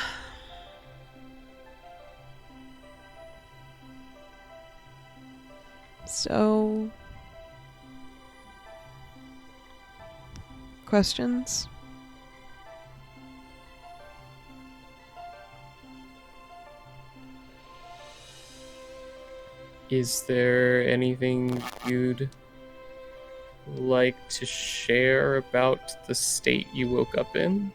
So... questions? Is there anything you'd like to share about the state you woke up in?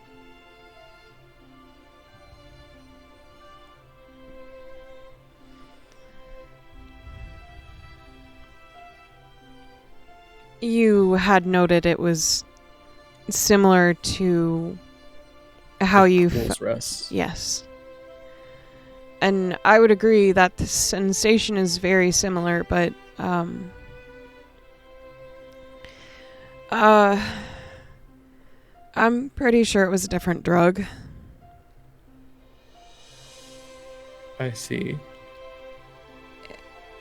You had noted it was similar to how you... Fool's Rest. Yes. And I would agree that the sensation is very similar, but I'm pretty sure it was a different drug. I see.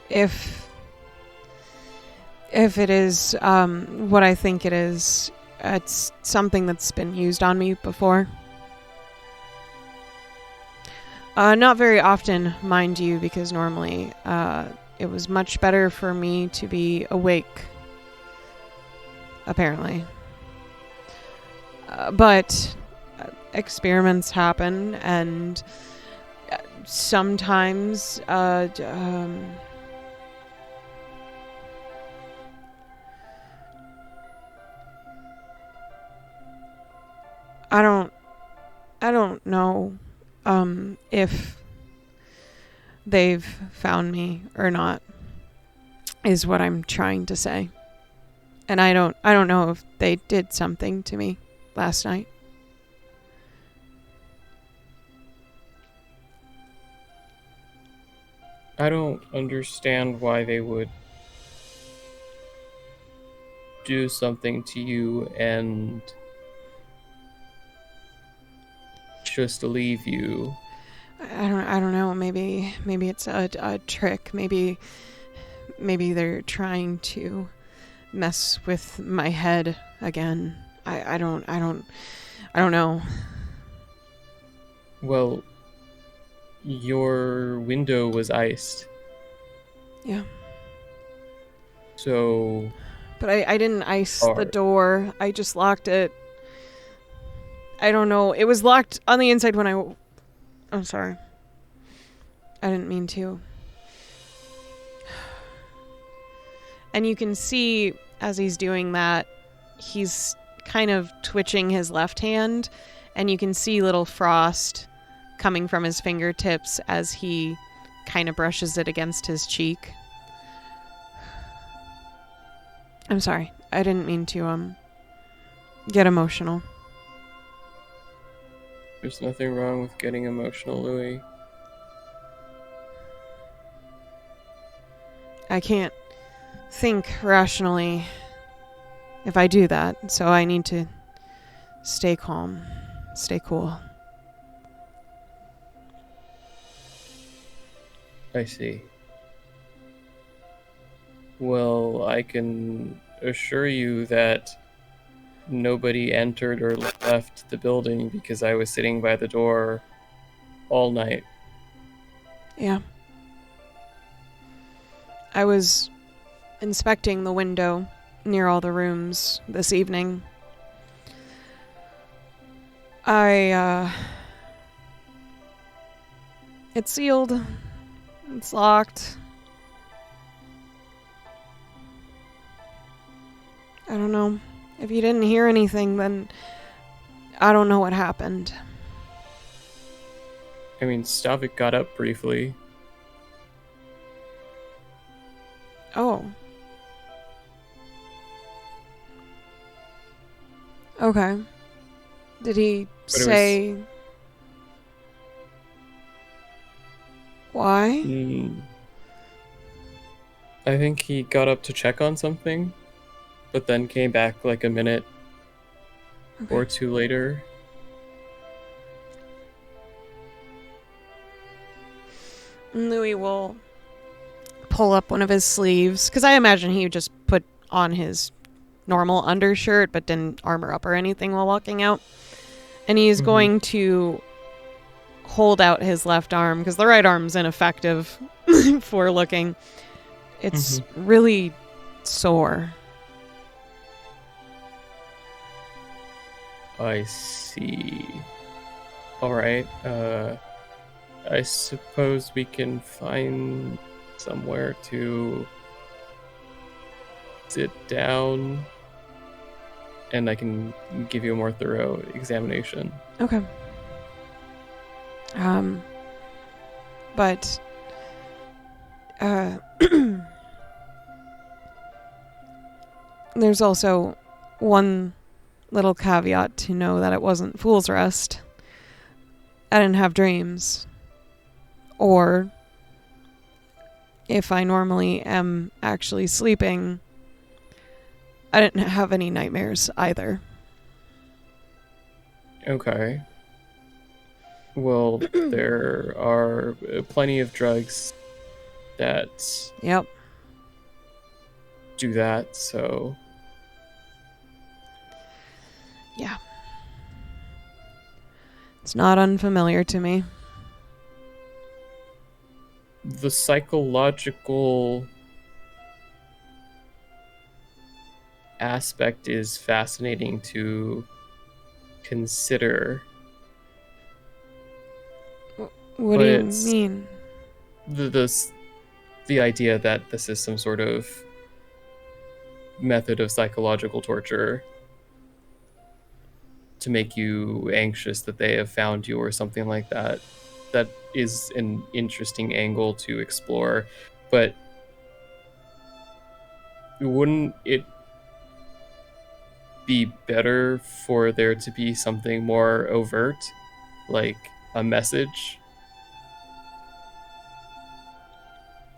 If it is what I think it is, it's something that's been used on me before. Not very often, mind you, because normally it was much better for me to be awake, apparently. But experiments happen, and sometimes I don't know if they've found me or not, is what I'm trying to say. And I don't know if they did something to me last night. I don't understand why they would do something to you and just leave you. I don't know. Maybe it's a trick. Maybe they're trying to mess with my head again. I don't know. Well, your window was iced. Yeah. So... But I didn't ice the door. I just locked it. I don't know. It was locked on the inside when I'm sorry. I didn't mean to. And you can see as he's doing that, he's kind of twitching his left hand, and you can see little frost coming from his fingertips as he kind of brushes it against his cheek. I'm sorry. I didn't mean to get emotional. There's nothing wrong with getting emotional, Louie. I can't think rationally if I do that, so I need to stay calm, stay cool. I see. Well, I can assure you that nobody entered or left the building because I was sitting by the door all night. Yeah. I was inspecting the window near all the rooms this evening. It's sealed. It's locked. I don't know. If you didn't hear anything, then I don't know what happened. I mean, Stavik got up briefly. Oh. Okay. Did he say why? I think he got up to check on something, but then came back like a minute or two later. Louie will pull up one of his sleeves, because I imagine he just put on his normal undershirt but didn't armor up or anything while walking out. And he is going to hold out his left arm, because the right arm's ineffective for looking. It's really sore. I see. Alright, I suppose we can find somewhere to sit down and I can give you a more thorough examination. Okay. But there's also one little caveat to know that it wasn't fool's rest. I didn't have dreams. Or, if I normally am actually sleeping, I didn't have any nightmares either. Okay. Well, there are plenty of drugs that Yep. do that, so Yeah. It's not unfamiliar to me. the psychological aspect is fascinating to consider. What But do you it's- mean? The idea that this is some sort of method of psychological torture to make you anxious that they have found you or something like that. That is an interesting angle to explore. But wouldn't it be better for there to be something more overt, like a message?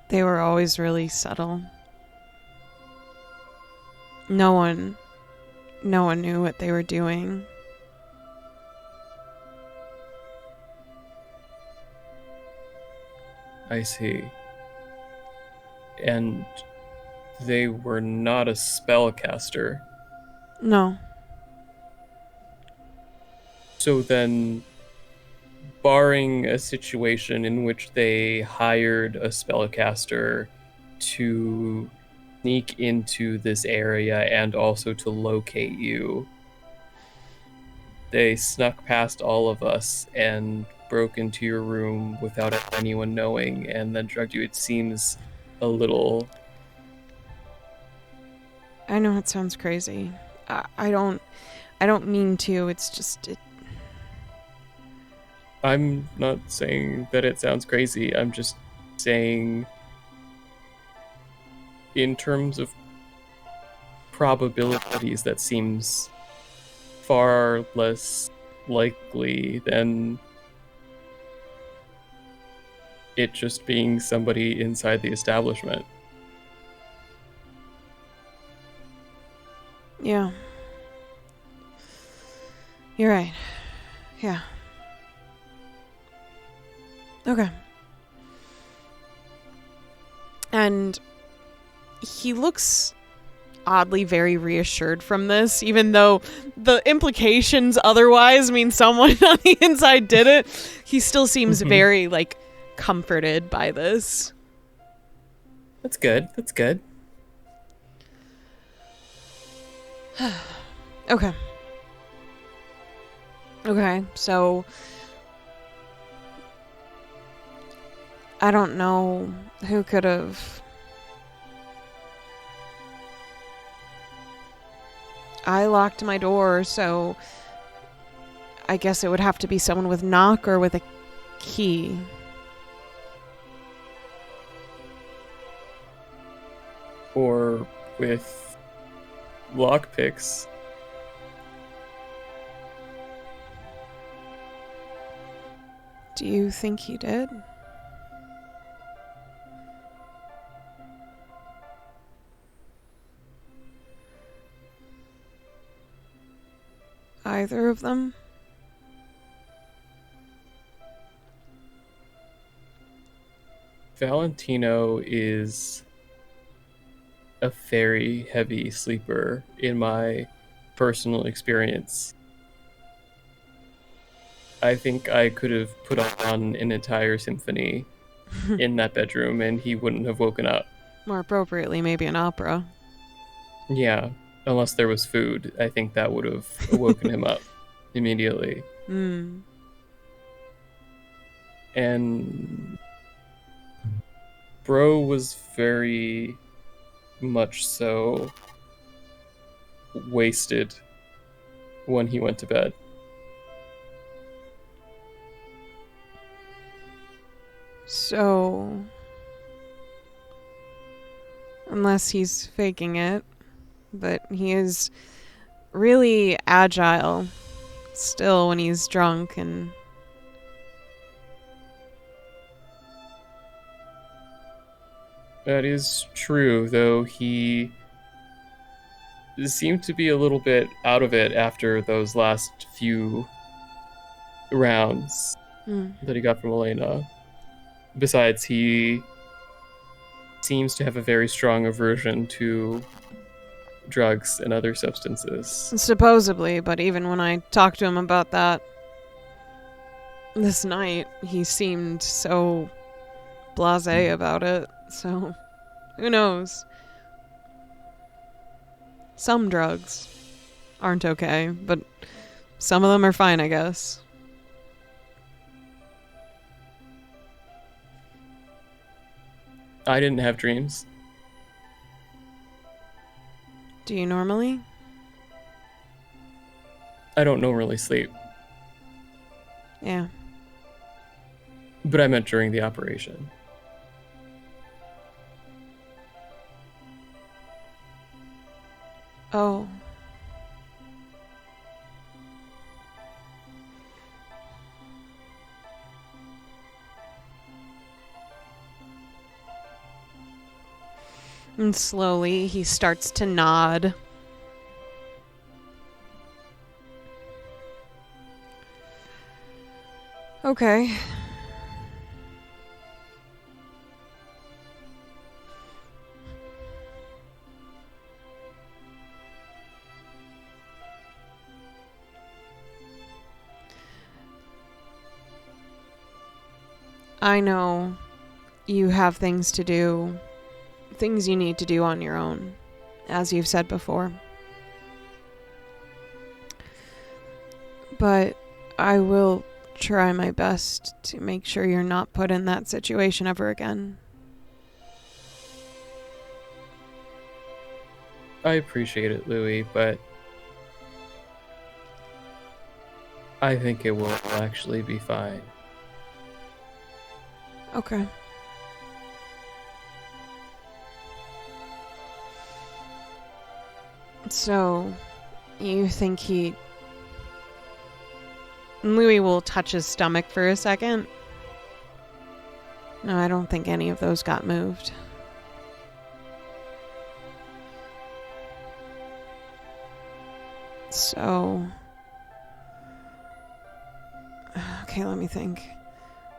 They were always really subtle. No one knew what they were doing. I see. And they were not a spellcaster. No. So then, barring a situation in which they hired a spellcaster to sneak into this area and also to locate you, they snuck past all of us and broke into your room without anyone knowing and then drugged you. It seems a little... I know it sounds crazy. I don't mean to. It's just I'm not saying that it sounds crazy. I'm just saying, in terms of probabilities, that seems far less likely than it just being somebody inside the establishment. Yeah. You're right. Yeah. Okay. And he looks oddly very reassured from this, even though the implications otherwise mean someone on the inside did it. He still seems very, like, comforted by this. That's good. That's good. Okay. Okay, so I don't know who could have... I locked my door, so I guess it would have to be someone with knock or with a key. Or with lockpicks. Do you think he did? Either of them? Valentino is a very heavy sleeper in my personal experience. I think I could have put on an entire symphony in that bedroom and he wouldn't have woken up. More appropriately, maybe an opera. Yeah, unless there was food. I think that would have woken him up immediately. Hmm. And Bro was very much so wasted when he went to bed. So, unless he's faking it, but he is really agile still when he's drunk, and That is true, though he seemed to be a little bit out of it after those last few rounds that he got from Elena. Besides, he seems to have a very strong aversion to drugs and other substances. supposedly, but even when I talked to him about that this night, he seemed so blasé about it. So, who knows? Some drugs aren't okay, but some of them are fine, I guess. I didn't have dreams. Do you normally? I don't normally sleep, Yeah. but I meant during the operation. Oh. And slowly he starts to nod. Okay. I know you have things to do, things you need to do on your own, as you've said before. But I will try my best to make sure you're not put in that situation ever again. I appreciate it, Louie, but I think it will actually be fine. Okay. So, you think he... Louie will touch his stomach for a second. No, I don't think any of those got moved. So... Okay, let me think.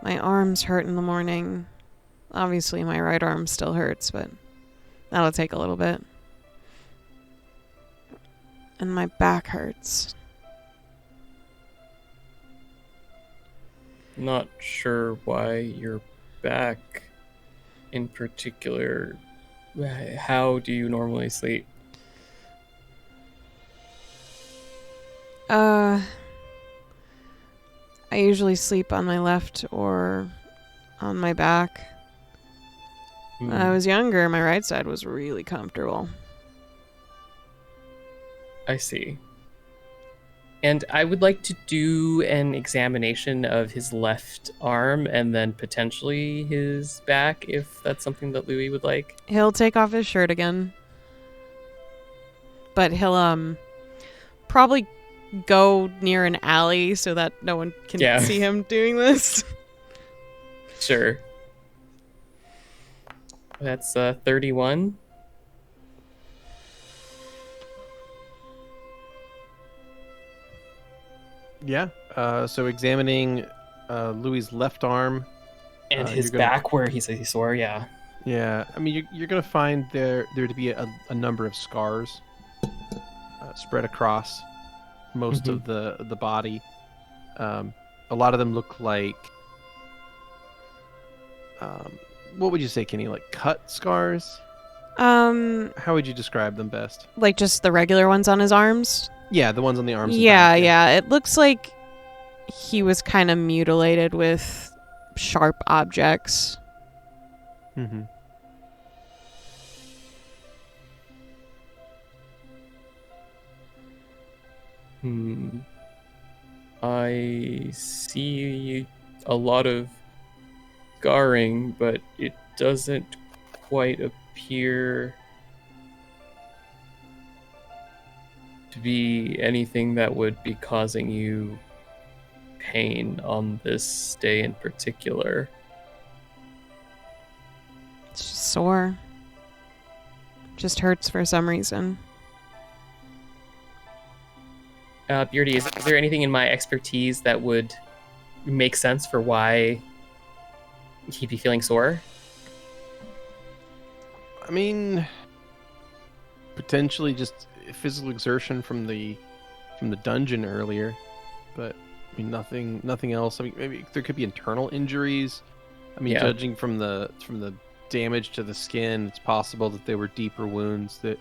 My arms hurt in the morning. Obviously, my right arm still hurts, but that'll take a little bit. And my back hurts. Not sure why your back in particular. How do you normally sleep? I usually sleep on my left or on my back. When I was younger, my right side was really comfortable. I see. And I would like to do an examination of his left arm and then potentially his back, if that's something that Louie would like. He'll take off his shirt again. But he'll probably go near an alley so that no one can see him doing this. Sure. That's 31. Yeah. So examining Louie's left arm and his back where he says he swore. Yeah. Yeah. I mean, you're gonna find there to be a number of scars spread across most of the body. A lot of them look like what would you say, Keni? Like cut scars? How would you describe them best? Like just the regular ones on his arms? Yeah, the ones on the arms. Yeah, and back, yeah. It looks like he was kind of mutilated with sharp objects. Mm-hmm. I see a lot of scarring, but it doesn't quite appear be anything that would be causing you pain on this day in particular. It's just sore. Just hurts for some reason. Beardy, is there anything in my expertise that would make sense for why he'd be feeling sore? I mean, potentially just physical exertion from the dungeon earlier, but I mean nothing else. I mean, maybe there could be internal injuries. I mean, Yeah. judging from the damage to the skin, it's possible that they were deeper wounds. That,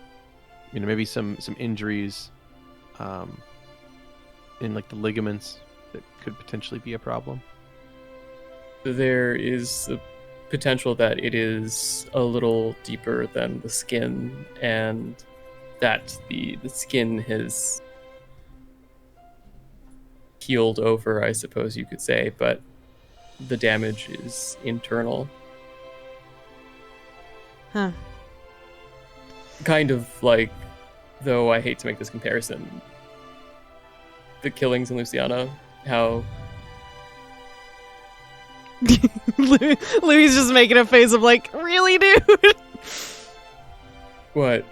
you know, maybe some injuries, in like the ligaments that could potentially be a problem. There is a potential that it is a little deeper than the skin, and that the skin has healed over, I suppose you could say, but the damage is internal. Huh. Kind of like, though I hate to make this comparison, the killings in Luciana, how Louie's just making a face of like, really, dude? what?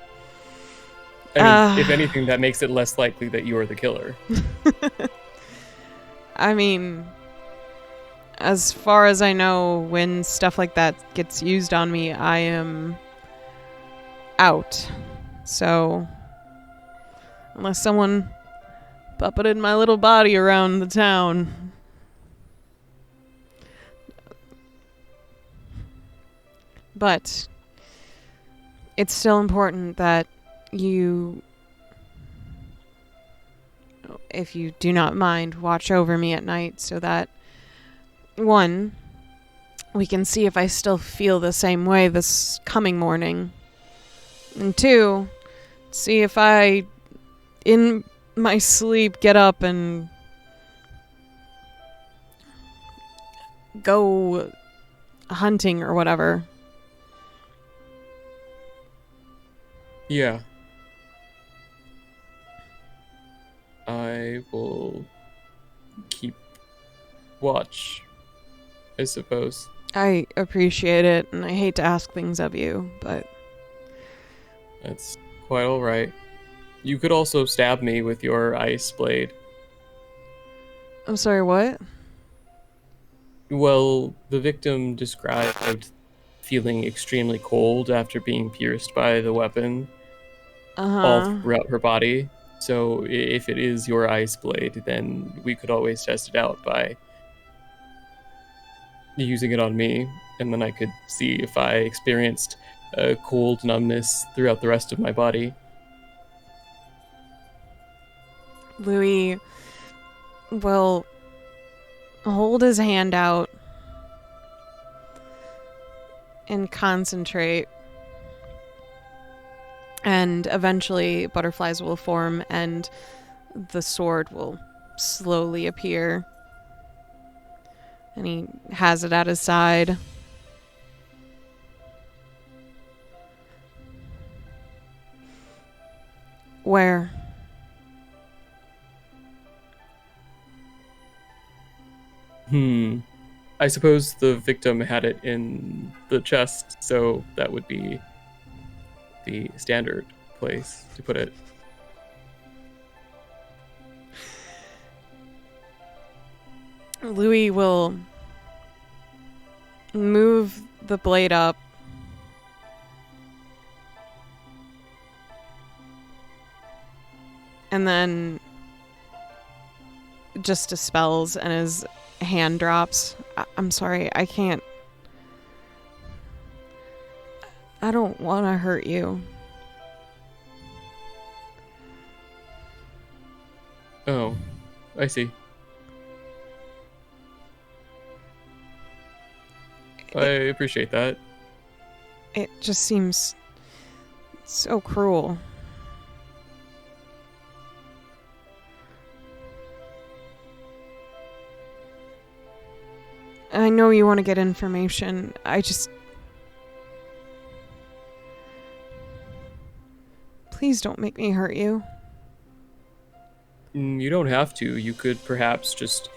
I mean, if anything, that makes it less likely that you are the killer. I mean, as far as I know, when stuff like that gets used on me, I am out. So, unless someone puppeted my little body around the town. But it's still important that you, if you do not mind, watch over me at night so that, one, we can see if I still feel the same way this coming morning. And two, see if I, in my sleep, get up and go hunting or whatever. Yeah. I will keep watch, I suppose. I appreciate it, and I hate to ask things of you, but That's quite all right. You could also stab me with your ice blade. I'm sorry, what? Well, the victim described feeling extremely cold after being pierced by the weapon all throughout her body. So if it is your ice blade, then we could always test it out by using it on me, and then I could see if I experienced a cold numbness throughout the rest of my body. Louie will hold his hand out and concentrate, and eventually butterflies will form and the sword will slowly appear, and he has it at his side. Where? I suppose the victim had it in the chest, so that would be the standard place to put it. Louie will move the blade up and then just dispels, and his hand drops. I'm sorry, I can't. I don't want to hurt you. Oh, I see. I appreciate that. It just seems so cruel. I know you want to get information. Please don't make me hurt you. You don't have to. You could perhaps just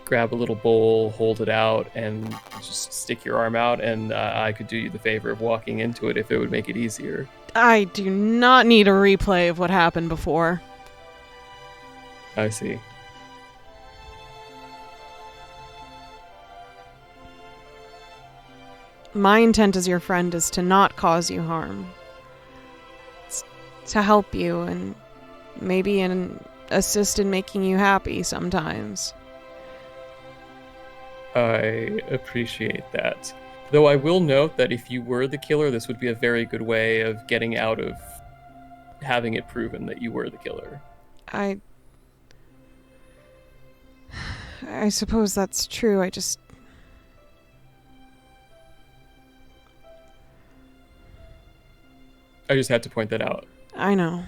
grab a little bowl, hold it out, and just stick your arm out, and I could do you the favor of walking into it if it would make it easier. I do not need a replay of what happened before. I see. My intent as your friend is to not cause you harm. It's to help you and maybe assist in making you happy sometimes. I appreciate that. Though I will note that if you were the killer, this would be a very good way of getting out of having it proven that you were the killer. I suppose that's true. I just had to point that out. I know.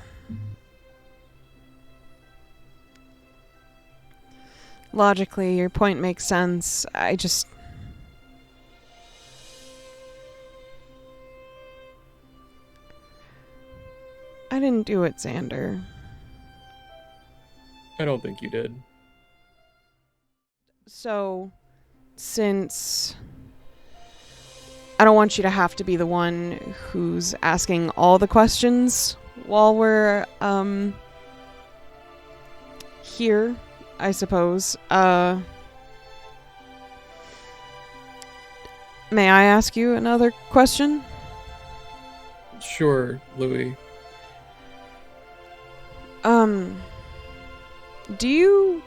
Logically, your point makes sense. I didn't do it, Xander. I don't think you did. So, since I don't want you to have to be the one who's asking all the questions while we're here, I suppose. May I ask you another question? Sure, Louie. Do you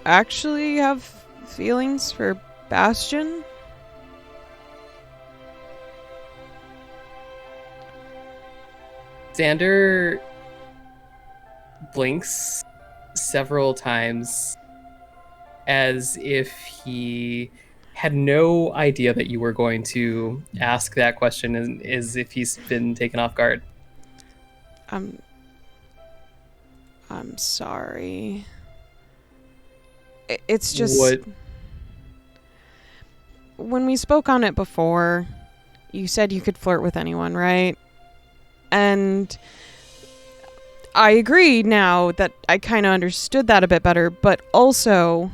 actually have feelings for Bastion? Xander blinks several times as if he had no idea that you were going to ask that question, and as if he's been taken off guard. I'm sorry. It's just... What? When we spoke on it before, you said you could flirt with anyone, right? And I agree now that I kind of understood that a bit better, but also,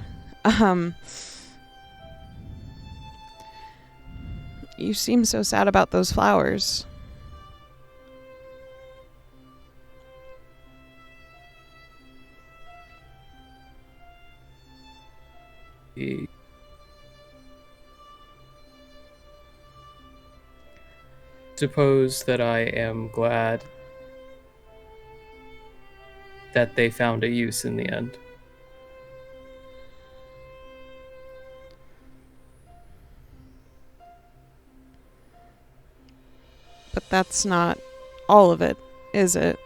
you seem so sad about those flowers. Suppose that I am glad that they found a use in the end. But that's not all of it, is it?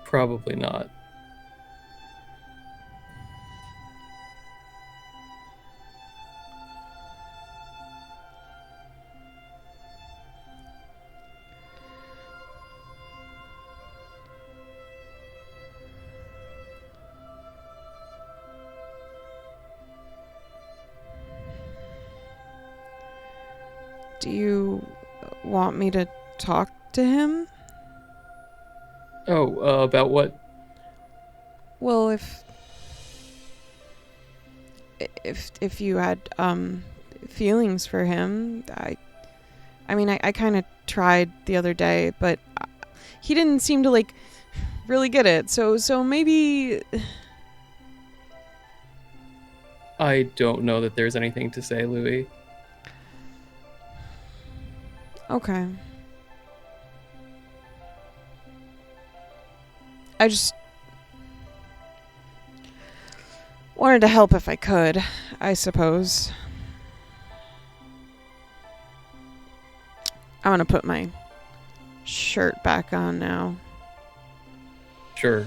Probably not. Do you want me to talk to him? Oh, about what? Well, if you had feelings for him, I mean, I kind of tried the other day, but he didn't seem to like really get it. So maybe I don't know that there's anything to say, Louie. okay. I just wanted to help if I could, I suppose. I'm gonna put my shirt back on now. Sure.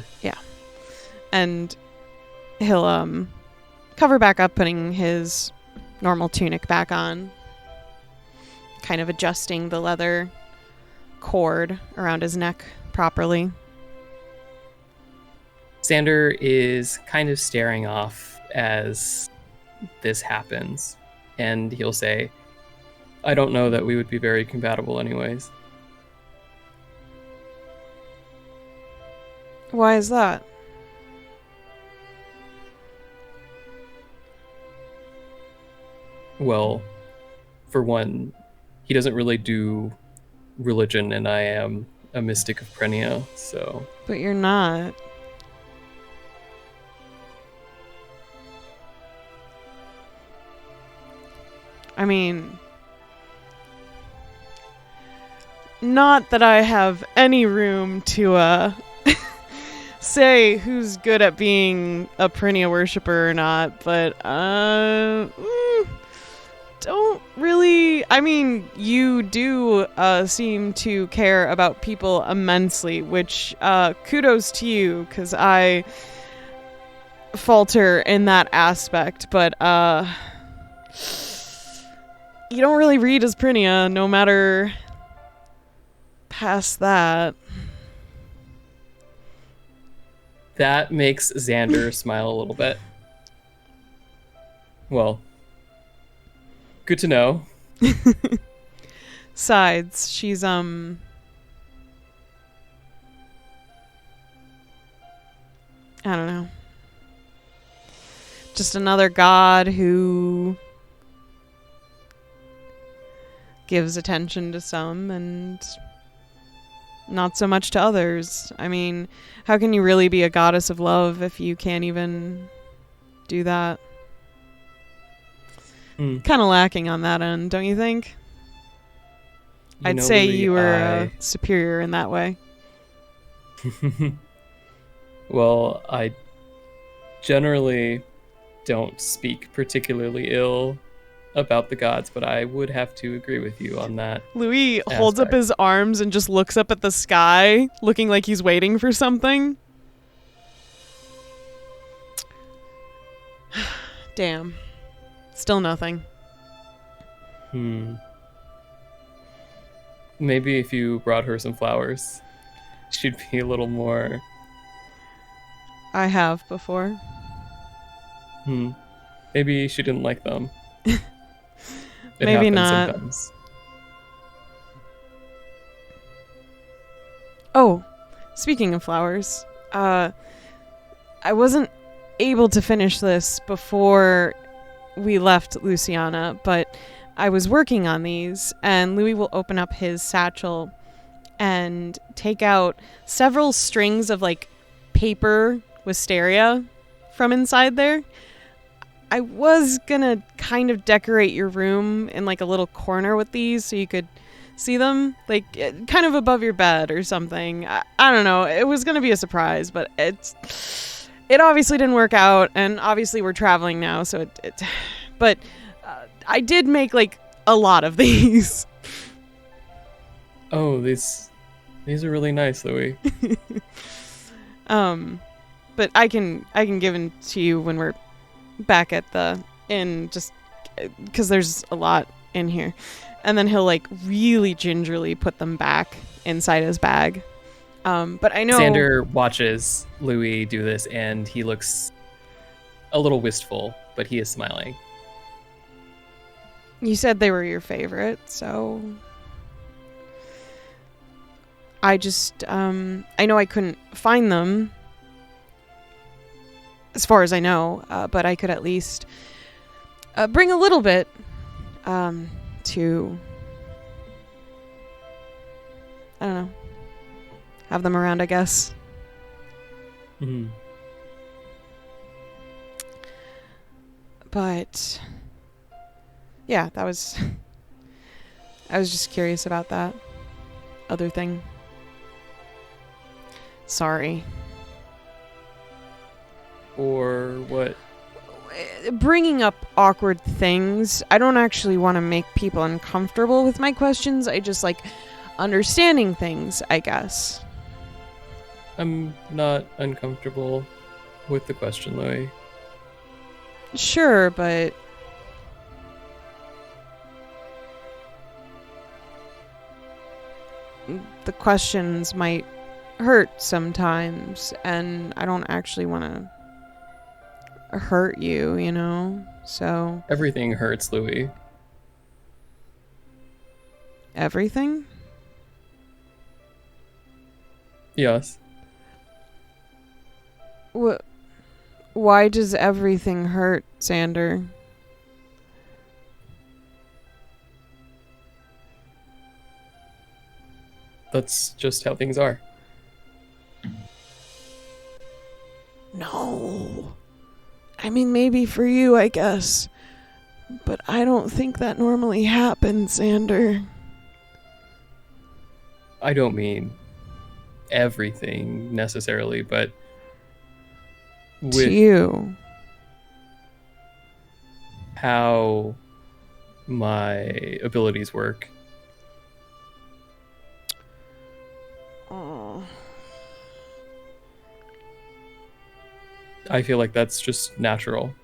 And he'll cover back up, putting his normal tunic back on, kind of adjusting the leather cord around his neck properly. Xander is kind of staring off as this happens, and he'll say, I don't know that we would be very compatible anyways. Why is that? Well, for one, he doesn't really do religion, and I am a mystic of Prenia, so... But you're not. I mean, not that I have any room to say who's good at being a Prenia worshiper or not, but don't really. I mean, you do seem to care about people immensely, which kudos to you, because I falter in that aspect, but you don't really read as Prenia, no matter past that. That makes Xander smile a little bit. Well, good to know. Sides, she's I don't know. Just another god who gives attention to some and not so much to others. I mean, how can you really be a goddess of love if you can't even do that? Kind of lacking on that end, don't you think? I'd say Louie, you were superior in that way. Well, I generally don't speak particularly ill about the gods, but I would have to agree with you on that. Louis holds up his arms and just looks up at the sky, looking like he's waiting for something. Damn. Still nothing. Maybe if you brought her some flowers, she'd be a little more... I have before. Maybe she didn't like them. Maybe not. Sometimes. Oh, speaking of flowers, I wasn't able to finish this before we left Luciana, but I was working on these, and Louis will open up his satchel and take out several strings of like paper wisteria from inside there. I was gonna kind of decorate your room in like a little corner with these so you could see them, like kind of above your bed or something. I don't know. It was gonna be a surprise, but it obviously didn't work out, and obviously we're traveling now, so but I did make like a lot of these. Oh, these are really nice, Louie. But I can give them to you when we're back at the inn, just because there's a lot in here. And then he'll like really gingerly put them back inside his bag. But I know Xander watches Louie do this, and he looks a little wistful, but he is smiling. You said they were your favorite, so I just I know I couldn't find them, as far as I know, but I could at least bring a little bit to, I don't know, have them around, I guess. But yeah, that was I was just curious about that other thing. Sorry. Or what? Bringing up awkward things. I don't actually want to make people uncomfortable with my questions. I just like understanding things, I guess. I'm not uncomfortable with the question, Louie. Sure, but the questions might hurt sometimes, and I don't actually want to hurt you, you know? So Everything hurts, Louie. everything? Yes. Why does everything hurt, Xander? That's just how things are. No. I mean, maybe for you, I guess. But I don't think that normally happens, Xander. I don't mean everything necessarily, but To with you. how my abilities work. Oh. I feel like that's just natural.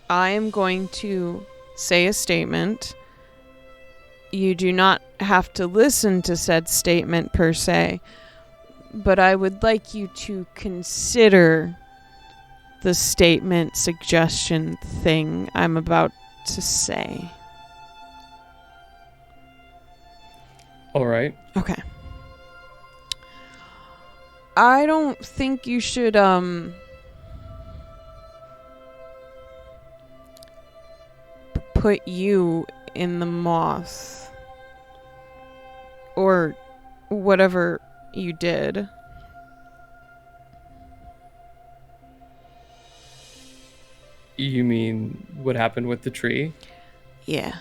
I am going to say a statement. You do not have to listen to said statement per se, but I would like you to consider the statement suggestion thing I'm about to say. All right. Okay. I don't think you should put you in the moth or whatever you did. You mean what happened with the tree? Yeah.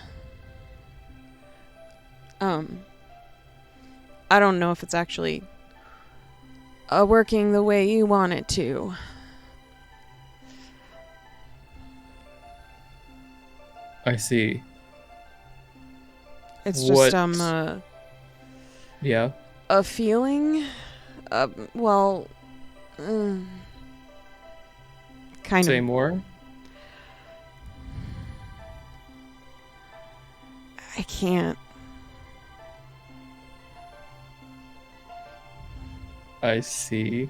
I don't know if it's actually working the way you want it to. I see. It's What- just Yeah. a feeling. Well, kind Say of. more? I can't. I see.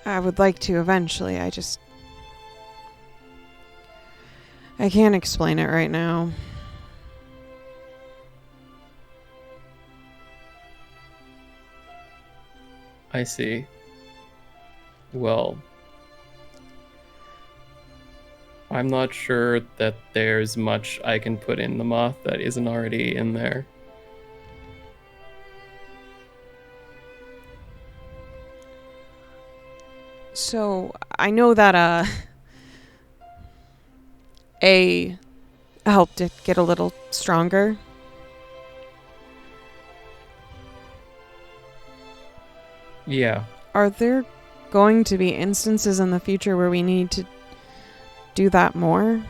I would like to eventually. I can't explain it right now. I see. Well, I'm not sure that there's much I can put in the moth that isn't already in there. So, I know that A helped it get a little stronger. Yeah. Are there going to be instances in the future where we need to do that more?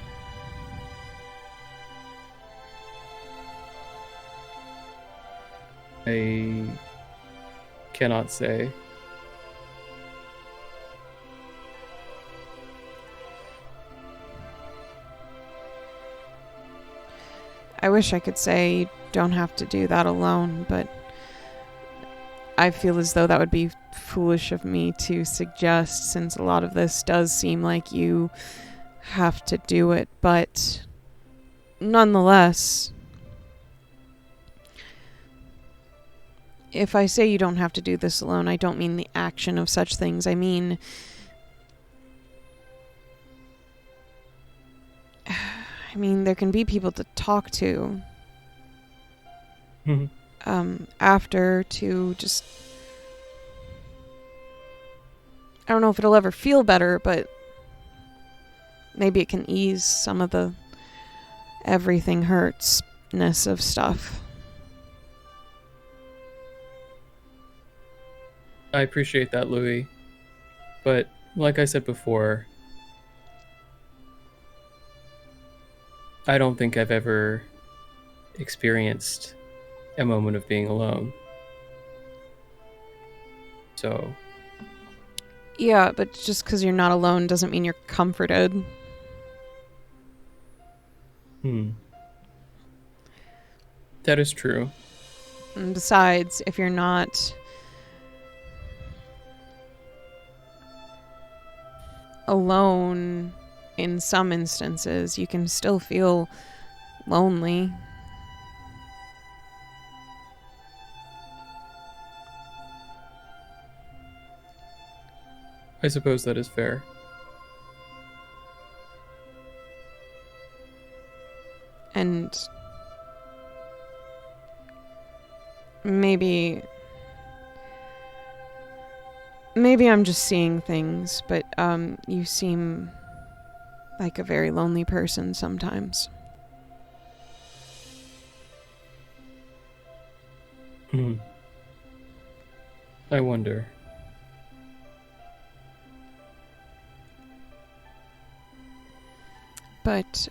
I cannot say. I wish I could say you don't have to do that alone, but I feel as though that would be foolish of me to suggest, since a lot of this does seem like you have to do it. But nonetheless, if I say you don't have to do this alone, I don't mean the action of such things. I mean, there can be people to talk to after to just... I don't know if it'll ever feel better, but maybe it can ease some of the everything hurts-ness of stuff. I appreciate that, Louie. But like I said before, I don't think I've ever experienced a moment of being alone. So... Yeah, but just because you're not alone doesn't mean you're comforted. That is true. And besides, if you're not alone in some instances, you can still feel lonely. I suppose that is fair. And maybe I'm just seeing things, but you seem like a very lonely person sometimes. I wonder. But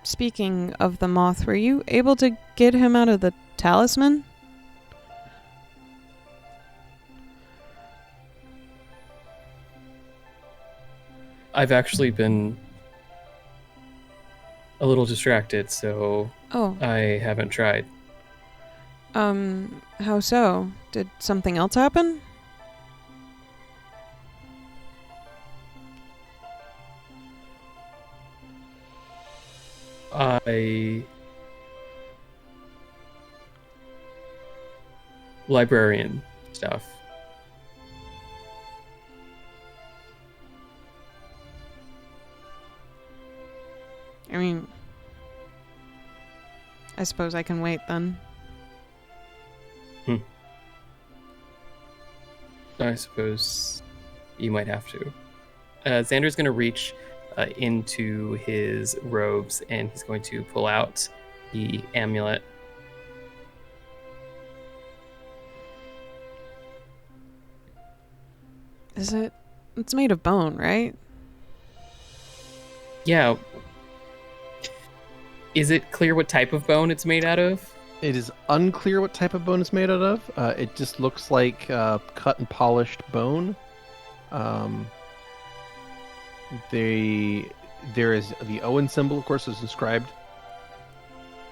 speaking of the moth, were you able to get him out of the talisman? I've actually been a little distracted, so Oh, I haven't tried. how so? Did something else happen? Librarian stuff. I mean, I suppose I can wait then. I suppose you might have to. Xander's going to reach into his robes and he's going to pull out the amulet. Is it? It's made of bone, right? Yeah. Is it clear what type of bone it's made out of? It is unclear what type of bone it's made out of. It just looks like cut and polished bone. There is the Owen symbol, of course, is inscribed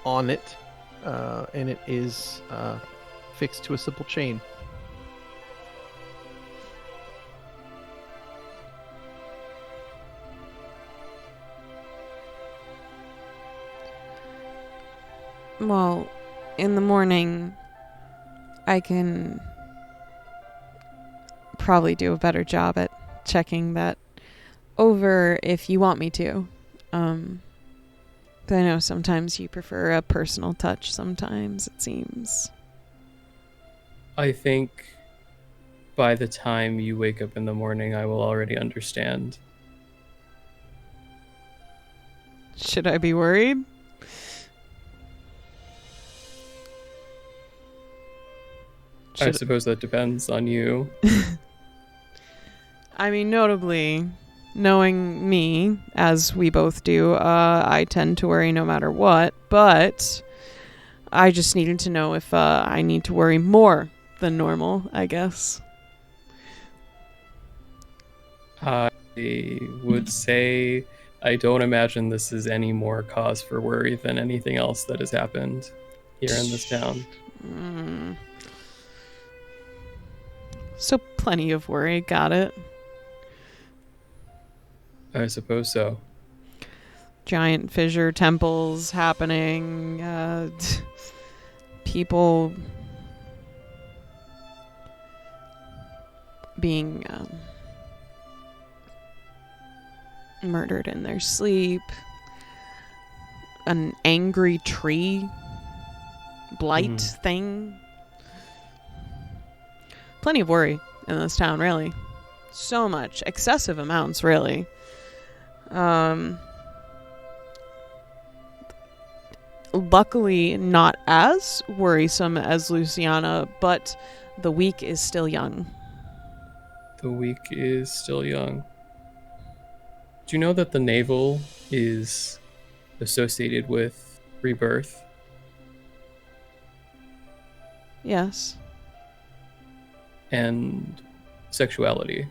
on it, and it is fixed to a simple chain. Well, in the morning, I can probably do a better job at checking that over if you want me to. But I know sometimes you prefer a personal touch, sometimes it seems. I think by the time you wake up in the morning, I will already understand. Should I be worried? I suppose that depends on you. I mean, notably, knowing me, as we both do, I tend to worry no matter what, but I just needed to know if I need to worry more than normal, I guess. I would say I don't imagine this is any more cause for worry than anything else that has happened here in this town. So plenty of worry, got it. I suppose so. Giant fissure temples happening, people being murdered in their sleep, an angry tree blight thing. Plenty of worry in this town, really. So much. Excessive amounts, really. Luckily, not as worrisome as Luciana, but the week is still young. The week is still young. Do you know that the navel is associated with rebirth? Yes. And sexuality.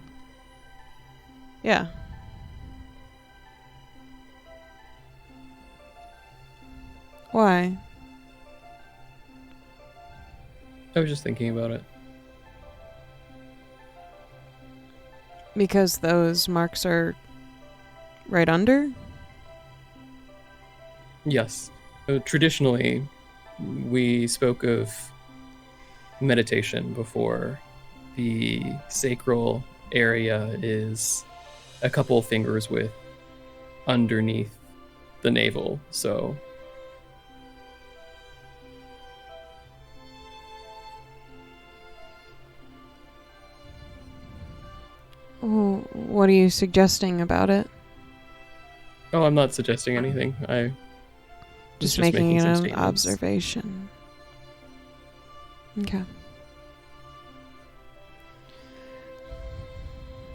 Yeah. Why? I was just thinking about it. Because those marks are right under? Yes. Traditionally, we spoke of meditation before. The sacral area is a couple fingers width underneath the navel, so What are you suggesting about it? oh, I'm not suggesting anything. I was Just making making some an statements. observation. Okay.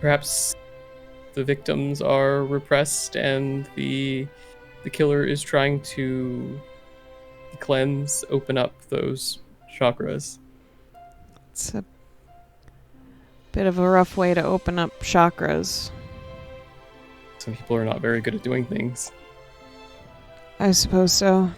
Perhaps the victims are repressed and the killer is trying to cleanse, open up those chakras. It's a bit of a rough way to open up chakras. Some people are not very good at doing things. I suppose so.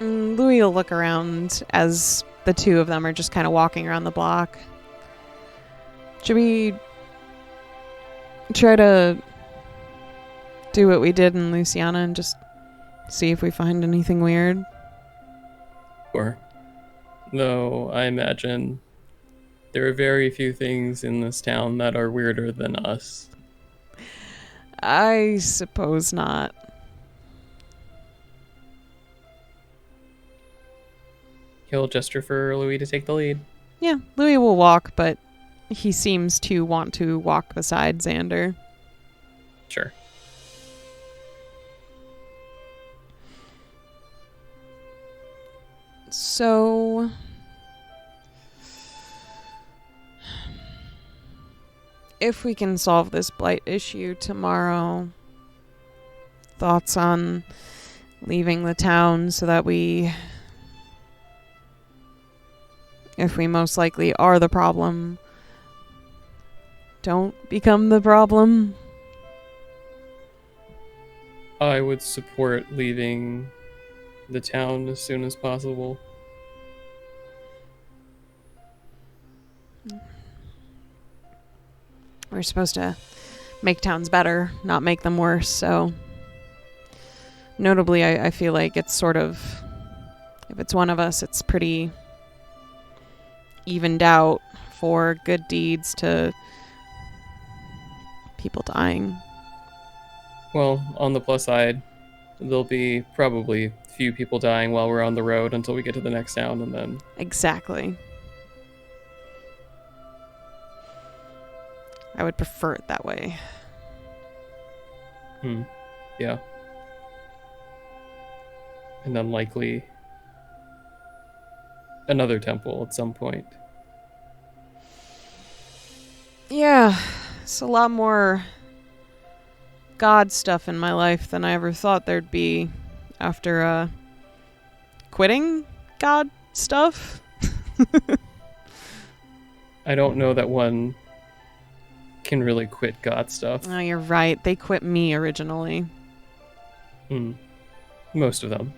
Louie will look around as the two of them are just kind of walking around the block. Should we try to do what we did in Luciana and just see if we find anything weird? Or, though I imagine there are very few things in this town that are weirder than us. I suppose not. He'll gesture for Louie to take the lead. Yeah, Louie will walk, but he seems to want to walk beside Xander. Sure. So, if we can solve this blight issue tomorrow, thoughts on leaving the town so that if we most likely are the problem, don't become the problem? I would support leaving the town as soon as possible. We're supposed to make towns better, not make them worse, so notably I feel like it's sort of, if it's one of us, it's pretty evened out for good deeds to people dying. Well, on the plus side, there'll be probably few people dying while we're on the road until we get to the next town, and then... Exactly. I would prefer it that way. Yeah. And then likely another temple at some point. Yeah, it's a lot more God stuff in my life than I ever thought there'd be after quitting God stuff. I don't know that one can really quit God stuff. Oh, you're right. They quit me originally. Most of them.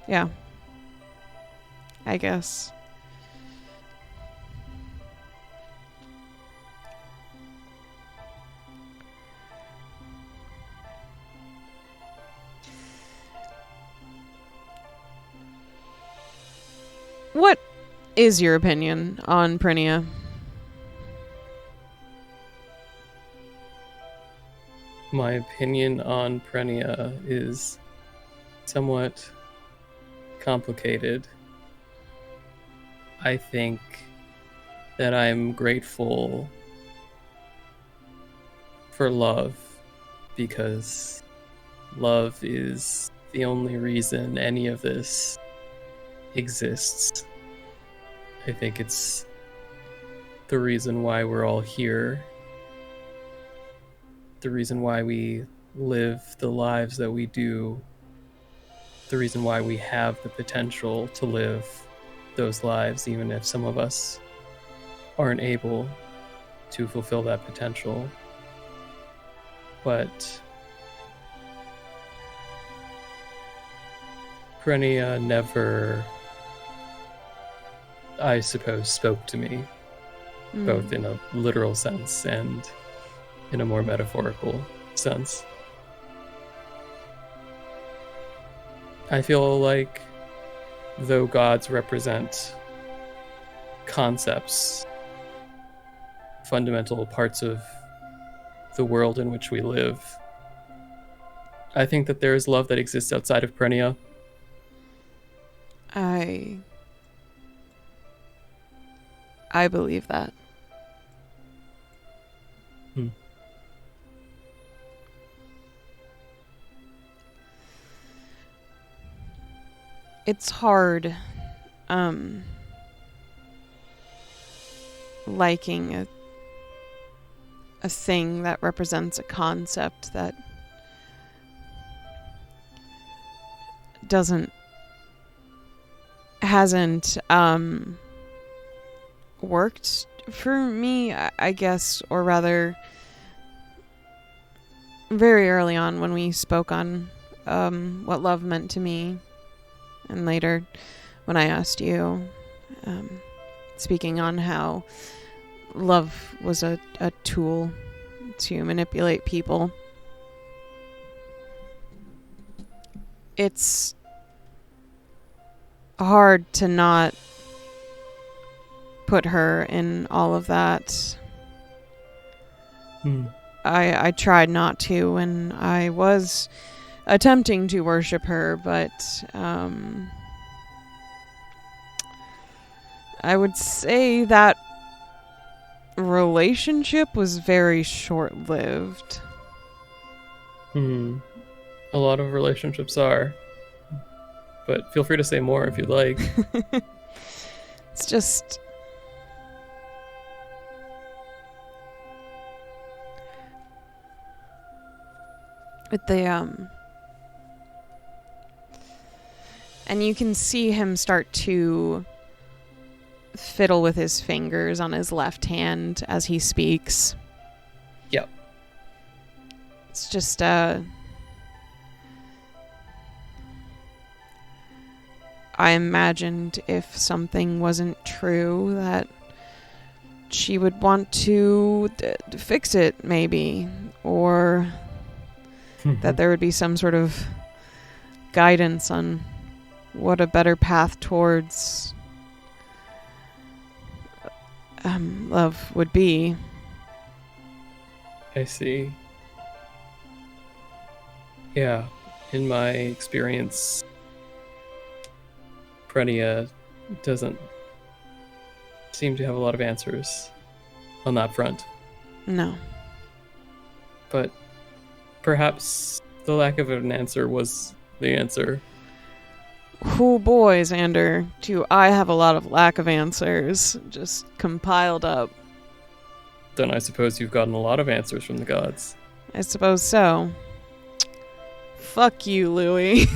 Yeah. I guess. What is your opinion on Prinia? My opinion on Prenia is somewhat complicated. I think that I'm grateful for love because love is the only reason any of this exists. I think it's the reason why we're all here, the reason why we live the lives that we do, the reason why we have the potential to live those lives, even if some of us aren't able to fulfill that potential. But Grenia never, I suppose, spoke to me, both in a literal sense and in a more metaphorical sense. I feel like though gods represent concepts, fundamental parts of the world in which we live, I think that there is love that exists outside of Grenia. I believe that. It's hard liking a thing that represents a concept that hasn't worked for me, I guess, or rather very early on when we spoke on what love meant to me, and later when I asked you, speaking on how love was a tool to manipulate people. It's hard to not put her in all of that. I tried not to when I was attempting to worship her, but I would say that relationship was very short-lived. A lot of relationships are, but feel free to say more if you'd like. It's just with the and you can see him start to fiddle with his fingers on his left hand as he speaks. Yep. It's just I imagined if something wasn't true that she would want to fix it, maybe, or that there would be some sort of guidance on what a better path towards love would be. I see. Yeah, in my experience, Grenia doesn't seem to have a lot of answers on that front. No. But perhaps the lack of an answer was the answer. Oh boy, Xander, do I have a lot of lack of answers just compiled up. Then I suppose you've gotten a lot of answers from the gods. I suppose so. Fuck you, Louie.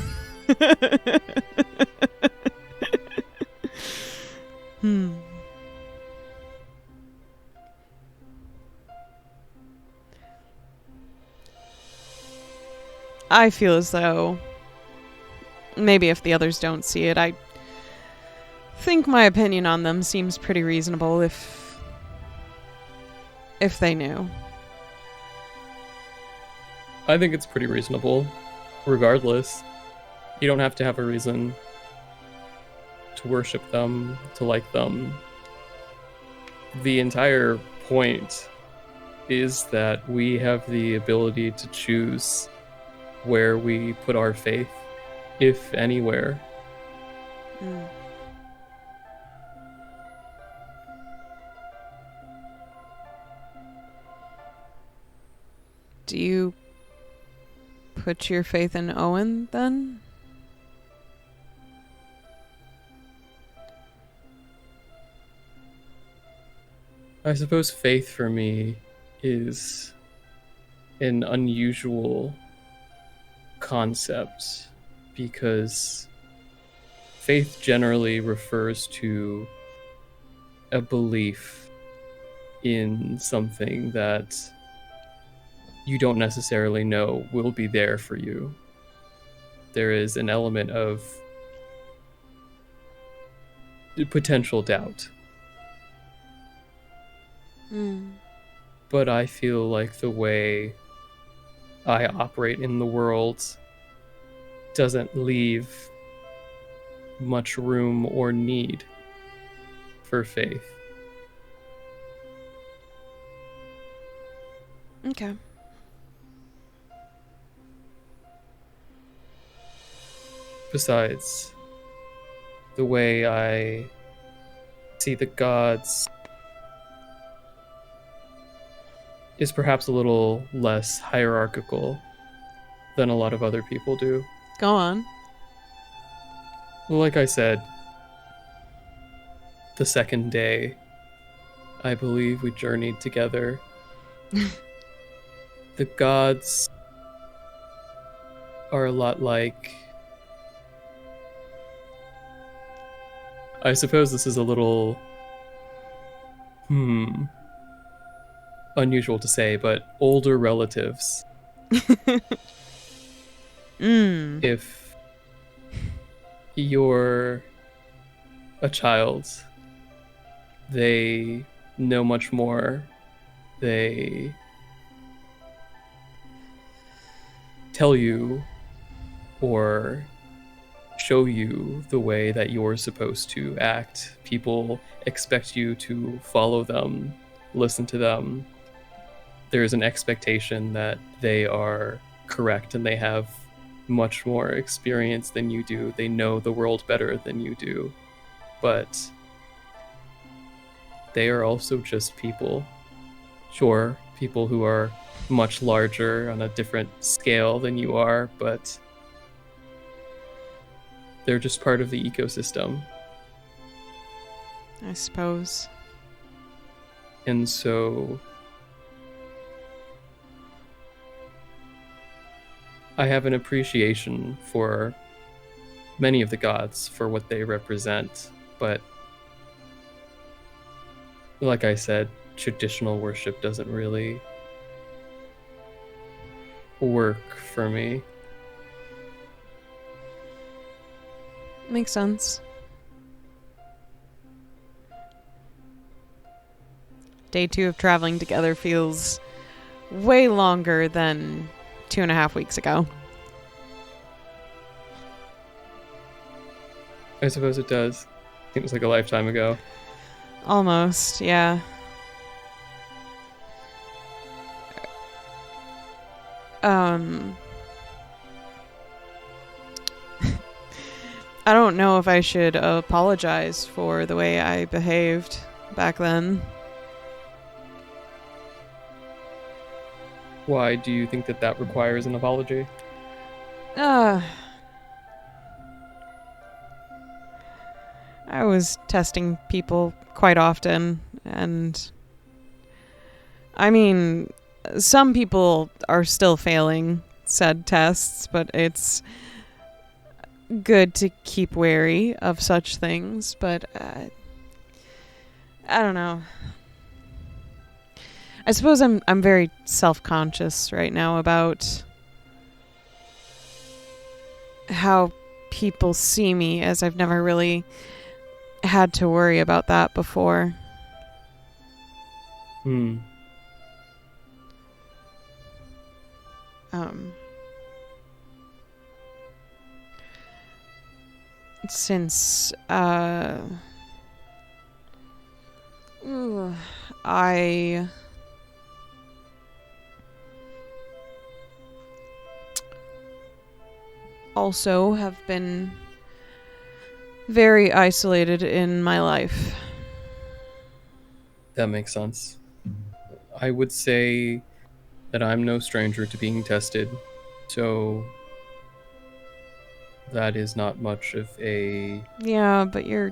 I feel as though maybe if the others don't see it, I think my opinion on them seems pretty reasonable if they knew. I think it's pretty reasonable. Regardless, you don't have to have a reason to worship them, to like them. The entire point is that we have the ability to choose where we put our faith, if anywhere. Do you put your faith in Owen, then? I suppose faith for me is an unusual concept because faith generally refers to a belief in something that you don't necessarily know will be there for you. There is an element of potential doubt. But I feel like the way I operate in the world doesn't leave much room or need for faith. Okay. Besides, the way I see the gods is perhaps a little less hierarchical than a lot of other people do. Go on. Like I said, the second day, I believe we journeyed together. The gods are a lot like... I suppose this is a little... unusual to say, but older relatives. If you're a child, they know much more. They tell you or show you the way that you're supposed to act. People expect you to follow them, listen to them. There's an expectation that they are correct and they have much more experience than you do. They know the world better than you do. But they are also just people. Sure, people who are much larger on a different scale than you are, but they're just part of the ecosystem. I suppose. And so I have an appreciation for many of the gods for what they represent, but like I said, traditional worship doesn't really work for me. Makes sense. Day 2 of traveling together feels way longer than 2.5 weeks ago. I suppose it does. Seems like a lifetime ago. Almost, yeah. I don't know if I should apologize for the way I behaved back then. Why do you think that that requires an apology? I was testing people quite often, and I mean, some people are still failing said tests, but it's good to keep wary of such things, but I don't know. I suppose I'm very self-conscious right now about how people see me, as I've never really had to worry about that before. Since I also have been very isolated in my life. That makes sense. I would say that I'm no stranger to being tested, so that is not much of a... Yeah, but you're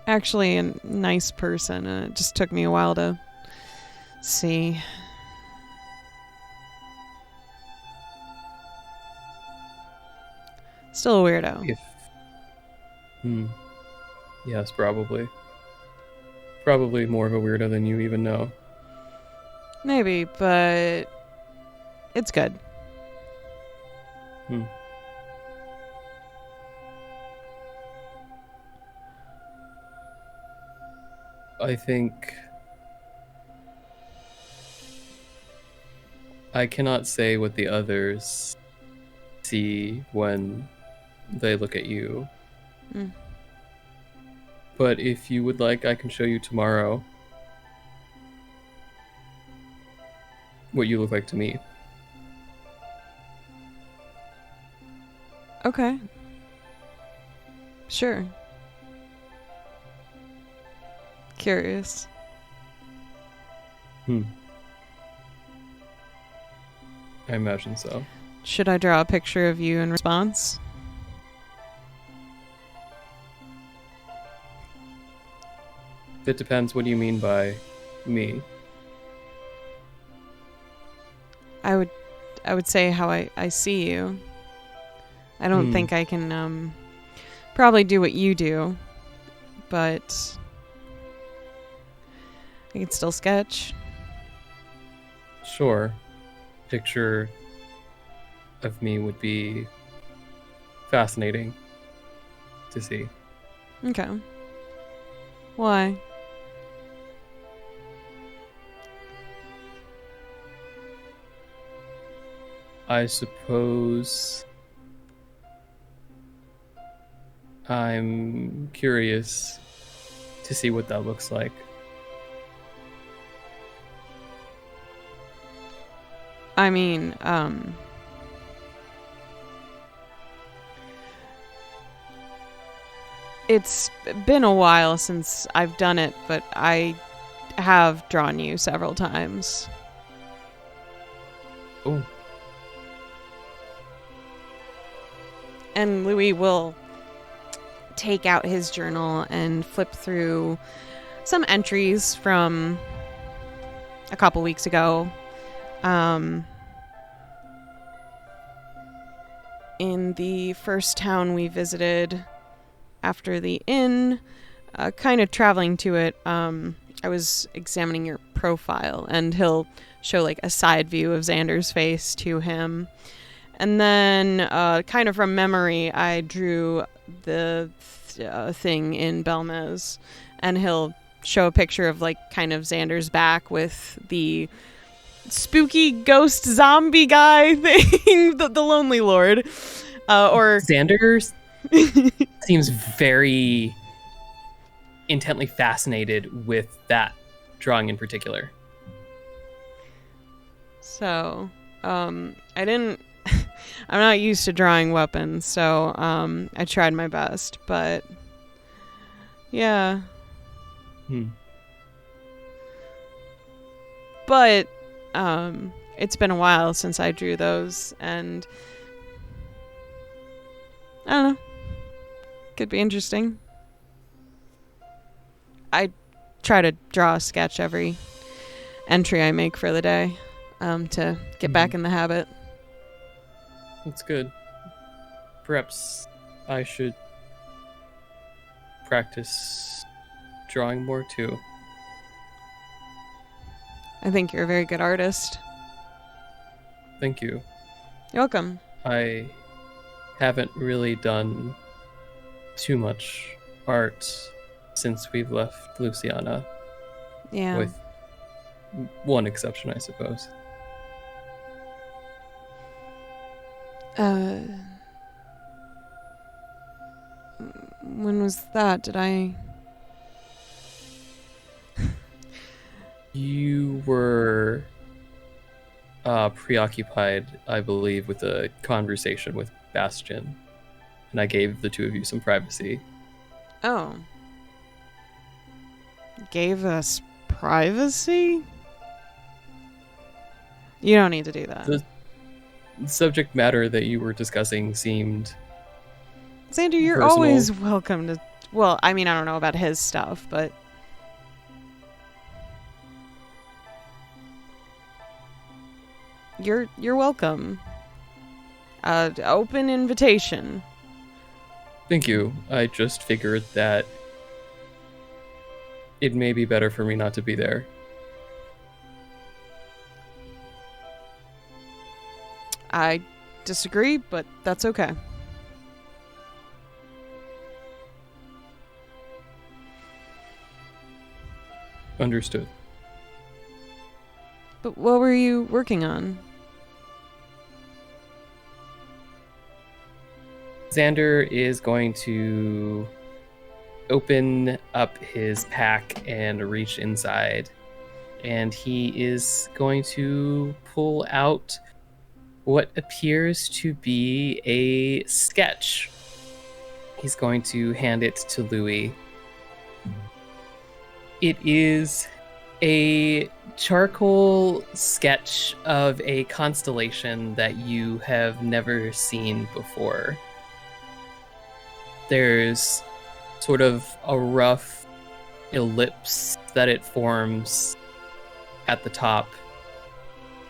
actually a nice person, and it just took me a while to see. Still a weirdo. If yes, probably more of a weirdo than you even know. Maybe, but it's good. I think I cannot say what the others see when they look at you. But if you would like, I can show you tomorrow what you look like to me. Okay. Sure. Curious. I imagine so. Should I draw a picture of you in response? It depends. What do you mean by me? I would say how I see you. I don't think I can probably do what you do, but I can still sketch. Sure. Picture of me would be fascinating to see. Okay. Why? I suppose I'm curious to see what that looks like. I mean, it's been a while since I've done it, but I have drawn you several times. Oh. And Louie will take out his journal and flip through some entries from a couple weeks ago. In the first town we visited after the inn, kind of traveling to it, I was examining your profile, and he'll show like a side view of Xander's face to him. And then, kind of from memory, I drew the thing in Belmez, and he'll show a picture of like kind of Xander's back with the spooky ghost zombie guy thing, the Lonely Lord, or Xander seems very intently fascinated with that drawing in particular. So, I didn't. I'm not used to drawing weapons, so I tried my best, but yeah. But it's been a while since I drew those, and I don't know. Could be interesting. I try to draw a sketch every entry I make for the day to get back in the habit. That's good. Perhaps I should practice drawing more too. I think you're a very good artist. Thank you. You're welcome. I haven't really done too much art since we've left Luciana. Yeah. With one exception, I suppose. When was that? Did I... You were preoccupied, I believe, with a conversation with Bastion, and I gave the two of you some privacy. Oh. Gave us privacy? You don't need to do that. The subject matter that you were discussing seemed Xander, you're personal. always welcome to... Well, I mean, I don't know about his stuff, but... You're welcome. Open invitation. Thank you. I just figured that it may be better for me not to be there. I disagree, but that's okay. Understood. But what were you working on? Xander is going to open up his pack and reach inside. And he is going to pull out what appears to be a sketch. He's going to hand it to Louie. It is a charcoal sketch of a constellation that you have never seen before. There's sort of a rough ellipse that it forms at the top,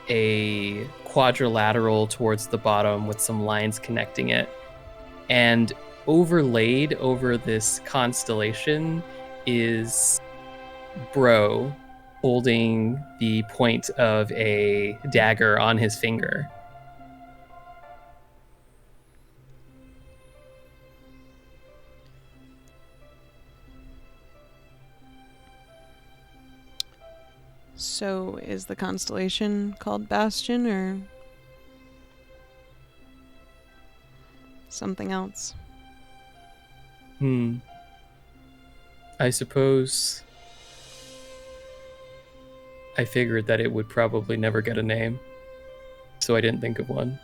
a quadrilateral towards the bottom with some lines connecting it, and overlaid over this constellation is Bro holding the point of a dagger on his finger. So, is the constellation called Bastion or something else? I suppose I figured that it would probably never get a name, so I didn't think of one.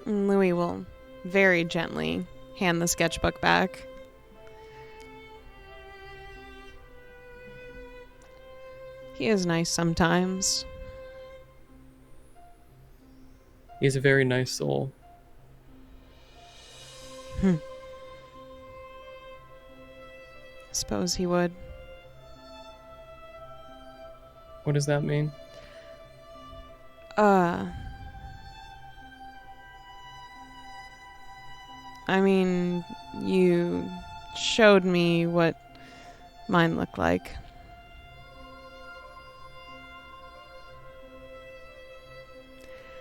Louie will very gently hand the sketchbook back. He is nice sometimes. He's a very nice soul. I suppose he would. What does that mean? I mean, you showed me what mine looked like.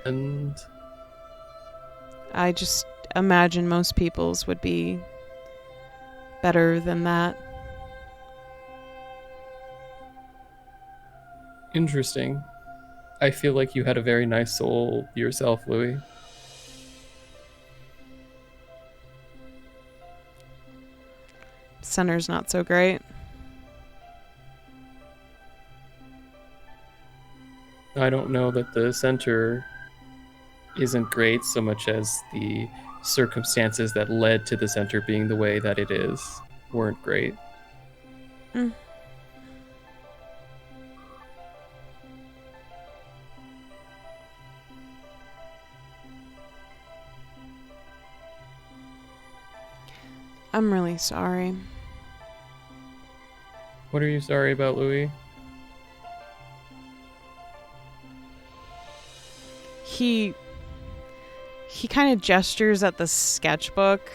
And I just imagine most people's would be better than that. interesting. I feel like you had a very nice soul yourself, Louie. Center's not so great. I don't know that the center isn't great so much as the circumstances that led to the center being the way that it is weren't great. I'm really sorry. What are you sorry about, Louie? He kind of gestures at the sketchbook.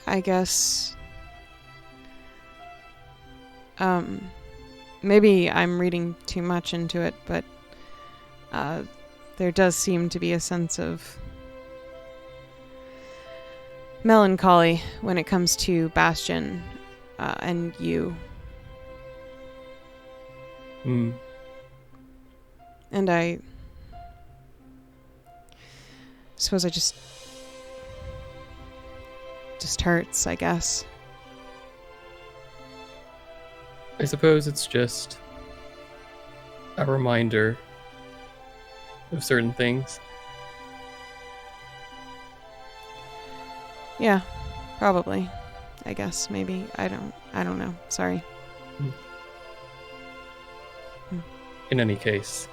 I guess maybe I'm reading too much into it, but there does seem to be a sense of melancholy when it comes to Bastion and you. And I suppose I just hurts, I guess. I suppose it's just a reminder of certain things. Yeah, probably. I guess, maybe. I don't know. Sorry. In any case,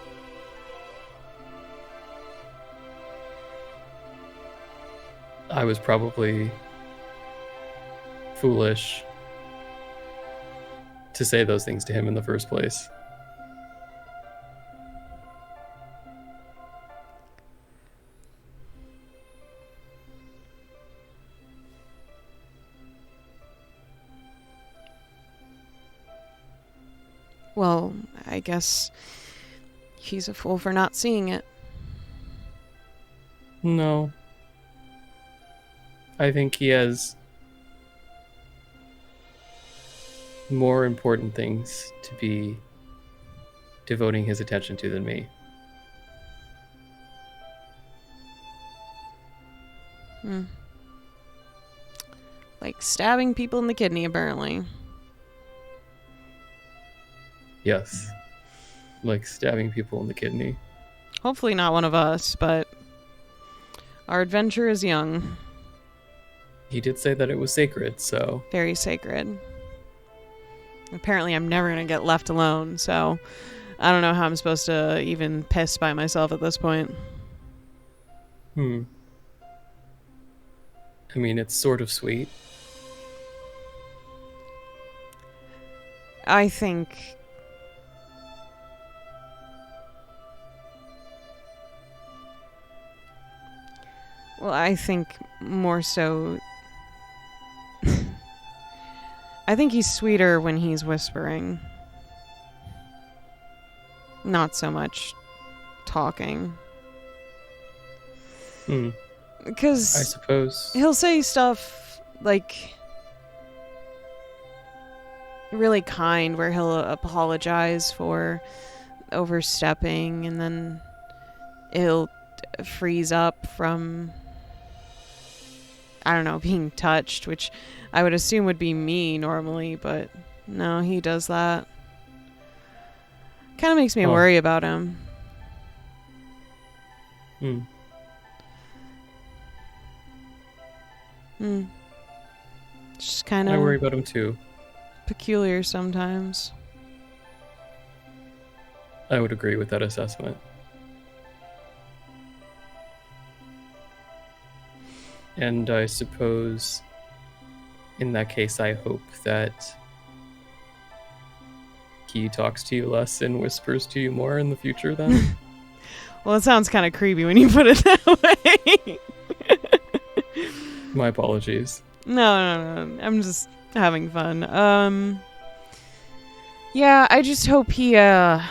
I was probably foolish to say those things to him in the first place. Well, I guess he's a fool for not seeing it. No. I think he has more important things to be devoting his attention to than me. Like stabbing people in the kidney, apparently. Yes. Like stabbing people in the kidney. Hopefully not one of us, but our adventure is young. He did say that it was sacred, so... Very sacred. Apparently I'm never going to get left alone, so I don't know how I'm supposed to even piss by myself at this point. I mean, it's sort of sweet. I think... Well, I think more so... I think he's sweeter when he's whispering. Not so much talking. I Because suppose. he'll say stuff like really kind where he'll apologize for overstepping, and then he'll freeze up from, I don't know, being touched, which I would assume would be me normally, but no, he does that. Kind of makes me worry about him. Just kind I worry of about him too. peculiar sometimes. I would agree with that assessment. And I suppose in that case, I hope that he talks to you less and whispers to you more in the future then. Well, it sounds kind of creepy when you put it that way. My apologies. No. I'm just having fun. Yeah, I just hope he, I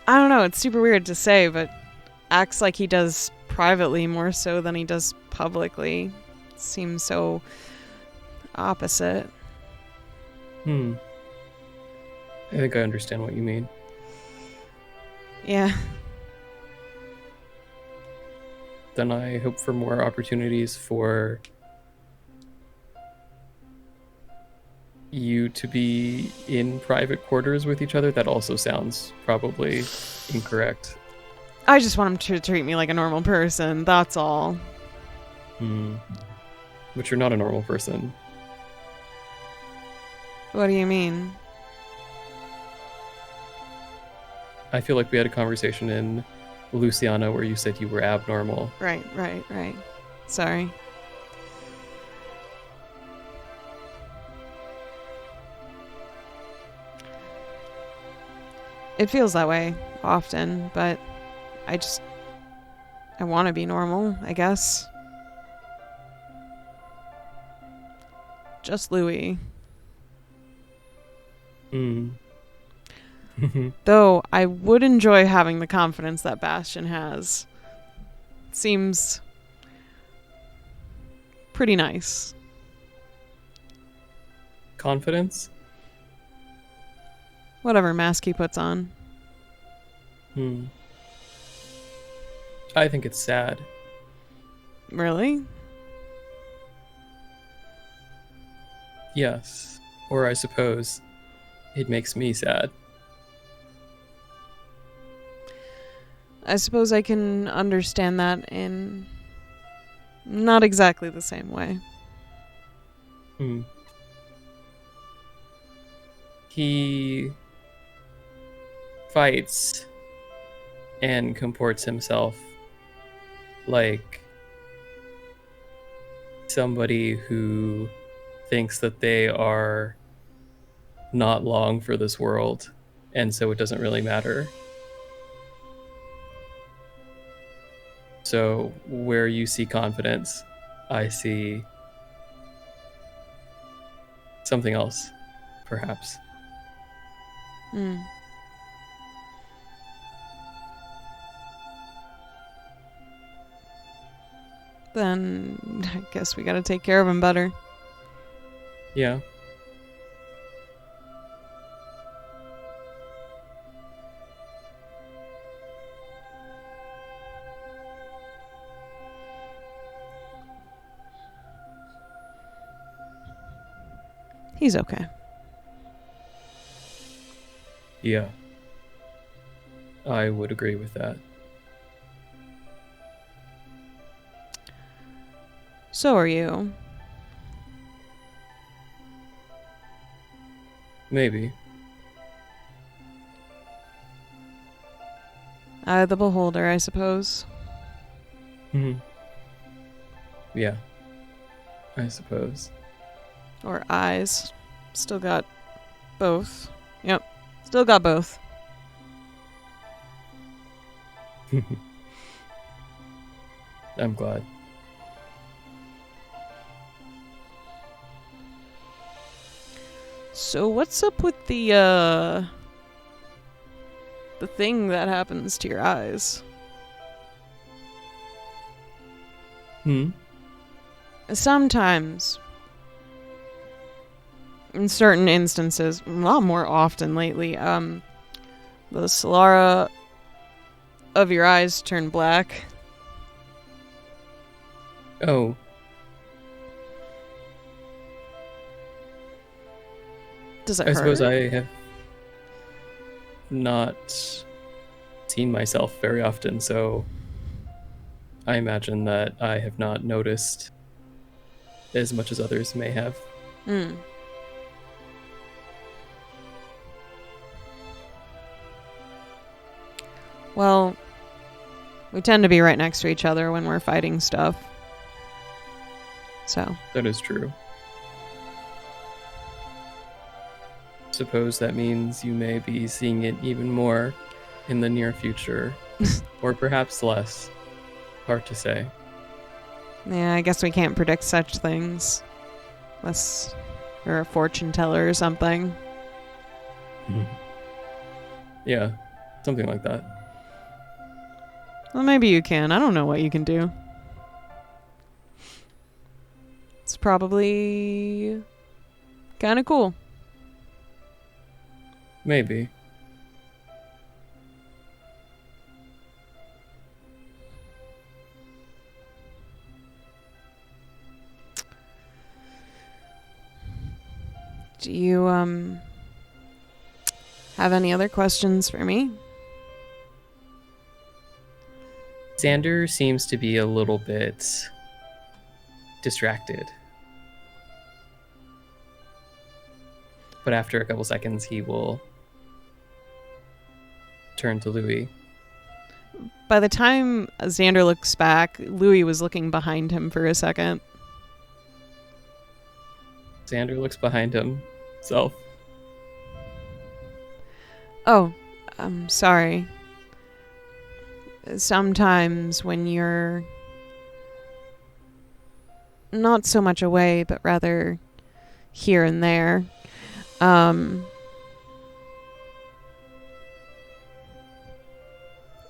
don't know, it's super weird to say, but acts like he does privately more so than he does publicly. Seems so opposite. I think I understand what you mean. Yeah. Then I hope for more opportunities for you to be in private quarters with each other. That also sounds probably incorrect. I just want him to treat me like a normal person, that's all. But you're not a normal person. What do you mean? I feel like we had a conversation in Luciana where you said you were abnormal. Right. Sorry. It feels that way often, but I want to be normal, I guess. Just Louie. Though I would enjoy having the confidence that Bastion has. Seems pretty nice. Confidence? Whatever mask he puts on. I think it's sad. Really? Yes. Or I suppose it makes me sad. I suppose I can understand that in not exactly the same way. He fights and comports himself like somebody who thinks that they are not long for this world, and so it doesn't really matter. So where you see confidence, I see something else, perhaps. Then I guess we gotta take care of him better. Yeah. He's okay. Yeah. I would agree with that. So are you. Maybe. Eye of the beholder, I suppose. Yeah. I suppose. Or eyes. Still got both. Yep. Still got both. I'm glad. So what's up with the thing that happens to your eyes? Sometimes, in certain instances, a lot more often lately, the sclera of your eyes turn black. Oh. Does it I hurt? suppose I have not seen myself very often, so I imagine that I have not noticed as much as others may have. Well, we tend to be right next to each other when we're fighting stuff. So. That is true. Suppose that means you may be seeing it even more in the near future, or perhaps less. Hard to say. Yeah, I guess we can't predict such things. Unless you're a fortune teller or something. Yeah, something like that. Well, maybe you can. I don't know what you can do. It's probably kind of cool. Maybe. Do you have any other questions for me? Xander seems to be a little bit distracted. But after a couple seconds, he will turn to Louie. By the time Xander looks back, Louie was looking behind him for a second. Xander looks behind himself. Oh, I'm sorry. Sometimes when you're not so much away, but rather here and there, I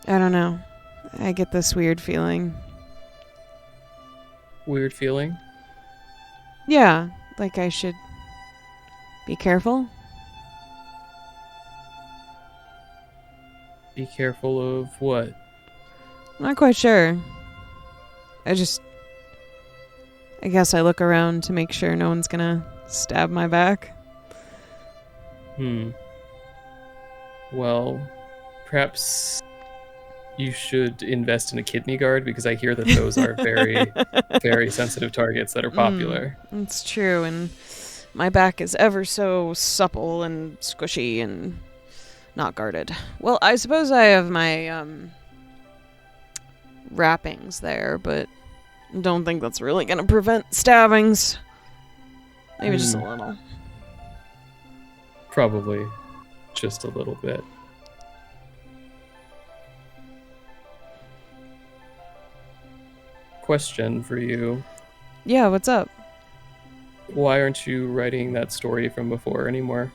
don't know. I get this weird feeling. Weird feeling? Yeah, like I should be careful. Be careful of what? Not quite sure. I guess I look around to make sure no one's gonna stab my back. Well, perhaps You should invest in a kidney guard, because I hear that those are very, very sensitive targets that are popular. It's true, and my back is ever so supple and squishy and not guarded. Well, I suppose I have my wrappings there, but don't think that's really gonna prevent stabbings. Maybe just a little. Probably just a little bit. Question for you. Yeah, what's up? Why aren't you writing that story from before anymore?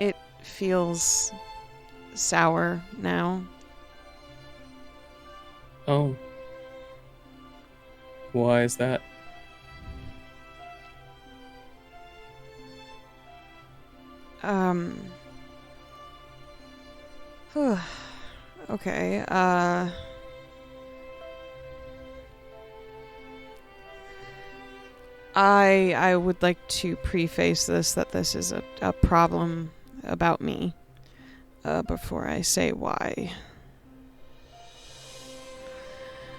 It feels sour now. Oh. Why is that? Okay, I would like to preface this that this is a problem about me, before I say why.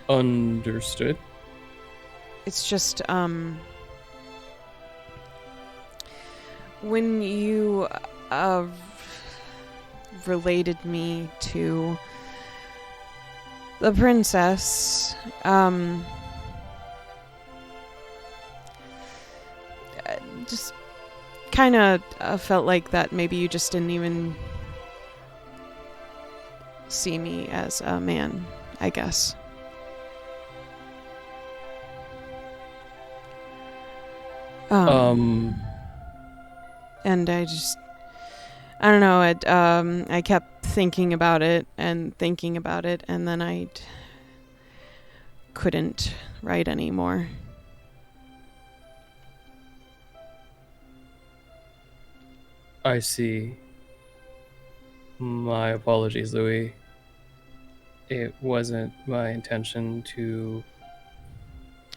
Understood. It's just, when you, related me to the princess, just kind of felt like that maybe you just didn't even see me as a man, I guess. And I don't know, I kept thinking about it, and then I couldn't write anymore. I see. My apologies, Louie. It wasn't my intention to...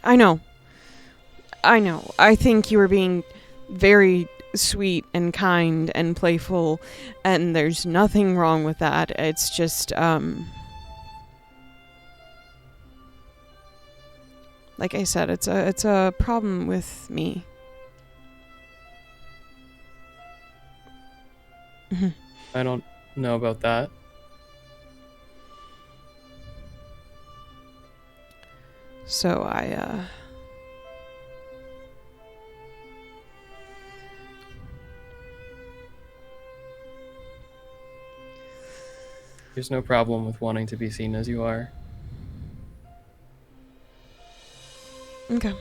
I know. I think you were being very sweet and kind and playful, and there's nothing wrong with that. It's just, like I said, it's a problem with me. I don't know about that. So There's no problem with wanting to be seen as you are. okay.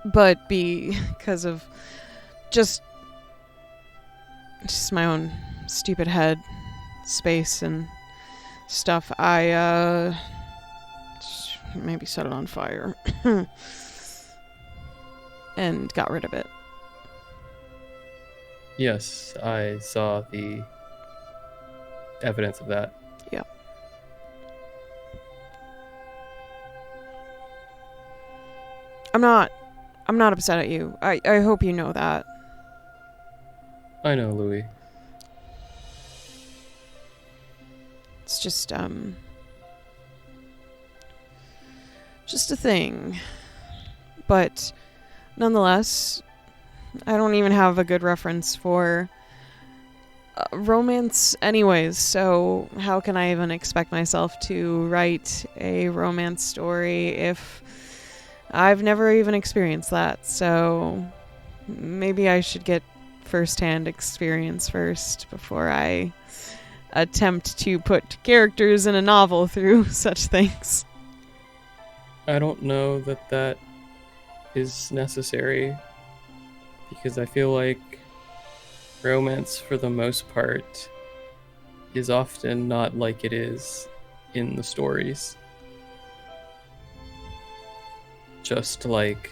But because of just my own stupid head space and stuff, I maybe set it on fire and got rid of it. Yes, I saw the evidence of that. Yeah. I'm not upset at you. I hope you know that. I know, Louie. It's just a thing. But nonetheless, I don't even have a good reference for romance anyways, so how can I even expect myself to write a romance story if I've never even experienced that? So maybe I should get first-hand experience first before I attempt to put characters in a novel through such things. I don't know that is necessary, because I feel like romance, for the most part, is often not like it is in the stories. Just like...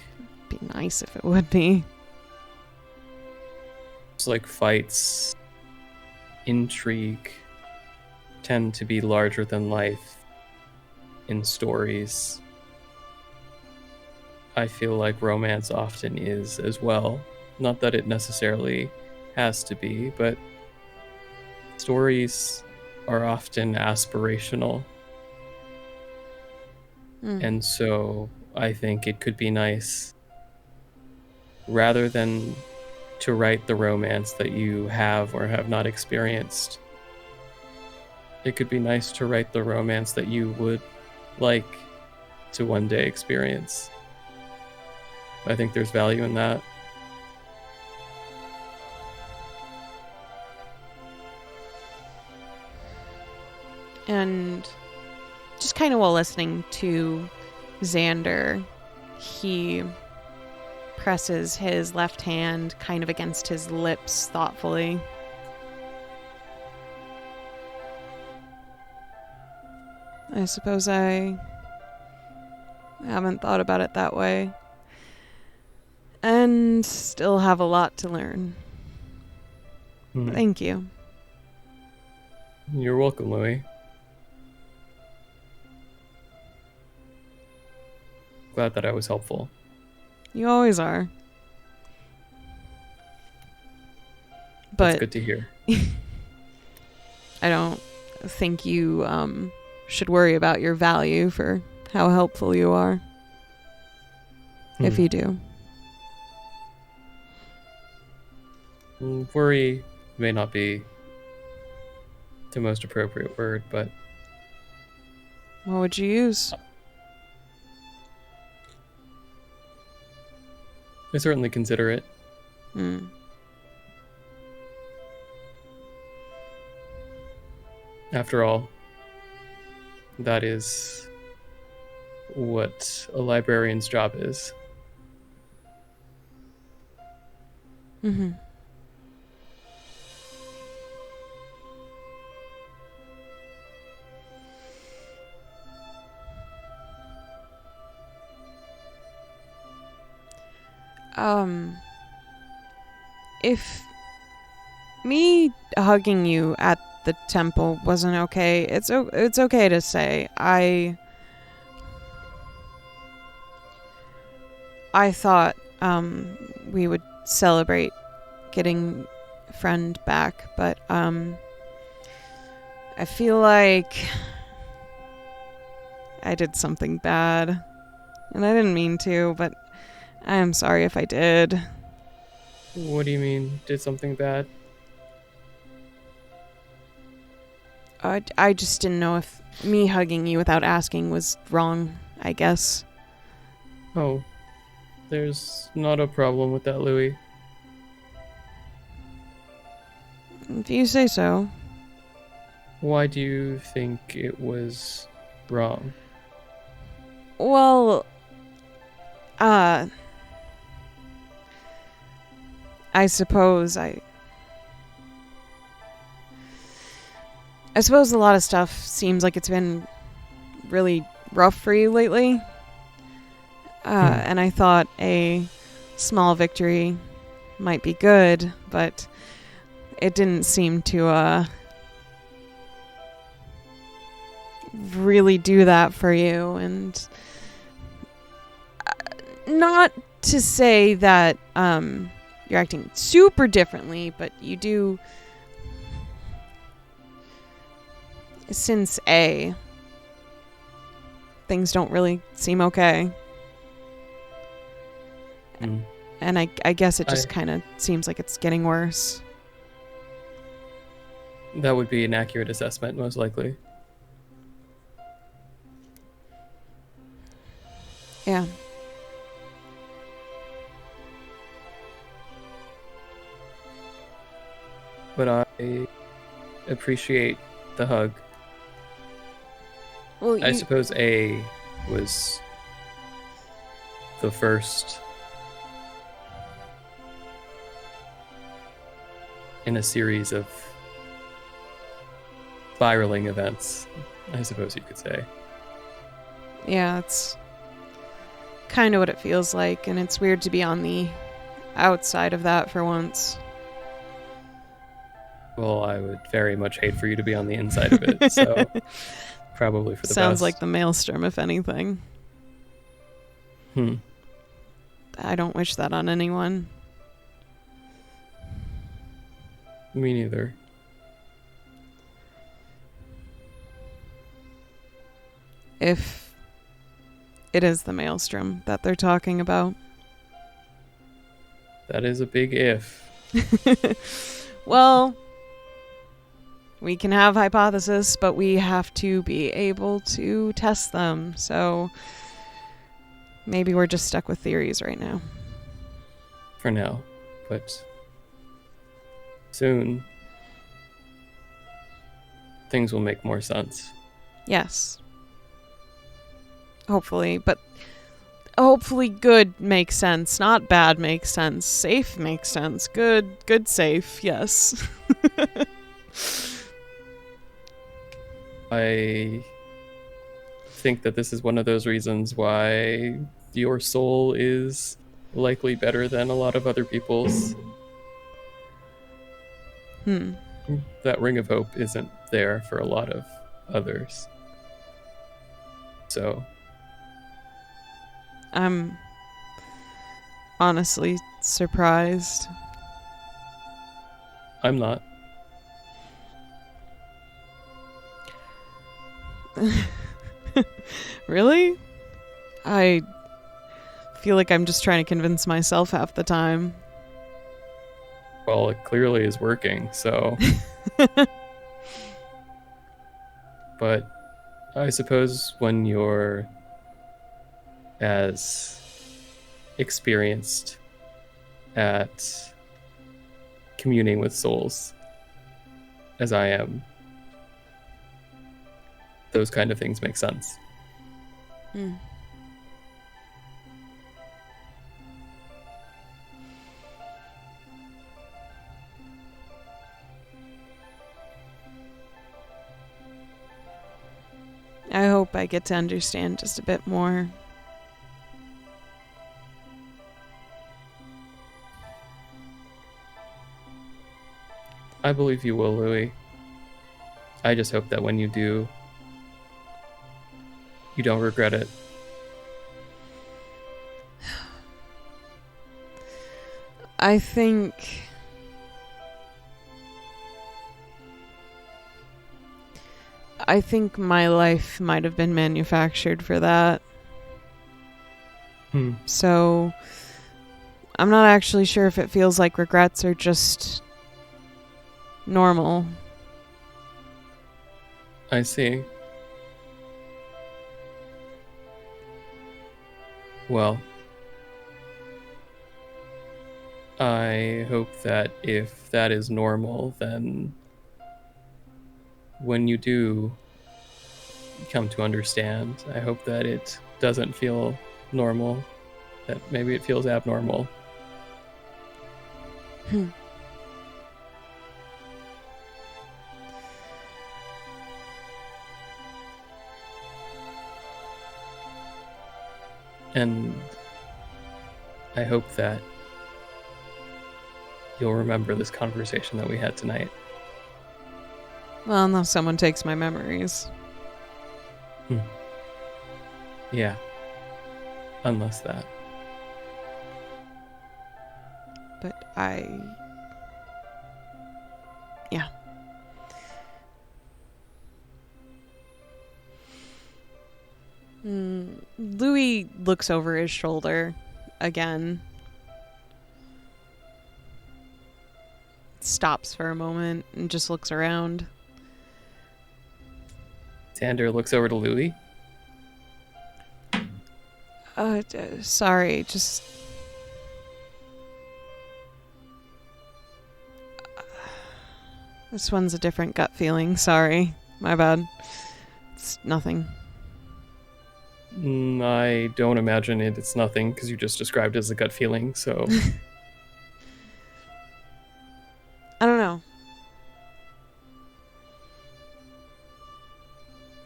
It'd be nice if it would be. It's like fights, intrigue tend to be larger than life in stories. I feel like romance often is as well. Not that it necessarily has to be, but stories are often aspirational. And so I think it could be nice, rather than to write the romance that you have or have not experienced, it could be nice to write the romance that you would like to one day experience. I think there's value in that. And just kind of while listening to Xander, he presses his left hand kind of against his lips thoughtfully. I suppose I haven't thought about it that way. And still have a lot to learn. Thank you. You're welcome, Louie. Glad that I was helpful. You always are. That's But good to hear. I don't think you should worry about your value for how helpful you are. If you do. Worry may not be the most appropriate word, but What would you use? I certainly consider it. After all, that is what a librarian's job is. If me hugging you at the temple wasn't okay, it's okay to say. I thought we would celebrate getting a friend back, but I feel like I did something bad. And I didn't mean to, but I am sorry if I did. What do you mean, did something bad? I just didn't know if me hugging you without asking was wrong, I guess. Oh, there's not a problem with that, Louie. If you say so. Why do you think it was wrong? Well, I suppose a lot of stuff seems like it's been really rough for you lately. And I thought a small victory might be good, but it didn't seem to really do that for you. And not to say that you're acting super differently, but you do, since things don't really seem okay. And I guess it just kind of seems like it's getting worse. That would be an accurate assessment, most likely. Yeah. But I appreciate the hug. Well, I suppose A was the first in a series of spiraling events, I suppose you could say. Yeah, it's kind of what it feels like, and it's weird to be on the outside of that for once. Well, I would very much hate for you to be on the inside of it, so probably for the Sounds best. like the maelstrom, if anything. I don't wish that on anyone. Me neither. If it is the maelstrom that they're talking about. That is a big if. Well, we can have hypotheses, but we have to be able to test them. So maybe we're just stuck with theories right now. For now, but soon things will make more sense. Yes. Hopefully, but hopefully good makes sense, not bad makes sense. Safe makes sense. Good safe, yes. I think that this is one of those reasons why your soul is likely better than a lot of other people's. That ring of hope isn't there for a lot of others. So I'm honestly surprised. I'm not. Really? I feel like I'm just trying to convince myself half the time. Well, it clearly is working, so. But I suppose when you're as experienced at communing with souls as I am, those kind of things make sense. I hope I get to understand just a bit more. I believe you will, Louie. I just hope that when you do, you don't regret it. I think my life might have been manufactured for that. So I'm not actually sure if it feels like regrets or just normal. I see. Well, I hope that if that is normal, then when you do come to understand, I hope that it doesn't feel normal, that maybe it feels abnormal. And I hope that you'll remember this conversation that we had tonight. Well, unless someone takes my memories. Yeah. Unless that. But yeah. Louie looks over his shoulder again. Stops for a moment and just looks around. Xander looks over to Louie. Sorry, just... This one's a different gut feeling, sorry. My bad. It's nothing. I don't imagine it's nothing, because you just described it as a gut feeling, so... I don't know.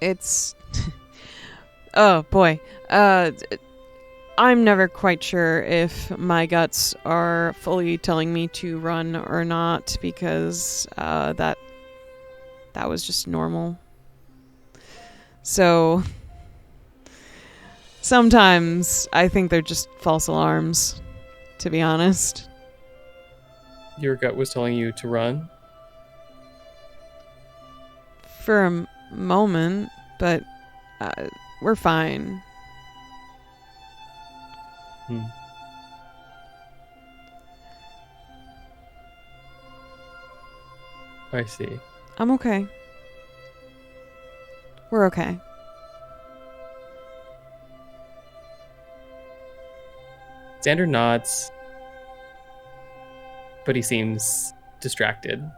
It's... oh, boy. I'm never quite sure if my guts are fully telling me to run or not, because that was just normal. So sometimes I think they're just false alarms, to be honest. Your gut was telling you to run? For a moment, but we're fine. I see. I'm okay. We're okay. Xander nods, but he seems distracted.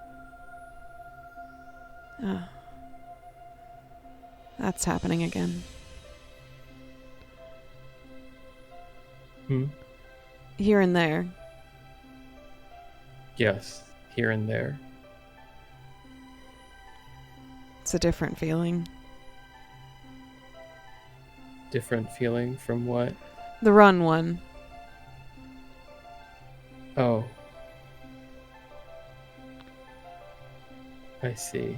That's happening again. Here and there. Yes, here and there. It's a different feeling. Different feeling from what? The run one. Oh. I see.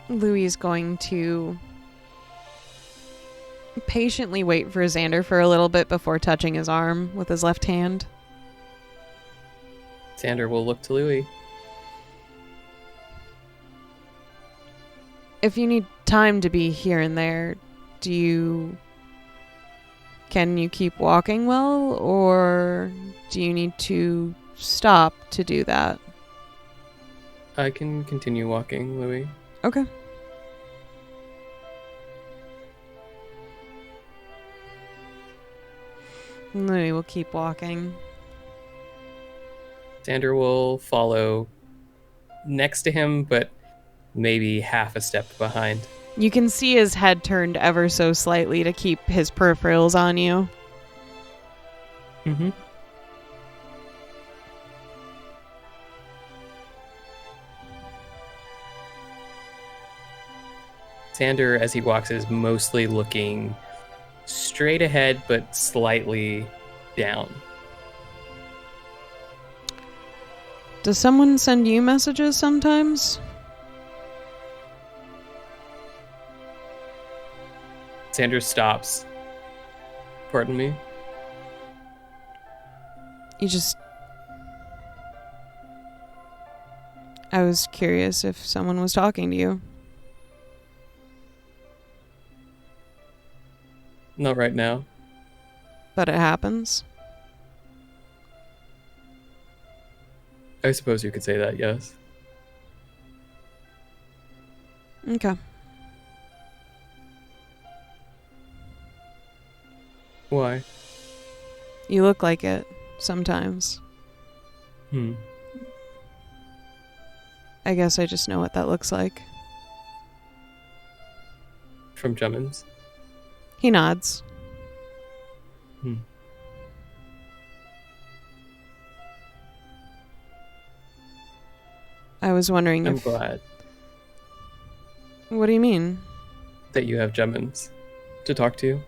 Louie is going to patiently wait for Xander for a little bit before touching his arm with his left hand. Xander will look to Louie. If you need time to be here and there, can you keep walking well, or do you need to stop to do that? I can continue walking, Louie. Okay. Louie will keep walking. Xander will follow next to him, but maybe half a step behind. You can see his head turned ever so slightly to keep his peripherals on you. Xander, as he walks, is mostly looking straight ahead, but slightly down. Does someone send you messages sometimes? Xander stops. Pardon me? I was curious if someone was talking to you. Not right now. But it happens. I suppose you could say that, yes. Okay. Why? You look like it sometimes. I guess I just know what that looks like. From Jummins? He nods. I was wondering I'm if... glad What do you mean? that you have Jummins to talk to.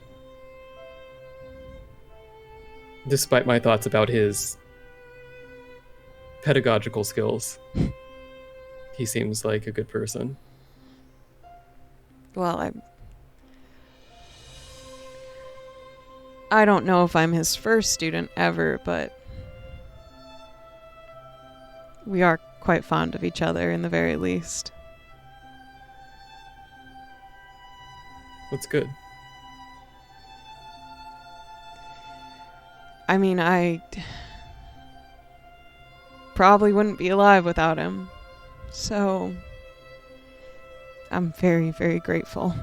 Despite my thoughts about his pedagogical skills, he seems like a good person. Well, I don't know if I'm his first student ever, but we are quite fond of each other in the very least. That's good. I mean, I probably wouldn't be alive without him. So I'm very, very grateful.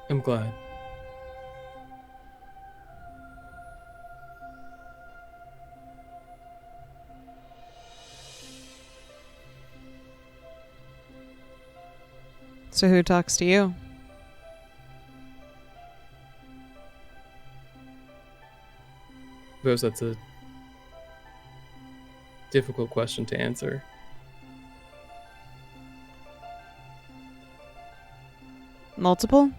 I'm glad. So who talks to you? suppose that's a difficult question to answer. Multiple?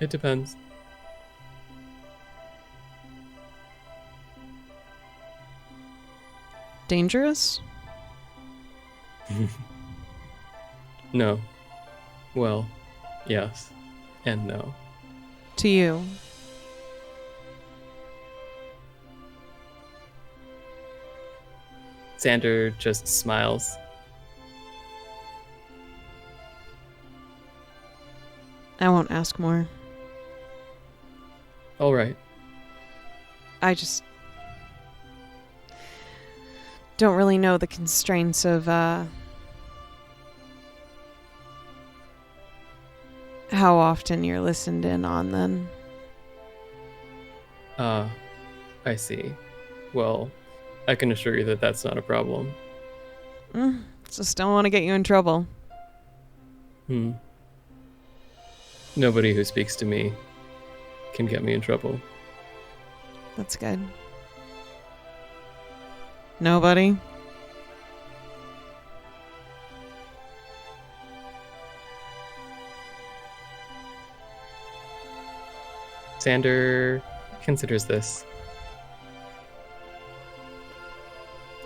It depends. Dangerous? No. Well, yes. And no. To you? Xander just smiles. I won't ask more. All right. I just don't really know the constraints of how often you're listened in on then. I see. Well, I can assure you that that's not a problem. Just don't want to get you in trouble. Nobody who speaks to me can get me in trouble. That's good. Nobody? Xander considers this.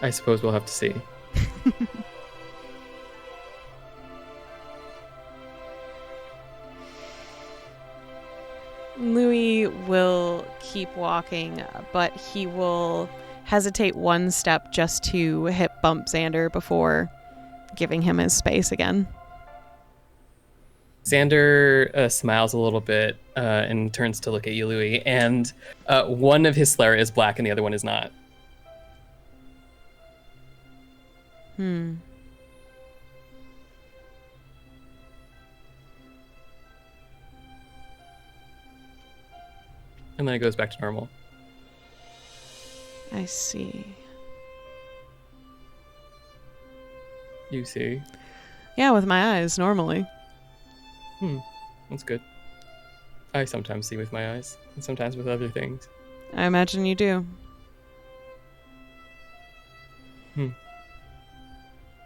I suppose we'll have to see. Louie will keep walking, but he will hesitate one step just to hip bump Xander before giving him his space again. Xander smiles a little bit and turns to look at you, Louie, and one of his Slayer is black and the other one is not. Hmm. And then it goes back to normal. I see. You see? Yeah, with my eyes, normally. That's good. I sometimes see with my eyes, and sometimes with other things. I imagine you do.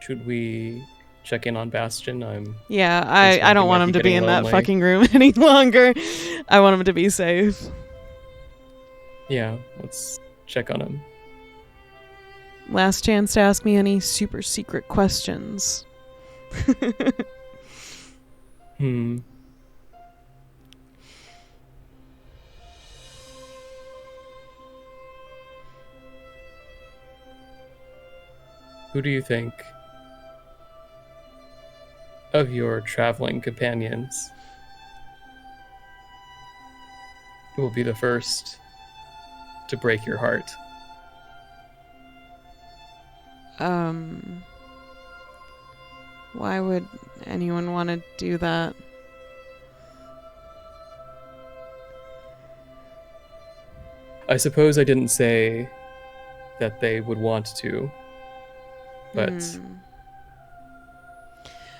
Should we check in on Bastion? Yeah, I don't want him to be in that fucking room any longer. I want him to be safe. Yeah, let's check on him. Last chance to ask me any super secret questions. Who do you think of your traveling companions will be the first to break your heart? Why would anyone want to do that? I suppose I didn't say that they would want to, but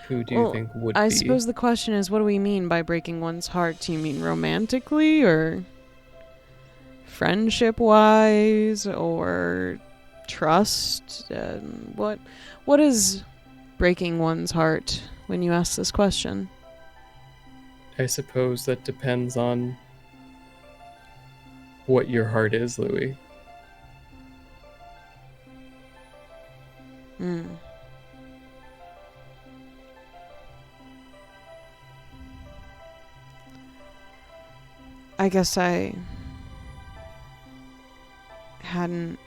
who do you think would be? I suppose the question is, what do we mean by breaking one's heart? Do you mean romantically, or friendship-wise, or trust? What is breaking one's heart when you ask this question? I suppose that depends on what your heart is, Louie. I guess I hadn't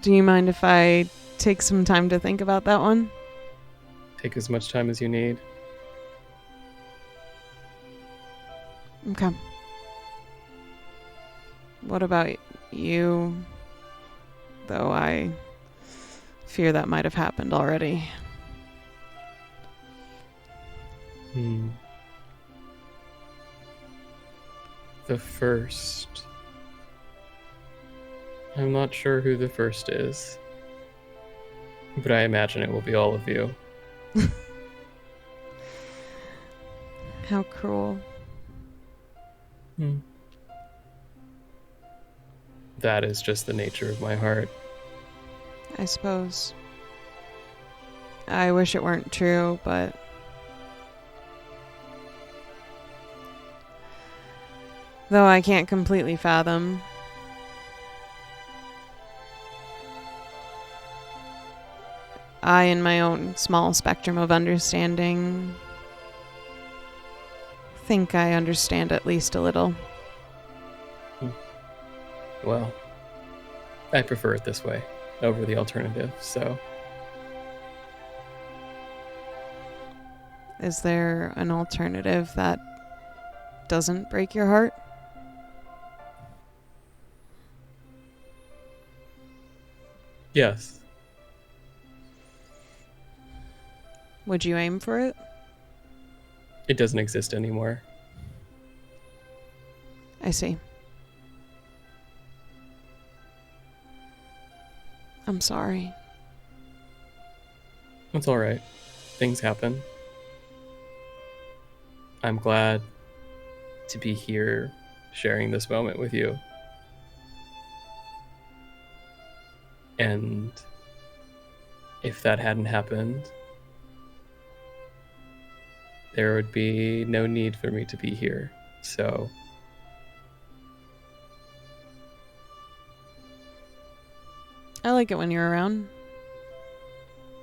Do you mind if I take some time to think about that one? Take as much time as you need. Okay. What about you? Though I fear that might have happened already. The first. I'm not sure who the first is, but I imagine it will be all of you. How cruel. That is just the nature of my heart. I suppose. I wish it weren't true, but though I can't completely fathom. I, in my own small spectrum of understanding, think I understand at least a little. Well, I prefer it this way over the alternative, so... Is there an alternative that doesn't break your heart? Yes. Would you aim for it? It doesn't exist anymore. I see. I'm sorry. It's all right. Things happen. I'm glad to be here sharing this moment with you. And if that hadn't happened, there would be no need for me to be here. So I like it when you're around.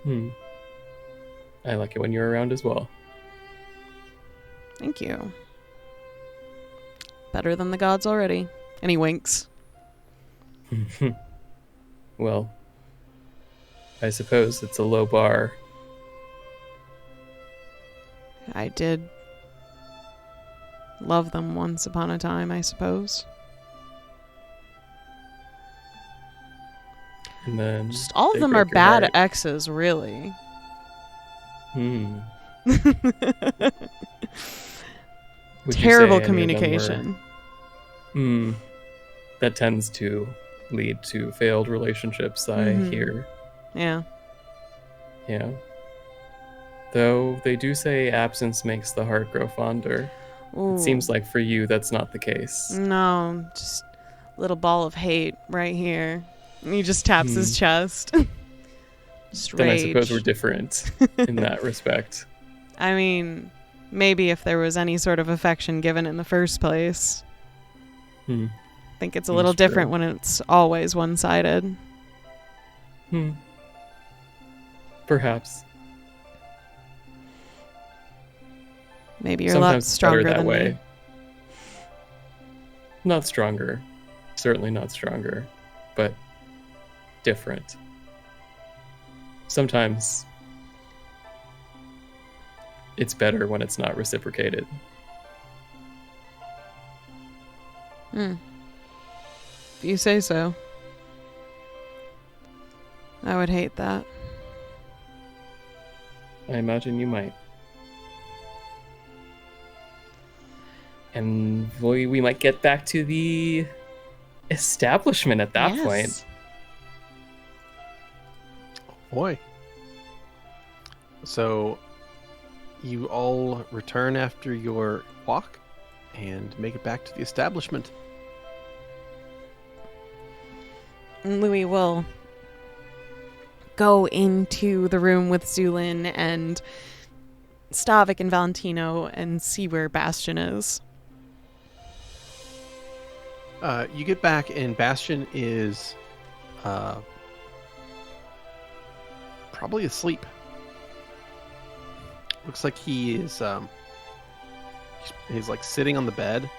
I like it when you're around as well. Thank you. Better than the gods already. And he winks. Well, I suppose it's a low bar. I did love them once upon a time, I suppose. And then Just all of they them are break your bad heart. exes, really. Would you Terrible say any of them communication. were- That tends to lead to failed relationships, I hear. Yeah. Yeah. Though they do say absence makes the heart grow fonder. Ooh. It seems like for you that's not the case. No, just a little ball of hate right here. And he just taps his chest. Just Then rage. I suppose we're different in that respect. I mean, maybe if there was any sort of affection given in the first place. I think it's a little That's true. different when it's always one-sided. Perhaps. Maybe you're a lot Sometimes it's better stronger that than way. me. Not stronger. Certainly not stronger. But different. Sometimes it's better when it's not reciprocated. If you say so. I would hate that. I imagine you might. And we might get back to the establishment at that point. Boy. So you all return after your walk and make it back to the establishment. Louie will go into the room with Zulin and Stavik and Valentino and see where Bastion is. You get back and Bastion is probably asleep. Looks like he is he's like sitting on the bed,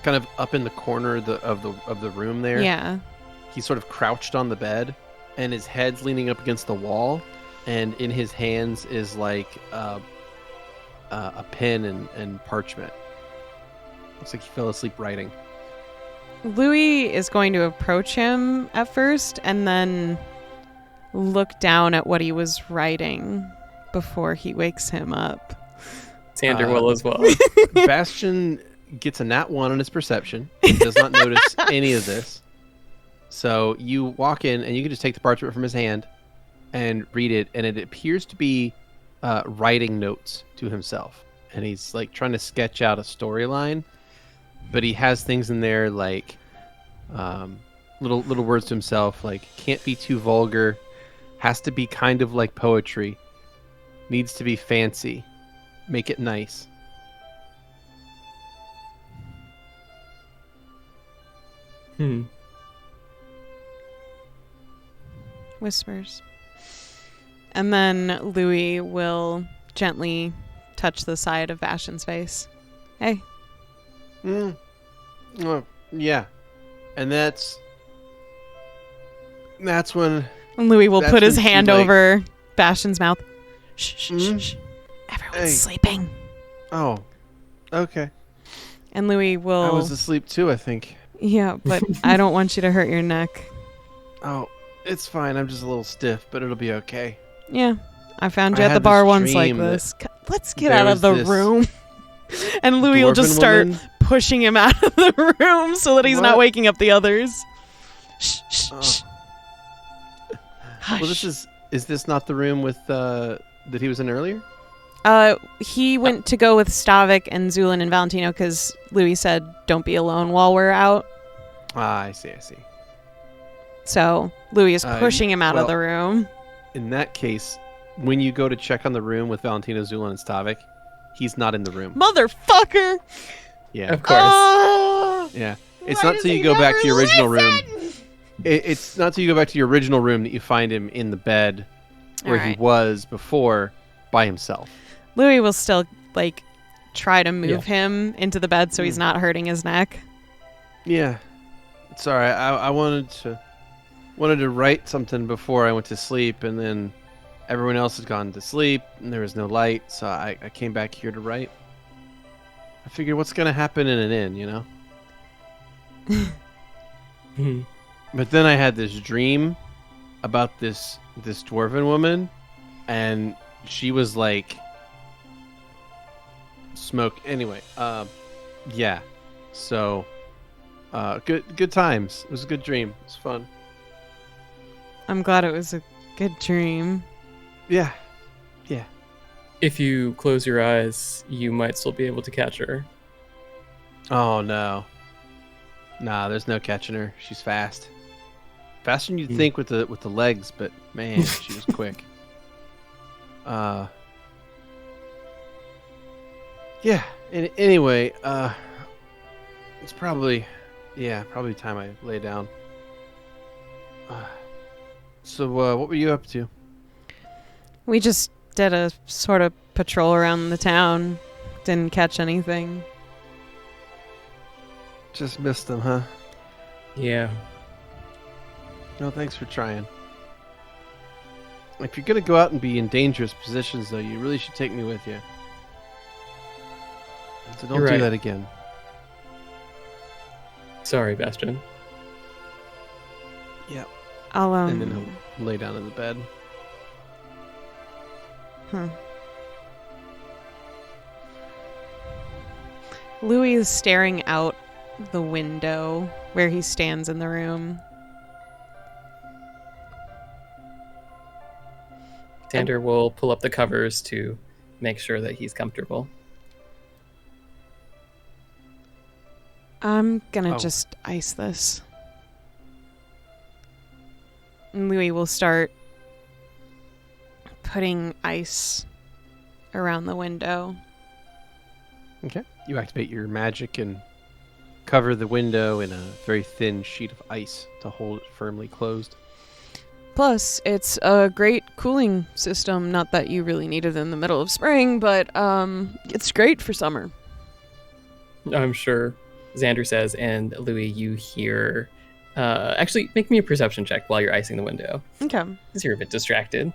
kind of up in the corner of the room there. Yeah. He's sort of crouched on the bed, and his head's leaning up against the wall, and in his hands is like a pen and parchment. Looks like he fell asleep writing. Louie is going to approach him at first and then look down at what he was writing before he wakes him up. Xander will as well. Bastion gets a nat 1 on his perception. He does not notice any of this. So you walk in, and you can just take the parchment from his hand, and read it, and it appears to be writing notes to himself, and he's like trying to sketch out a storyline, but he has things in there like little words to himself, like can't be too vulgar, has to be kind of like poetry, needs to be fancy, make it nice. Whispers. And then Louie will gently touch the side of Bastion's face. Hey. Oh, yeah. And that's when... And Louie will That's put his when she, hand like- over Bastion's mouth. Shh, shh, Mm. shh, shh. Everyone's Hey. sleeping. Oh, okay. And Louie will... I was asleep too, I think. Yeah, but I don't want you to hurt your neck. Oh, it's fine. I'm just a little stiff, but it'll be okay. Yeah. I found you I at the had bar this once like dream that this. Let's get there out of was the this room. And Louie will just Dwarven start woman. pushing him out of the room so that he's not What? waking up the others. Shh, shh, Oh. shh. Hush. Well, is this not the room with that he was in earlier? He went to go with Stavik and Zulin and Valentino because Louis said, don't be alone while we're out. Ah, I see. So Louis is pushing him out of well- the room. In that case, when you go to check on the room with Valentino, Zulin, and Stavik, he's not in the room. Motherfucker! Yeah, Of course. Oh! yeah. It's Why not does till he you go back never to your original room. listen? It's not till you go back to your original room that you find him in the bed where he Alright. was before by himself. Louis will still, try to move him into the bed so he's Mm. not hurting his neck. Yeah, it's all right. I wanted to write something before I went to sleep, and then everyone else had gone to sleep, and there was no light, so I came back here to write. I figured, what's gonna happen in an inn, you know? Mhm. But then I had this dream about this dwarven woman, and she was like smoke. Anyway, yeah. So, good times. It was a good dream. It was fun. I'm glad it was a good dream. Yeah. If you close your eyes, you might still be able to catch her. Oh no. Nah, there's no catching her. She's fast. Faster than you'd Hmm. think with the legs, but man, she was quick. Yeah. Anyway, it's probably time I lay down. So, what were you up to? We just did a sort of patrol around the town. Didn't catch anything. Just missed them, huh? Yeah. No, thanks for trying. If you're gonna go out and be in dangerous positions, though, you really should take me with you. So don't You're do right. that again. Sorry, Bastion. Yeah. I'll, And then he'll lay down in the bed. Louis is staring out the window where he stands in the room. Xander will pull up the covers to make sure that he's comfortable. I'm gonna Oh. just ice this. And Louis will start putting ice around the window. Okay. You activate your magic and cover the window in a very thin sheet of ice to hold it firmly closed. Plus, it's a great cooling system. Not that you really need it in the middle of spring, but it's great for summer. I'm sure, Xander says, and Louis, you hear... actually, make me a perception check while you're icing the window, Okay. because you're a bit distracted.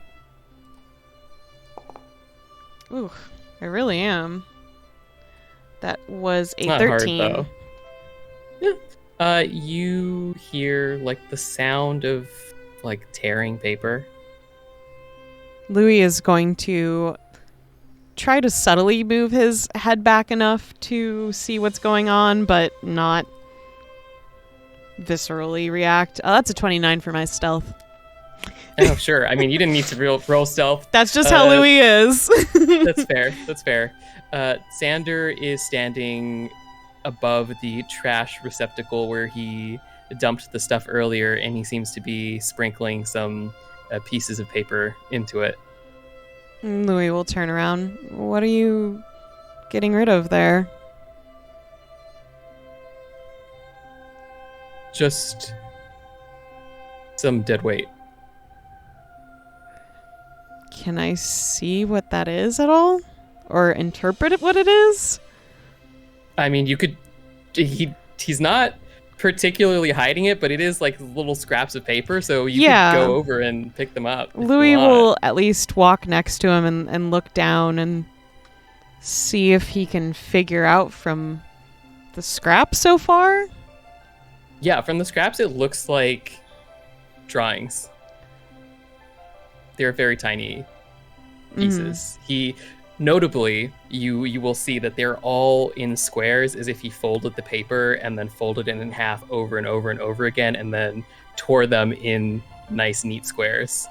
Ooh, I really am. That was a Not 13. hard, though. Yeah. You hear, the sound of, tearing paper. Louis is going to try to subtly move his head back enough to see what's going on, but not viscerally react. Oh, that's a 29 for my stealth. Oh, sure. I mean, you didn't need to roll stealth. That's just how Louie is. That's fair. That's fair. Xander is standing above the trash receptacle where he dumped the stuff earlier, and he seems to be sprinkling some pieces of paper into it. Louie will turn around. What are you getting rid of there? Just some dead weight. Can I see what that is at all? Or interpret it what it is? I mean, you could... He's not particularly hiding it, but it is like little scraps of paper, so you could go over and pick them up. Louie will at least walk next to him and look down and see if he can figure out from the scraps so far. Yeah, from the scraps, it looks like drawings. They're very tiny pieces. Notably, you will see that they're all in squares, as if he folded the paper and then folded it in half over and over and over again, and then tore them in nice, neat squares.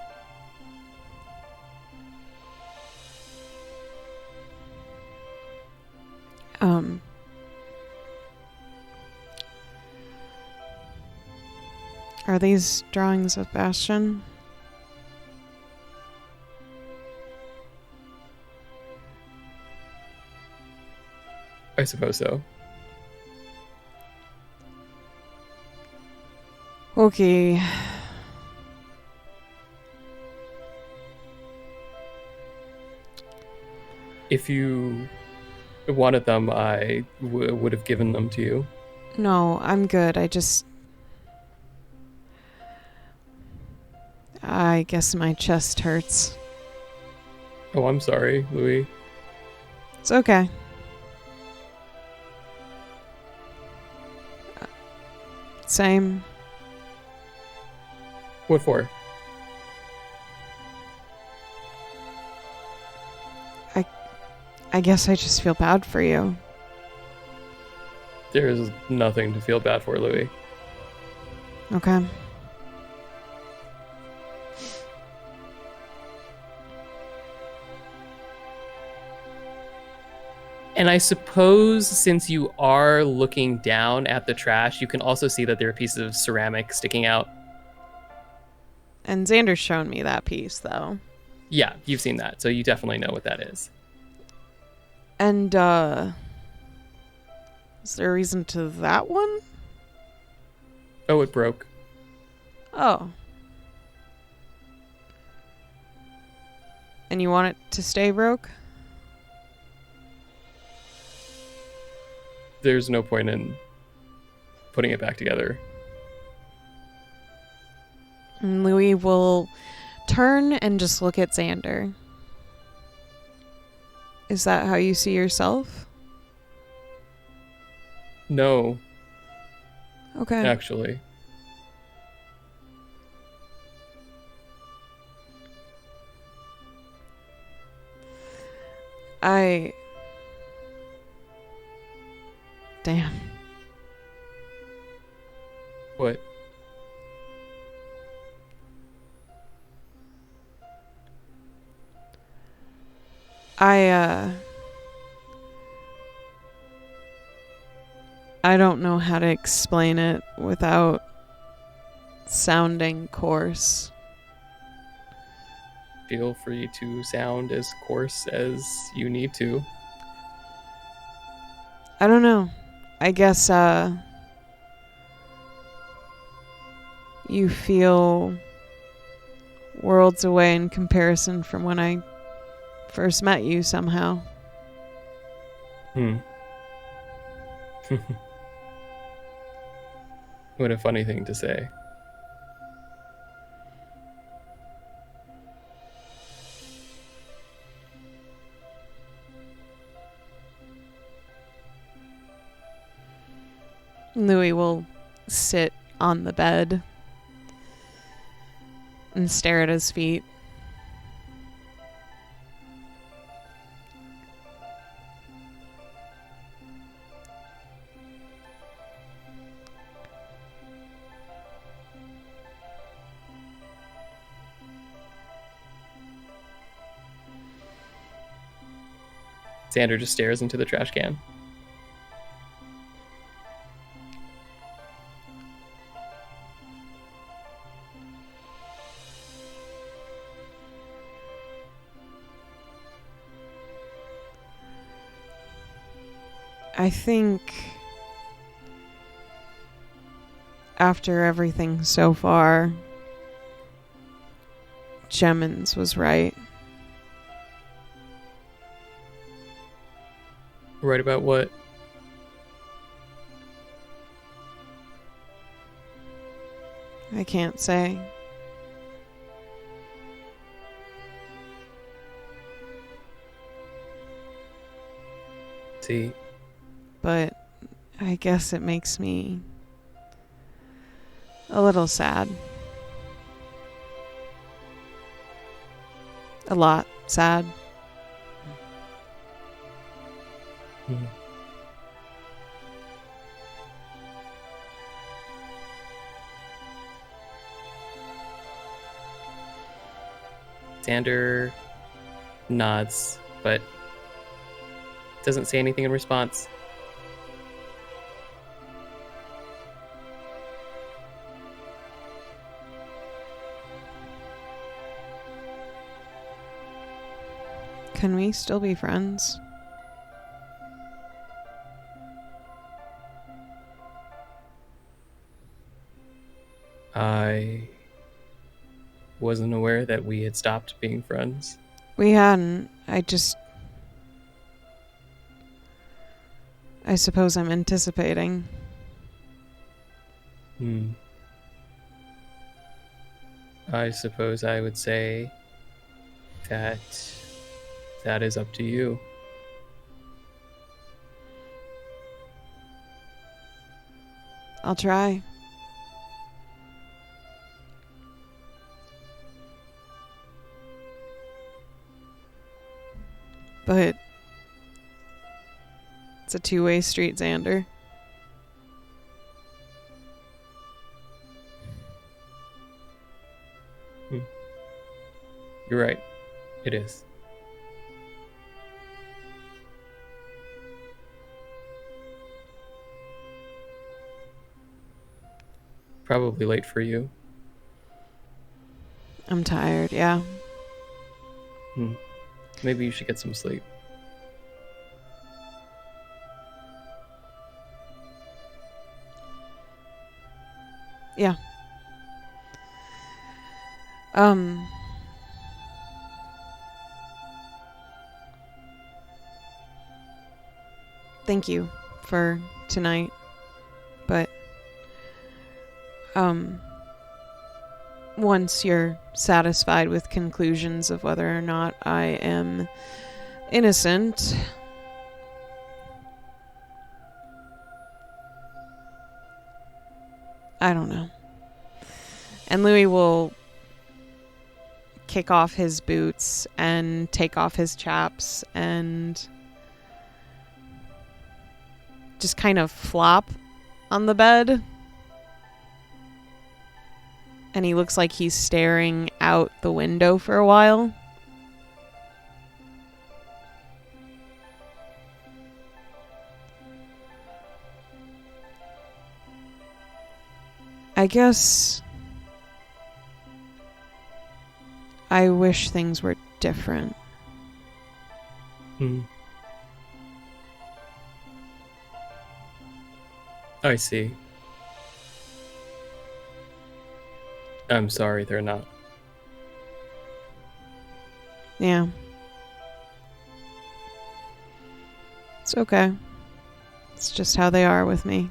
Are these drawings of Bastion? I suppose so. Okay. If you wanted them, I would have given them to you. No, I'm good. I guess my chest hurts. Oh, I'm sorry, Louie. It's okay. Same. What for? I guess I just feel bad for you. There's nothing to feel bad for, Louie. Okay. And I suppose since you are looking down at the trash, you can also see that there are pieces of ceramic sticking out. And Xander's shown me that piece, though. Yeah, you've seen that, so you definitely know what that is. And, is there a reason to that one? Oh, it broke. Oh. And you want it to stay broke? There's no point in putting it back together. And Louie will turn and just look at Xander. Is that how you see yourself? No, Okay. actually. Damn. What? I don't know how to explain it without sounding coarse. Feel free to sound as coarse as you need to. I don't know. I guess, you feel worlds away in comparison from when I first met you somehow. What a funny thing to say. Louie will sit on the bed and stare at his feet. Xander just stares into the trash can. I think after everything so far, Jemmons was right. Right about what? I can't say. See. But I guess it makes me a little sad. A lot sad. Hmm. Xander nods, but doesn't say anything in response. Can we still be friends? I wasn't aware that we had stopped being friends. We hadn't. I suppose I'm anticipating. I suppose I would say that that is up to you. I'll try. But it's a two-way street, Xander. You're right. It is. Probably late for you. I'm tired, yeah. Maybe you should get some sleep. Yeah. Thank you for tonight. But once you're satisfied with conclusions of whether or not I am innocent, I don't know. And Louie will kick off his boots and take off his chaps and just kind of flop on the bed. And he looks like he's staring out the window for a while. I guess I wish things were different. I see. I'm sorry they're not. Yeah. It's okay. It's just how they are with me.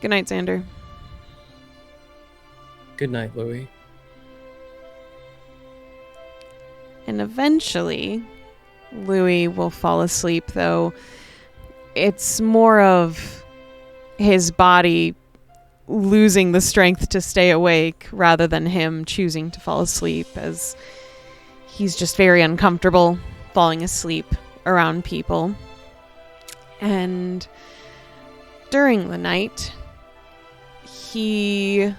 Good night, Xander. Good night, Louie. And eventually, Louie will fall asleep, though it's more of his body losing the strength to stay awake rather than him choosing to fall asleep, as he's just very uncomfortable falling asleep around people. And during the night, he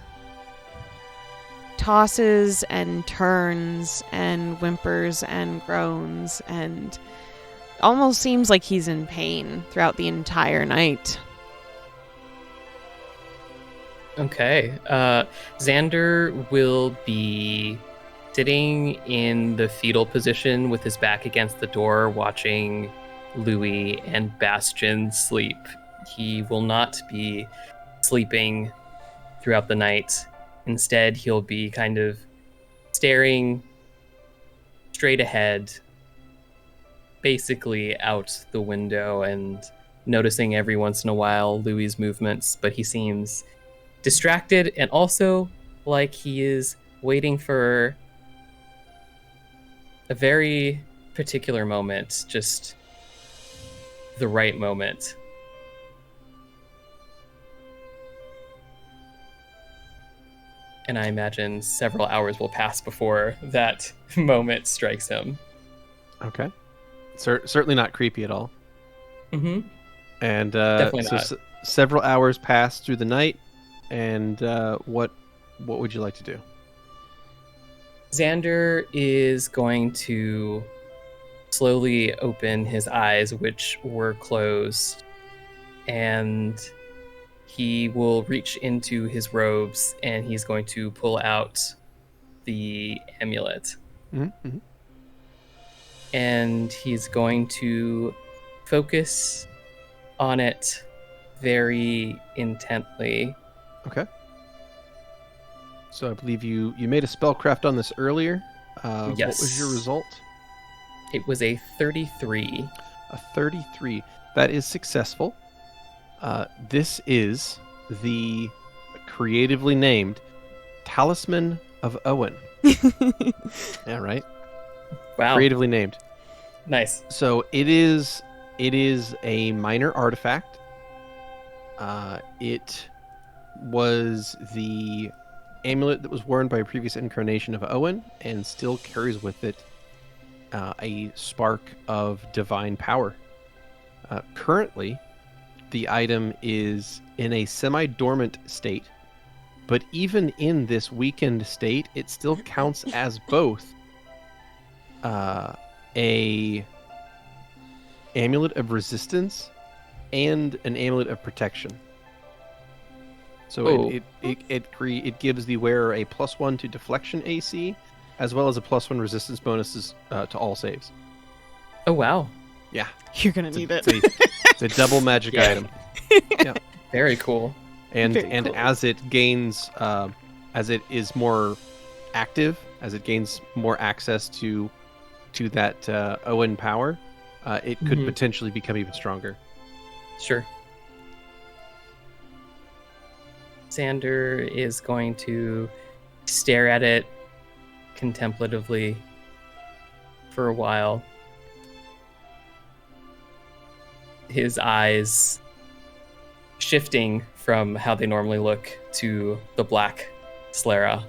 tosses and turns and whimpers and groans and almost seems like he's in pain throughout the entire night. Okay. Xander will be sitting in the fetal position with his back against the door, watching Louie and Bastion sleep. He will not be sleeping throughout the night. Instead, he'll be kind of staring straight ahead, basically out the window, and noticing every once in a while Louie's movements, but he seems distracted and also like he is waiting for a very particular moment, just the right moment. And I imagine several hours will pass before that moment strikes him. Okay. Certainly not creepy at all. Mm-hmm. And Definitely so not. Several hours pass through the night. And what would you like to do? Xander is going to slowly open his eyes, which were closed, and he will reach into his robes and he's going to pull out the amulet. Mm-hmm. And he's going to focus on it very intently. Okay. So I believe you made a spellcraft on this earlier. Yes. What was your result? It was a 33. A 33. That is successful. This is the creatively named Talisman of Owen. Yeah, right? Wow. Creatively named. Nice. So it is a minor artifact. It was the amulet that was worn by a previous incarnation of Owen and still carries with it a spark of divine power. Currently, the item is in a semi-dormant state, but even in this weakened state, it still counts as both a amulet of resistance and an amulet of protection. So it gives the wearer a +1 to deflection AC, as well as a +1 resistance bonuses to all saves. Oh, wow. Yeah. You're going to need it. It's a double magic Yeah. item. Yeah. Very cool. And Very and cool. as it gains, as it is more active, as it gains more access to that Owen power, it could Mhm. potentially become even stronger. Sure. Xander is going to stare at it contemplatively for a while. His eyes shifting from how they normally look to the black sclera.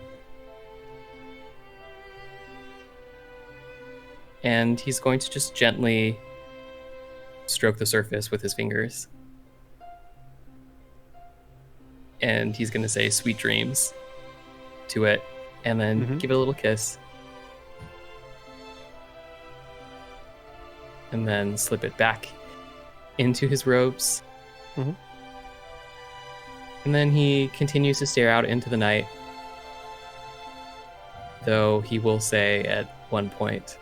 And he's going to just gently stroke the surface with his fingers. And he's going to say sweet dreams to it, and then Mhm. give it a little kiss. And then slip it back into his robes. Mhm. And then he continues to stare out into the night. Though he will say at one point,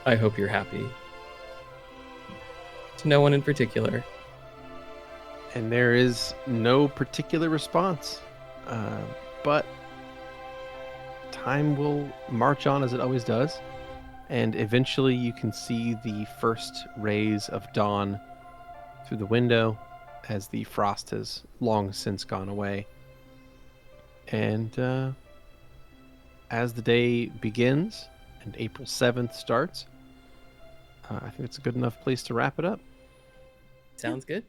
I hope you're happy. To no one in particular. And there is no particular response. But time will march on as it always does. And eventually you can see the first rays of dawn through the window as the frost has long since gone away. And as the day begins and April 7th starts, I think it's a good enough place to wrap it up. Sounds good.